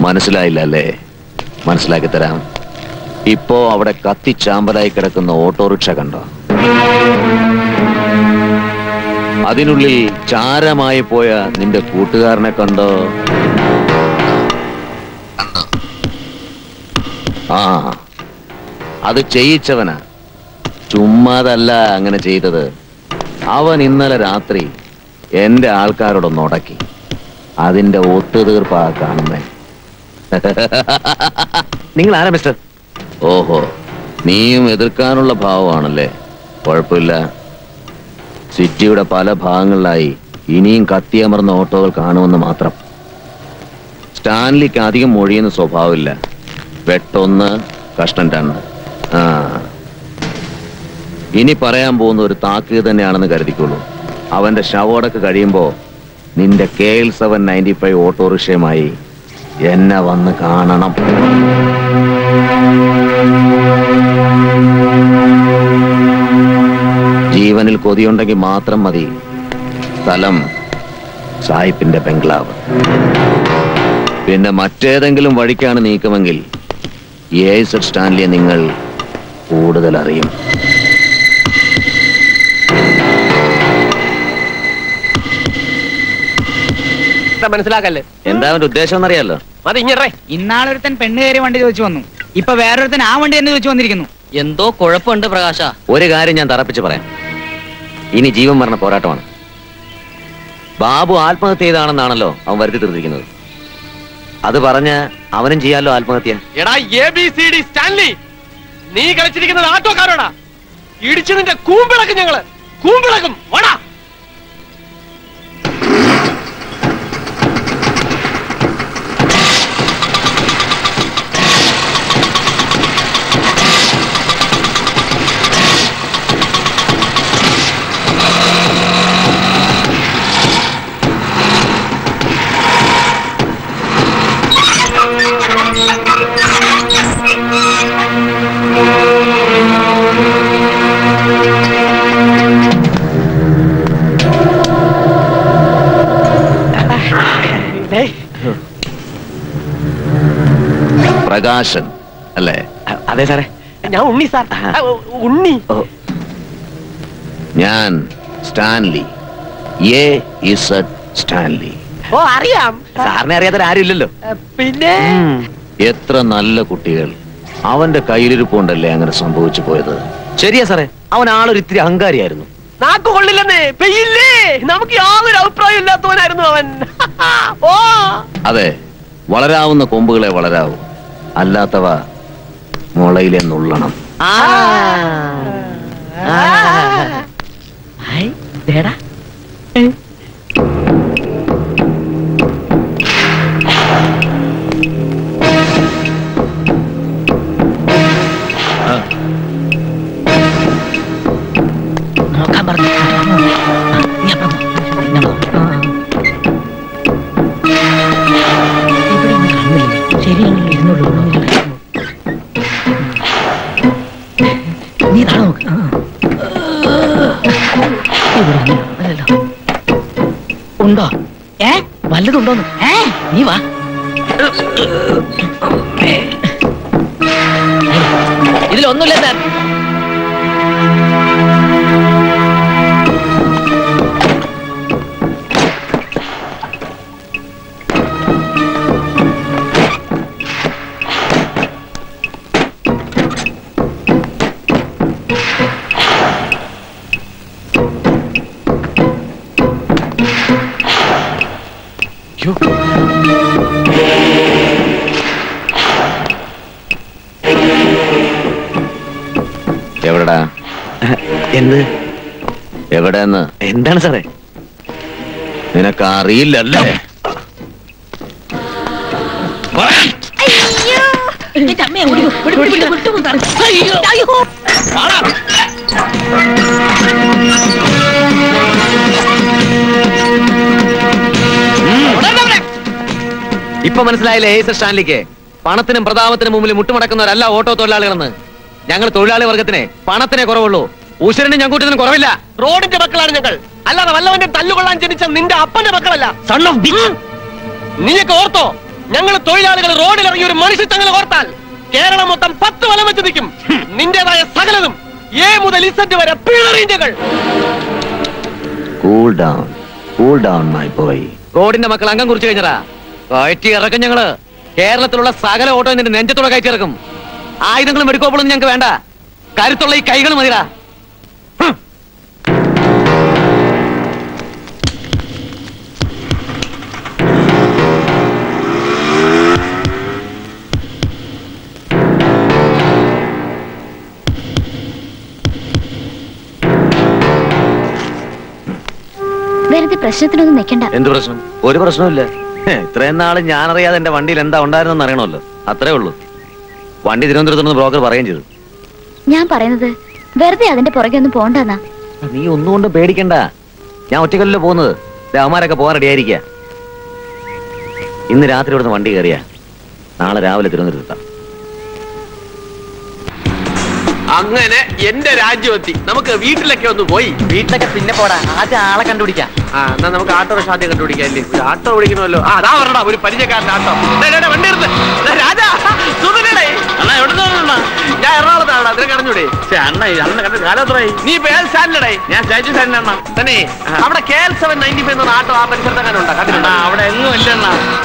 മനസ്സിലായില്ല അല്ലേ? മനസ്സിലാക്കി തരാം. ഇപ്പോ അവിടെ കത്തിച്ചാമ്പലായി കിടക്കുന്ന ഓട്ടോറിക്ഷ കണ്ടോ? അതിനുള്ളിൽ ചാരമായി പോയ നിന്റെ കൂട്ടുകാരനെ കണ്ടോ? ആ, അത് ചെയ്യിച്ചവനാ, ചുമ്മാതല്ല അങ്ങനെ ചെയ്തത്. അവൻ ഇന്നലെ രാത്രി എന്റെ ആൾക്കാരോടൊന്ന് ഉടക്കി. അതിന്റെ ഒത്തുതീർപ്പാ കാണുന്നേ. നിങ്ങൾ ആരാ മിസ്റ്റർ? ഓഹോ, നീയും എതിർക്കാനുള്ള ഭാവമാണല്ലേ? കുഴപ്പമില്ല. സിറ്റിയുടെ പല ഭാഗങ്ങളിലായി ഇനിയും കത്തിയമർന്ന ഓട്ടോകൾ കാണുമെന്ന് മാത്രം. സ്റ്റാൻലിക്ക് അധികം മൊഴിയുന്ന സ്വഭാവമില്ല. വെട്ടൊന്ന്, കഷ്ണം 2. ആ, ഇനി പറയാൻ പോകുന്ന ഒരു താക്കീത് തന്നെയാണെന്ന് കരുതിക്കൊള്ളൂ. അവന്റെ ശവോടക്ക് കഴിയുമ്പോ നിന്റെ KL7 95 ഓട്ടോറിക്ഷയുമായി എന്നെ വന്ന് കാണണം. ജീവനിൽ കൊതിയുണ്ടെങ്കിൽ മാത്രം മതി. സ്ഥലം സായിപ്പിന്റെ ബംഗ്ലാവ്. പിന്നെ മറ്റേതെങ്കിലും വഴിക്കാണ് നീക്കമെങ്കിൽ A.Z. സ്റ്റാൻലിയെ നിങ്ങൾ കൂടുതൽ അറിയും. മനസ്സിലാക്കല്ലേ? എന്താ അവന്റെ ഉദ്ദേശം എന്നറിയാലോ? ഇന്നാളൊരുത്തൻ പെണ്ണ് കയറി വണ്ടി ചോദിച്ചു വന്നു. ഇപ്പൊ വേറൊരുത്തൻ ആ വണ്ടി തന്നെ ചോദിച്ചു വന്നിരിക്കുന്നു. എന്തോ കുഴപ്പമുണ്ട് പ്രകാശ. ഒരു കാര്യം ഞാൻ തറപ്പിച്ച് പറയാം. ഇനി ജീവൻ മരണ പോരാട്ടമാണ്. ബാബു ആത്മഹത്യ ചെയ്താണെന്നാണല്ലോ അവൻ വരുത്തി തീർത്തിരിക്കുന്നത്. അത് പറഞ്ഞ് അവനും ചെയ്യാലോ ആത്മഹത്യ. എടാ ABCD സ്റ്റാൻലി, നീ കളിച്ചിരിക്കുന്നത് ആട്ടോക്കാരോടാ. ഇടിച്ചു നിന്റെ കൂമ്പിളക്കും, ഞങ്ങള് കൂമ്പിളക്കും. ഓടാ. പ്രകാശൻ അല്ലേ? അതെ സാറേ, ഞാൻ ഉണ്ണി സാർ. ഉണ്ണി. ഞാൻ സ്റ്റാൻലി, A.Z. സ്റ്റാൻലി. ഓ, അറിയാം. സാറിനെ അറിയാത്ത ആരും ഇല്ലല്ലോ. പിന്നെ എത്ര നല്ല കുട്ടികൾ. അവന്റെ കയ്യിലിരിപ്പുണ്ടല്ലേ അങ്ങനെ സംഭവിച്ചു പോയത്. ശരിയാ സാറേ, അവൻ ആളൊരു ഇത്തിരി അഹങ്കാരിയായിരുന്നു. നാക്ക് കൊള്ളില്ലെന്നേ, പെയ്യില്ലേ. നമുക്ക് യാതൊരു അഭിപ്രായം ഇല്ലാത്തവനായിരുന്നു അവൻ. ഓ, അതെ, വളരാവുന്ന കൊമ്പുകളെ വളരാവൂ, അല്ലാത്തവ മുളയിലെ നുള്ളണം. വല്ലതുണ്ടോന്ന് നീ വാ. ഇതിലൊന്നുമില്ല സാർ. എവിടെടാ? എന്ത്? എവിടെന്ന്? എന്താണ് സാറേ? നിനക്ക് അറിയില്ലല്ലേ? ഇപ്പൊ മനസ്സിലായില്ലേ ഏസർ സ്റ്റാൻലിക്ക്? പണത്തിനും പ്രതാപത്തിനും മുമ്പിൽ മുട്ടുമടക്കുന്നവരല്ല ഓട്ടോ തൊഴിലാളികളെന്ന്. ഞങ്ങൾ തൊഴിലാളി വർഗത്തിന് പണത്തിനെ കുറവുള്ളൂ, ഉശിരനും ഞങ്കൂറ്റത്തിനും കുറവില്ല. റോഡിന്റെ മക്കളാണ് ഞങ്ങൾ, അല്ലാതെ വല്ലവന്റെ തല്ലുകൊള്ളാൻ ജനിച്ച നിന്റെ അപ്പന്റെ മക്കളല്ല. Son of bitch. നീയൊക്കെ ഓർത്തോ, ഞങ്ങൾ തൊഴിലാളികൾ റോഡിൽ ഇറങ്ങി ഒരു മനുഷ്യ തങ്ങൾ ഓർത്താൽ കേരളം മൊത്തം 10 വലം വെച്ച് നിൽക്കും. നിന്റേതായ സകലതും എ മുതൽ ഇസഡ് വരെ പിഴറിയും ഞങ്ങൾ. Cool down my boy. റോഡിന്റെ മക്കൾ അംഗം കുറിച്ച് കഴിഞ്ഞടാ. കയറ്റി ഇറക്കും ഞങ്ങള്. കേരളത്തിലുള്ള സകല ഓട്ടോ നിന്റെ നെഞ്ചത്തോടെ കയറ്റി ഇറക്കും. ആയുധങ്ങളും വെടിക്കോപ്പളൊന്നും ഞങ്ങൾക്ക് വേണ്ട, കരുത്തുള്ള ഈ കൈകൾ മതിടാ. വെറുതെ പ്രശ്നത്തിനൊന്നും നിൽക്കണ്ട. എന്ത് പ്രശ്നം? ഒരു പ്രശ്നമില്ല. ഇത്രയും നാള് ഞാൻ അറിയാതെ എന്റെ വണ്ടിയിൽ എന്താ ഉണ്ടായിരുന്നെന്ന് അറിയണമല്ലോ, അത്രേ ഉള്ളൂ. വണ്ടി തിരുവനന്തപുരത്ത് നിന്ന് ബ്രോക്കർ പറയുകയും ചെയ്തു. ഞാൻ പറയുന്നത് വെറുതെ അതിന്റെ പുറകെ ഒന്നും പോണ്ടെന്നാ. നീ ഒന്നുകൊണ്ട് പേടിക്കണ്ട, ഞാൻ ഒറ്റക്കല്ലോ പോകുന്നത്. അവന്മാരൊക്കെ പോകാൻ റെഡിയായിരിക്ക. ഇന്ന് രാത്രി ഇവിടുന്ന് വണ്ടി കയറിയ നാളെ രാവിലെ തിരുവനന്തപുരത്തെത്താം. അങ്ങനെ എന്റെ രാജ്യമെത്തി. നമുക്ക് വീട്ടിലൊക്കെ ഒന്ന് പോയി. വീട്ടിലൊക്കെ പിന്നെ പോടാ, ആദ്യം ആളെ കണ്ടുപിടിക്കാം. എന്നാ നമുക്ക് ആട്ടോ ആദ്യം കണ്ടുപിടിക്കാം. അല്ലേ, ഒരു ആട്ടോ ഓടിക്കണമല്ലോ. അതാ പറഞ്ഞ ഒരു പരിചയക്കാരൻ ആട്ടോ. വണ്ടി എടുത്ത് രാജാ സുഖനടേ. അണ്ണാ എവിടെ നിന്നാ? ഞാൻ എറണാകുളത്താണ്. അതിനെ അറിഞ്ഞൂടെ? അണ്ണ കണ്ട കാലത്രയായി. നീ ഇപ്പൊ ഏത് സ്റ്റാൻഡിലടേ? ഞാൻ സ്റ്റേഷൻ സ്റ്റാൻഡിലാണ്. തന്നെ അവിടെ KL7 95 എന്ന ആട്ടോ ആ പരിസരത്ത് അങ്ങനെ ഉണ്ടാ കണ്ടിട്ടുണ്ടോ? അവിടെ എങ്ങും ഇല്ല.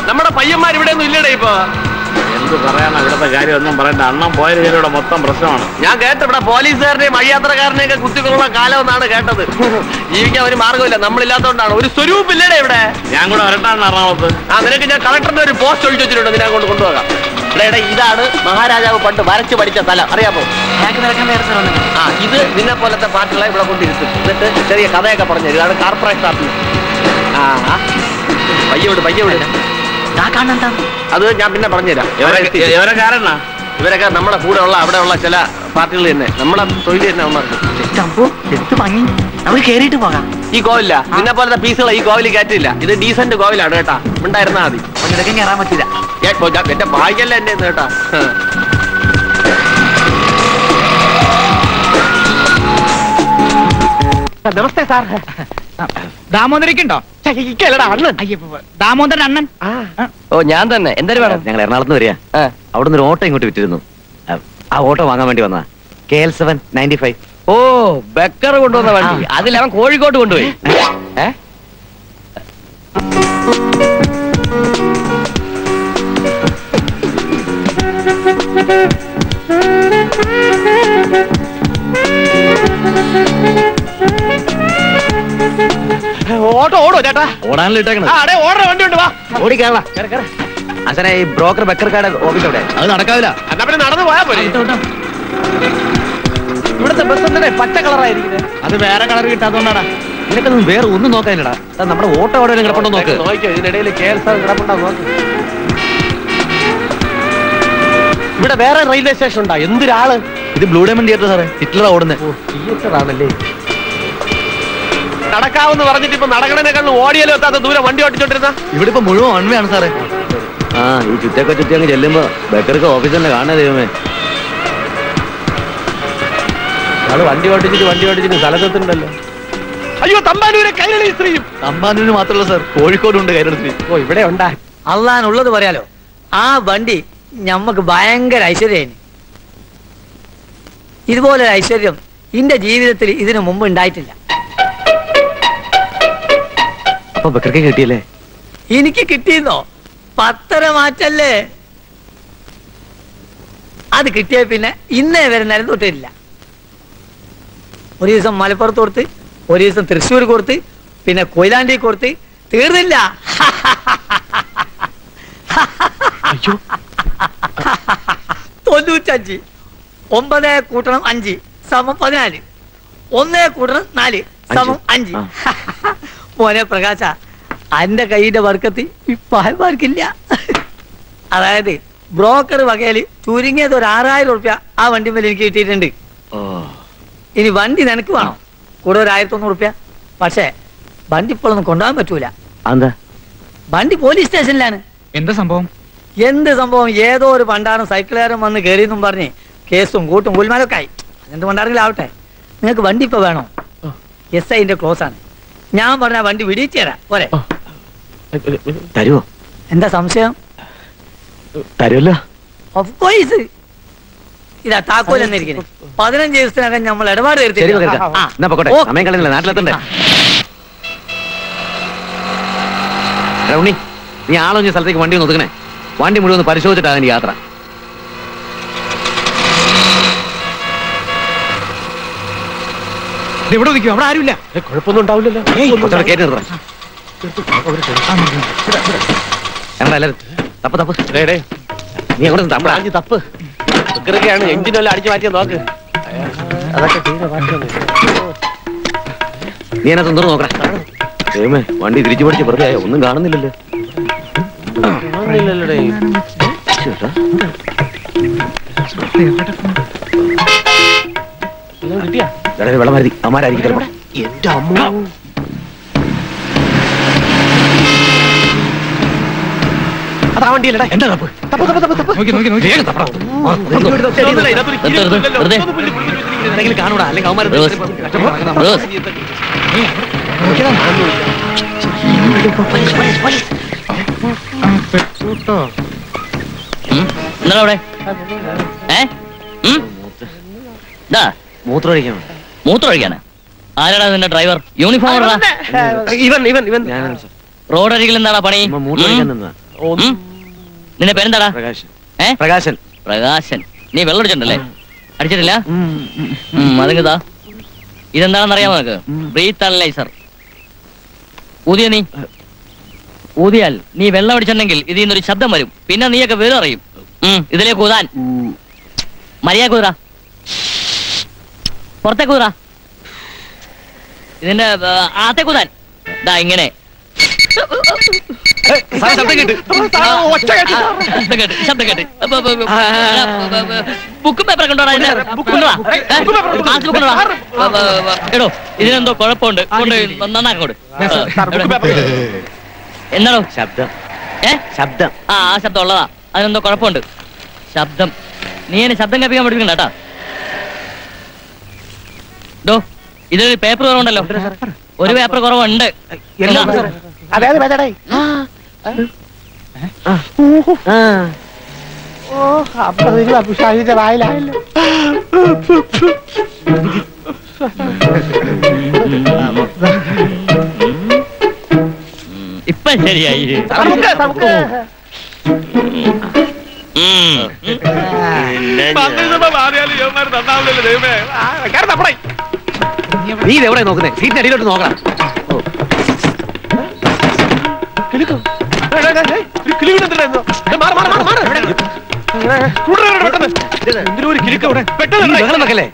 നമ്മുടെ പയ്യന്മാർ ഇവിടെ ഒന്നും ഇല്ലടേ ഇപ്പൊ. എന്ത് പറയാനാ ഇവിടുത്തെ കാര്യം? ഒന്നും പറയണ്ട. അണ്ണം പോയത് ഇവിടെ മൊത്തം പ്രശ്നമാണ്. ഞാൻ കേട്ട ഇവിടെ പോലീസുകാരുടെയും വഴിയാത്രക്കാരനെയും ഒക്കെ കുത്തിക്കൊള്ളുന്ന കാലം എന്നാണ് കേട്ടത്. ജീവിക്കാൻ ഒരു മാർഗമില്ല, നമ്മളില്ലാത്തതുകൊണ്ടാണ്. ഒരു സ്വരൂപില്ലടേ ഇവിടെ. ഞാൻ കൂടെ വരട്ടാണ് എറണാകുളത്ത്. നിനക്ക് ഞാൻ കളക്ടറിന്റെ ഒരു പോസ്റ്റ് ഒഴിച്ചു വെച്ചിട്ടുണ്ട്, നിന്നെ കൊണ്ട് കൊണ്ടുപോകാം. ഇവിടെ ഇതാണ് മഹാരാജാവ് പണ്ട് വരച്ചു പഠിച്ച സ്ഥലം, അറിയാമോ? ഇത് നിന്നെ പോലത്തെ പാട്ടുകളെ ഇവിടെ കൊണ്ടിരുത്തും. എന്നിട്ട് ചെറിയ കഥയൊക്കെ പറഞ്ഞു. ഇതാണ് കോർപ്പറേഷൻ ഓഫീസ്. പയ്യോട് അത് ഞാൻ പിന്നെ പറഞ്ഞുതരാം. ഇവരൊക്കെ നമ്മുടെ കൂടെ ഉള്ള അവിടെ ഉള്ള ചില പാർട്ടികൾ തന്നെ, നമ്മുടെ തൊഴിൽ തന്നെ അവന്മാർക്ക്. നമുക്ക് കേറിയിട്ട് പോകാം. ഈ കോവില്ല നിന്നെ പോലത്തെ പീസുകൾ ഈ കോവിൽ കയറ്റില്ല. ഇത് ഡീസന്റ് കോവിലാണ് കേട്ടാ. ഉണ്ടായിരുന്നാ മതി. കയറാൻ പറ്റില്ല. എന്റെ ഭാഗ്യല്ല എന്റെ കേട്ടാ. നമസ്തേ സാർ. ദാമോദരക്കുണ്ടോ? അണ്ണൻ. ദാമോദരൻ അണ്ണൻ. ഓ ഞാൻ തന്നെ. എന്തായാലും വേണം? ഞങ്ങൾ എറണാകുളത്ത് നിന്ന് വരിക. അവിടെ നിന്ന് ഒരു ഓട്ടോ ഇങ്ങോട്ട് വിറ്റിരുന്നു. ആ ഓട്ടോ വാങ്ങാൻ വേണ്ടി വന്നാ. KL7 95. ഓ ബക്കർ കൊണ്ടുവന്ന വണ്ടി. അതിൽ അവൻ കോഴിക്കോട്ട് കൊണ്ടുപോയി. ഓട്ടോ ഓടോ ചേട്ടാ? ഓടാനല്ലോ ഇട്ടേക്കണത്. ഓടുന്ന വണ്ടി ഉണ്ട്, വാ ഓടിക്കാനുള്ള അച്ഛനെ ഈ ബ്രോക്കർ ബക്കർക്കാരുടെ ഓഫീസ് എവിടെ? അത് നടക്കാവില്ല. എന്നാ പിന്നെ നടന്നു പോയാ പോലെ. ഇവിടുത്തെ ബസ് എന്തിനാ പച്ച കളറായിരിക്കുന്നത്? അത് വേറെ കളർ കിട്ടാത്തോണ്ടാടാ. നിനക്കൊന്നും വേറെ ഒന്നും നോക്കാനില്ലടാ. നമ്മുടെ ഓട്ടോ എവിടെ കിടപ്പുണ്ടോ നോക്ക്. നോക്കിയോ, ഇതിനിടയിൽ KL7 കിടപ്പുണ്ടോ നോക്ക്. ഇവിടെ വേറെ റെയിൽവേ സ്റ്റേഷൻ ഉണ്ടോ? എന്തൊരാള്. ഇത് ബ്ലൂ ഡയമണ്ട് തിയേറ്റർ സാറേ. ഹിറ്റ്ലറാ ഓടുന്നത്. തിയേറ്ററാണല്ലേ. നടക്കാവെന്ന് പറഞ്ഞിട്ട് ഇപ്പൊ നടക്കണേക്കാളും ഓടിയാലും എത്താത്ത ദൂരം വണ്ടി ഓടിച്ചോണ്ടിരുന്ന. ഇവിടെ ഇപ്പൊ മുഴുവൻ വൺവേ ആണ് സാറേ. ഈ ചുറ്റൊക്കെ ചുറ്റി അങ്ങ് ചെല്ലുമ്പോ ബക്കർക്ക് ഓഫീസ് തന്നെ കാണാൻ ദൈവമേ. അത് വണ്ടി ഓടിച്ചിട്ട് സ്ഥലത്തെത്തുണ്ടല്ലോ. അയ്യോ തമ്പാനൂരെ കൈരളി സ്ത്രീയും. തമ്പാനൂര് മാത്രമല്ല സാർ, കോഴിക്കോടുണ്ട് കൈരളി സ്ത്രീ. ഓ ഇവിടെ ഉണ്ടാ. അള്ളാനുള്ളത് പറയാലോ, ആ വണ്ടി ഞമ്മക്ക് ഭയങ്കര ഐശ്വര്യായി. ഇതുപോലൊരു ഐശ്വര്യം എന്റെ ജീവിതത്തിൽ ഇതിനു മുമ്പ് ഉണ്ടായിട്ടില്ല. അപ്പൊ ബക്കർക്ക് കിട്ടിയല്ലേ? എനിക്ക് കിട്ടിയെന്നോ? 10 മാറ്റല്ലേ അത് കിട്ടിയ പിന്നെ ഇന്നേ വരെ നേരം തൊട്ടില്ല. ഒരു ദിവസം മലപ്പുറത്ത് കൊടുത്ത്, ഒരു ദിവസം തൃശ്ശൂർ കൊടുത്ത്, പിന്നെ കൊയിലാണ്ടി കൊടുത്ത്, തീർന്നില്ല. 95 9 കൂട്ടണം 5 സമം 14, 1 കൂട്ടണം 4 സമം 5. മോനെ പ്രകാശ, അന്റെ കൈയുടെ വർക്കത്ത് ഇപ്പാർക്കില്ല. അതായത് ബ്രോക്കർ വകയില് ചുരുങ്ങിയത് ഒരു 6000 റുപ്യ ആ വണ്ടി മേലെ എനിക്ക് കിട്ടിയിട്ടുണ്ട്. ഇനി വണ്ടി നിനക്ക് വേണം, കൂടെ ഒരു 1100 റുപ്യ. പക്ഷേ വണ്ടി ഇപ്പോഴൊന്നും കൊണ്ടുപോകാൻ പറ്റൂല. വണ്ടി പോലീസ് സ്റ്റേഷനിലാണ്. എന്താ സംഭവം? എന്ത് സംഭവം? ഏതോ ഒരു പണ്ടാരം സൈക്കിളുകാരൻ വന്ന് കയറിയെന്നും പറഞ്ഞ് കേസും കൂട്ടും ഗുൽമാലൊക്കെ ആയി. എന്ത് പണ്ടാരെങ്കിലും ആവട്ടെ, നിങ്ങൾക്ക് വണ്ടി ഇപ്പൊ വേണോ? SIന്റെ ക്ലോസ് ആണ്. ഞാൻ പറഞ്ഞ വണ്ടി വിടിച്ചു തരാം പോരെ? തരുവോ? എന്താ സംശയം? തരുമല്ലോ. Of course. ഇതാ താക്കോൽ എന്നിരിക്കുന്നത്. 15 ദിവസത്തിനകം നമ്മൾ ഇടപാട് സമയം കളയുന്നില്ല, നാട്ടിലെത്തണ്ടേ? ഉണ്ണി, നീ ആളൊഞ്ഞ സ്ഥലത്തേക്ക് വണ്ടി ഒന്ന് ഒതുക്കണേ. വണ്ടി മുഴുവൻ ഒന്ന് പരിശോധിച്ചിട്ടാണ് യാത്ര. ഇവിടെ നിൽക്കും, അവിടെ ആരുമില്ല. കുഴപ്പമൊന്നും ഉണ്ടാവില്ലല്ലോ. കേട്ട് നിർത്താം. എല്ലാരും തപ്പ് തപ്പ്. നീ എവിടെ തപ്പ് ാണ് എഞ്ചിനെല്ലാം അടിച്ചു മാറ്റിയ നോക്ക്. അതൊക്കെ നീ എന്നെ തുറന്നു നോക്കണേ. വണ്ടി തിരിച്ചു പഠിച്ച് വെറുതെ ആയോ? ഒന്നും കാണുന്നില്ലല്ലോ. വെള്ളം മരുതി അമ്മാരായിരിക്കും. എന്റെ അമ്മ അതാ വണ്ടിയല്ലേ? എന്താ തപ്പ്? കാണൂടാ, അല്ലെങ്കിൽ അവന്മാർ എന്താ അവിടെ? മൂത്രം ഒഴിക്കണം. മൂത്രം ഒഴിക്കാനാ? ആരാടാ നിന്റെ ഡ്രൈവർ? യൂണിഫോം റോഡ് അരികിൽ എന്താടാ പണി? നിന്റെ പേരെന്താടാ? പ്രകാശൻ. പ്രകാശൻ. നീ വെള്ളം അടിച്ചിട്ടുണ്ടല്ലേ? അടിച്ചിട്ടില്ല? അതെന്താ? ഇതെന്താണെന്ന് അറിയാമോ നിനക്ക്? Breath analyser. ഊതിയ നീ ഊതിയാൽ നീ വെള്ളം അടിച്ചിട്ടുണ്ടെങ്കിൽ ഇതിൽ നിന്നൊരു ശബ്ദം വരും. പിന്നെ നീയൊക്കെ വേറെ അറിയും. ഇതിലേക്ക് ഊതാൻ മര്യാദ ഊതാ. പുറത്തേക്ക് ഊതാ. ഇതിന്റെ അകത്തേക്ക് ഊതാൻ. ദാ ഇങ്ങനെ. ശബ്ദം കേട്ട് ബുക്കും പേപ്പർ കൊണ്ടോടാ. എടോ, ഇതിനെന്തോ കുഴപ്പമുണ്ട്. കൊണ്ട് നന്നാക്കോട്. എന്താണോ ശബ്ദം? ശബ്ദം. ആ ശബ്ദം ഉള്ളതാ. അതിനെന്തോ കുഴപ്പമുണ്ട്. ശബ്ദം. നീ എന്നെ ശബ്ദം കേൾപ്പിക്കാൻ പഠിപ്പിക്കണ്ട കേട്ടാ. ഡോ, ഇതൊരു പേപ്പർ കുറവുണ്ടല്ലോ. ഒരു പേപ്പർ കുറവുണ്ട്. ഇപ്പൊ ശരിയായി. നീ ഇതെവിടെ നോക്കുന്നേ? സീറ്റിന് അടിയിലോട്ട് നോക്കണം. വെക്കല്ലേ?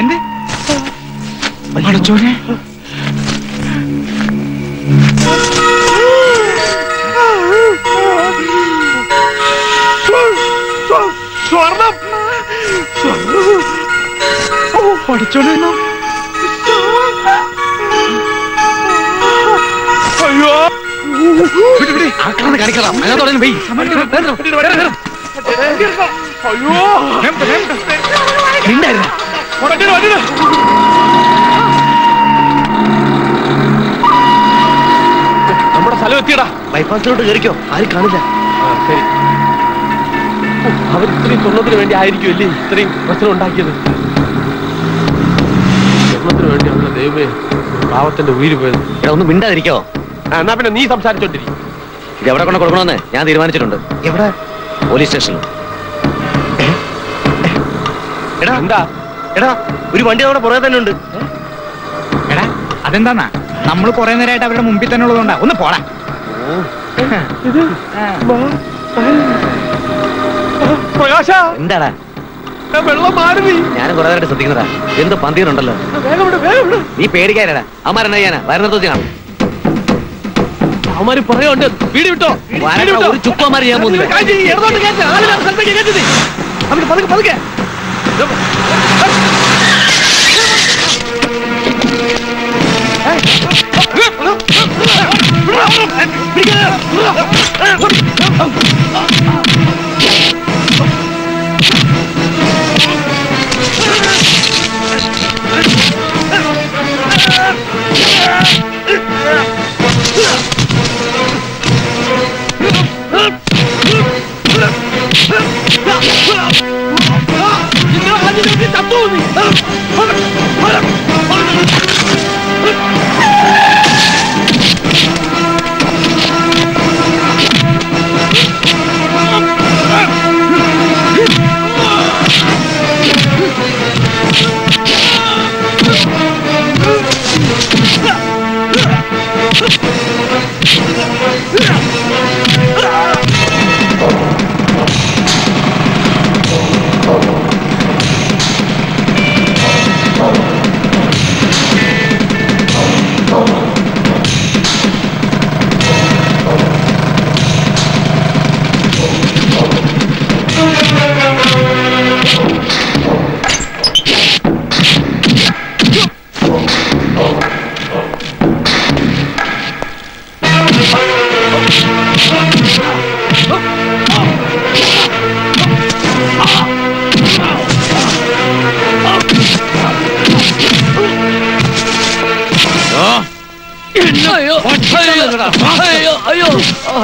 എന്ത് അടച്ചോനെ? സ്വർണം പഠിച്ചോളൂ. അയ്യോ കാണിക്കണം അതിനകത്തോടെ പോയി നമ്മുടെ സ്ഥലം എത്തിയടാ. ബൈപ്പാസിലോട്ട് കയറിക്കോ, ആരും കാണില്ല. ശരി. അവർ ഇത്രയും സ്വർണ്ണത്തിന് വേണ്ടി ആയിരിക്കും അല്ലേ ഇത്രയും പ്രശ്നം ഉണ്ടാക്കിയത്. സ്വർണ്ണത്തിന് വേണ്ടിയാണല്ലോ ദൈവമേ പാവത്തിന്റെ ഉയിര് പോയത്. ഒന്ന് മിണ്ടാതിരിക്കോ. എന്നാ പിന്നെ നീ സംസാരിച്ചോണ്ടിരി. ഇത് എവിടെ കൊണ്ട് കൊടുക്കണമെന്ന് ഞാൻ തീരുമാനിച്ചിട്ടുണ്ട്. എവിടെ? പോലീസ് സ്റ്റേഷനിൽ. എടാ എന്താ എടാ ഒരു വണ്ടി അവിടെ പുറകെ തന്നെ ഉണ്ട്. എടാ അതെന്താന്നാ നമ്മൾ കുറെ നേരമായിട്ട് അവരുടെ മുമ്പിൽ തന്നെ ഉള്ളതുകൊണ്ടാ. ഒന്ന് പോടാ. പ്രകാശ എന്താടാ വെള്ളം മാറി. ഞാനും കുറെ നേരമായിട്ട് ശ്രദ്ധിക്കുന്നതാ. എന്ത് പന്തികളുണ്ടല്ലോ. നീ പേടിക്കാനാ. അമ്മാരെന്നാ ചെയ്യാനാ? വരുന്നത് കാണും. അവന്മാര് പറയുന്നുണ്ട് വീട് വിട്ടോ. ഒരു ചുക്കന്മാര് ചെയ്യാൻ പോകുന്നില്ല. പതുക്കെ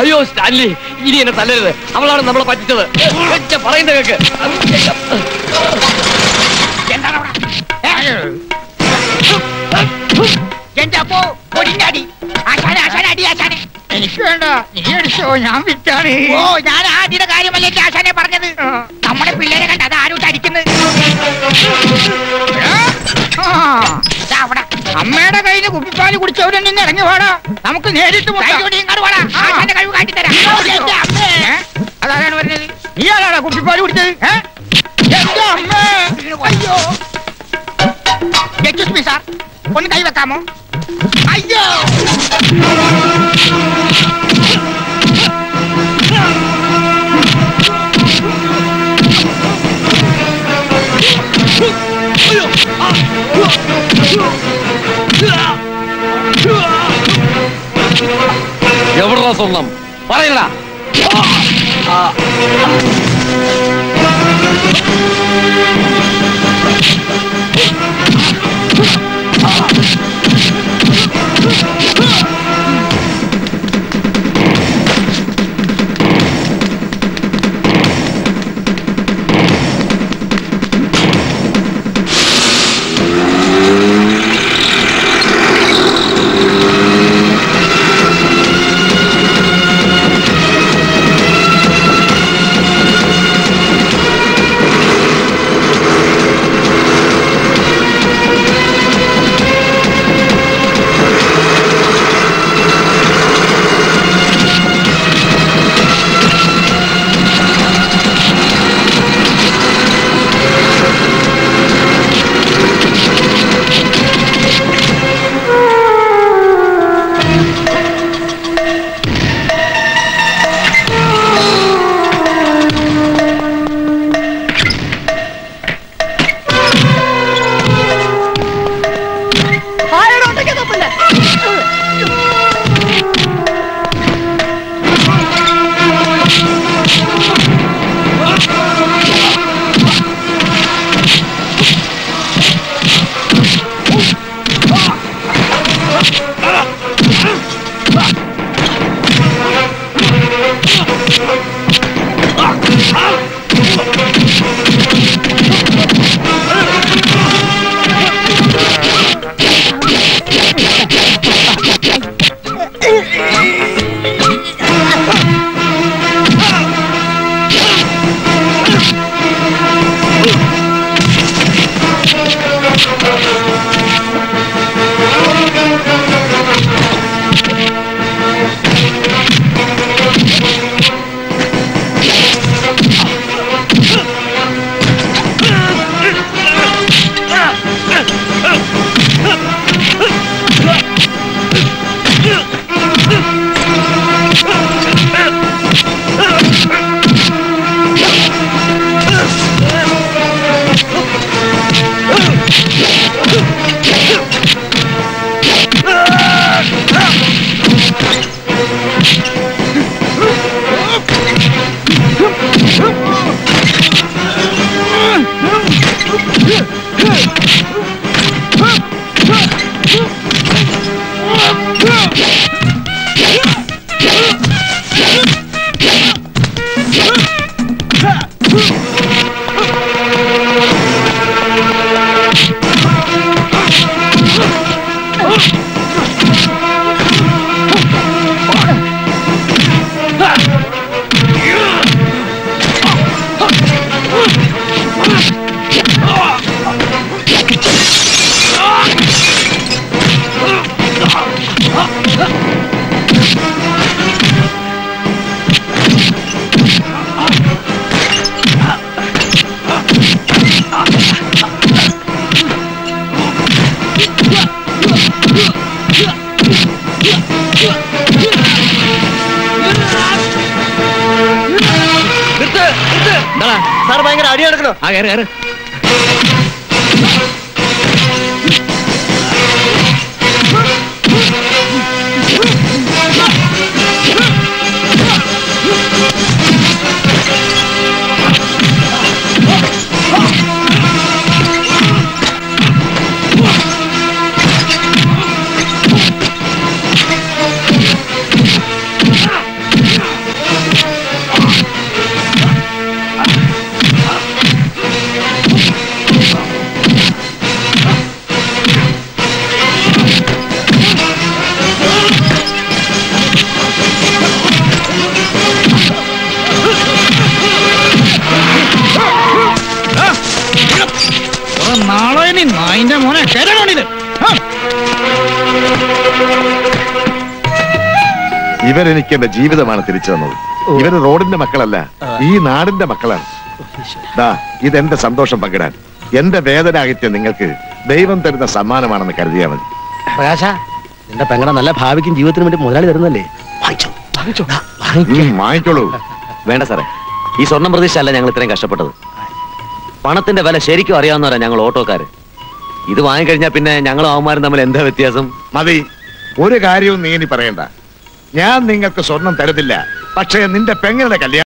അയ്യോ സ്റ്റാൻലി, ഇനി എന്നെ തല്ലരുത്. അവളാണ് നമ്മളെ പറ്റിച്ചത്. പറയുന്ന കേക്ക്. എനിക്ക് വേണ്ട, നീ അടിച്ചോ, ഞാൻ വിറ്റാണ്. ഓ, ഞാൻ ആദ്യയുടെ കാര്യമല്ലേ എന്റെ ആശാനെ പറഞ്ഞത്. നമ്മുടെ പിള്ളേരെ കണ്ട അത് ആരും അടിക്കുന്നത്. അമ്മയുടെ കയ്യിൽ കുപ്പിപ്പാല് കുടിച്ചവരെ നിന്ന് ഇറങ്ങി വാടാ. നമുക്ക് നേരിട്ട് ആശാന്റെ കഴിവ് കാട്ടിത്തരാം. അതാണ് പറഞ്ഞത്. നീ ആരാടാ കുപ്പിപ്പാല് കുടിച്ചത്? എന്റെ അമ്മ. അയ്യോ, എക്സ്ക്യൂസ് മീ സാർ, ഒന്ന് കൈ വെക്കാമോ? അയ്യോ, എവിടാ സ്വർണം പറയണ? സാർ ഭയങ്കര അടി നടക്കണോ? ആ കയറി കയറി. നാളെ നീ നായിന്റെ മോനെ കയറണോണിത്. ഇവരെനിക്ക് എന്റെ ജീവിതമാണ് തിരിച്ചു തന്നത്. ഇവര് റോഡിന്റെ മക്കളല്ല, ഈ നാടിന്റെ മക്കളാണ്. ദാ ഇതെന്റെ സന്തോഷം പങ്കിടാൻ, എന്റെ വേദന അകറ്റിയ നിങ്ങൾക്ക് ദൈവം തരുന്ന സമ്മാനമാണെന്ന് കരുതിയാ മതി. പ്രകാശ, എന്റെ പെങ്ങടെ നല്ല ഭാവിക്കും ജീവിതത്തിനും വേണ്ടി മുതലാളി തരുന്നല്ലേ? വാങ്ങിക്കോളൂ. വേണ്ട സാറേ, ഈ സ്വർണം പ്രതീക്ഷയല്ല ഞങ്ങൾ ഇത്രയും കഷ്ടപ്പെട്ടത്. പണത്തിന്റെ വില ശരിക്കും അറിയാവുന്നവരാ ഞങ്ങൾ ഓട്ടോക്കാര്. ഇത് വാങ്ങിക്കഴിഞ്ഞാൽ പിന്നെ ഞങ്ങളും അവന്മാരും തമ്മിൽ എന്താ വ്യത്യാസം? മതി, ഒരു കാര്യവും നീ ഇനി പറയണ്ട. ഞാൻ നിങ്ങൾക്ക് സ്വർണം തരുന്നില്ല, പക്ഷേ നിന്റെ പെങ്ങളുടെ കല്യാണം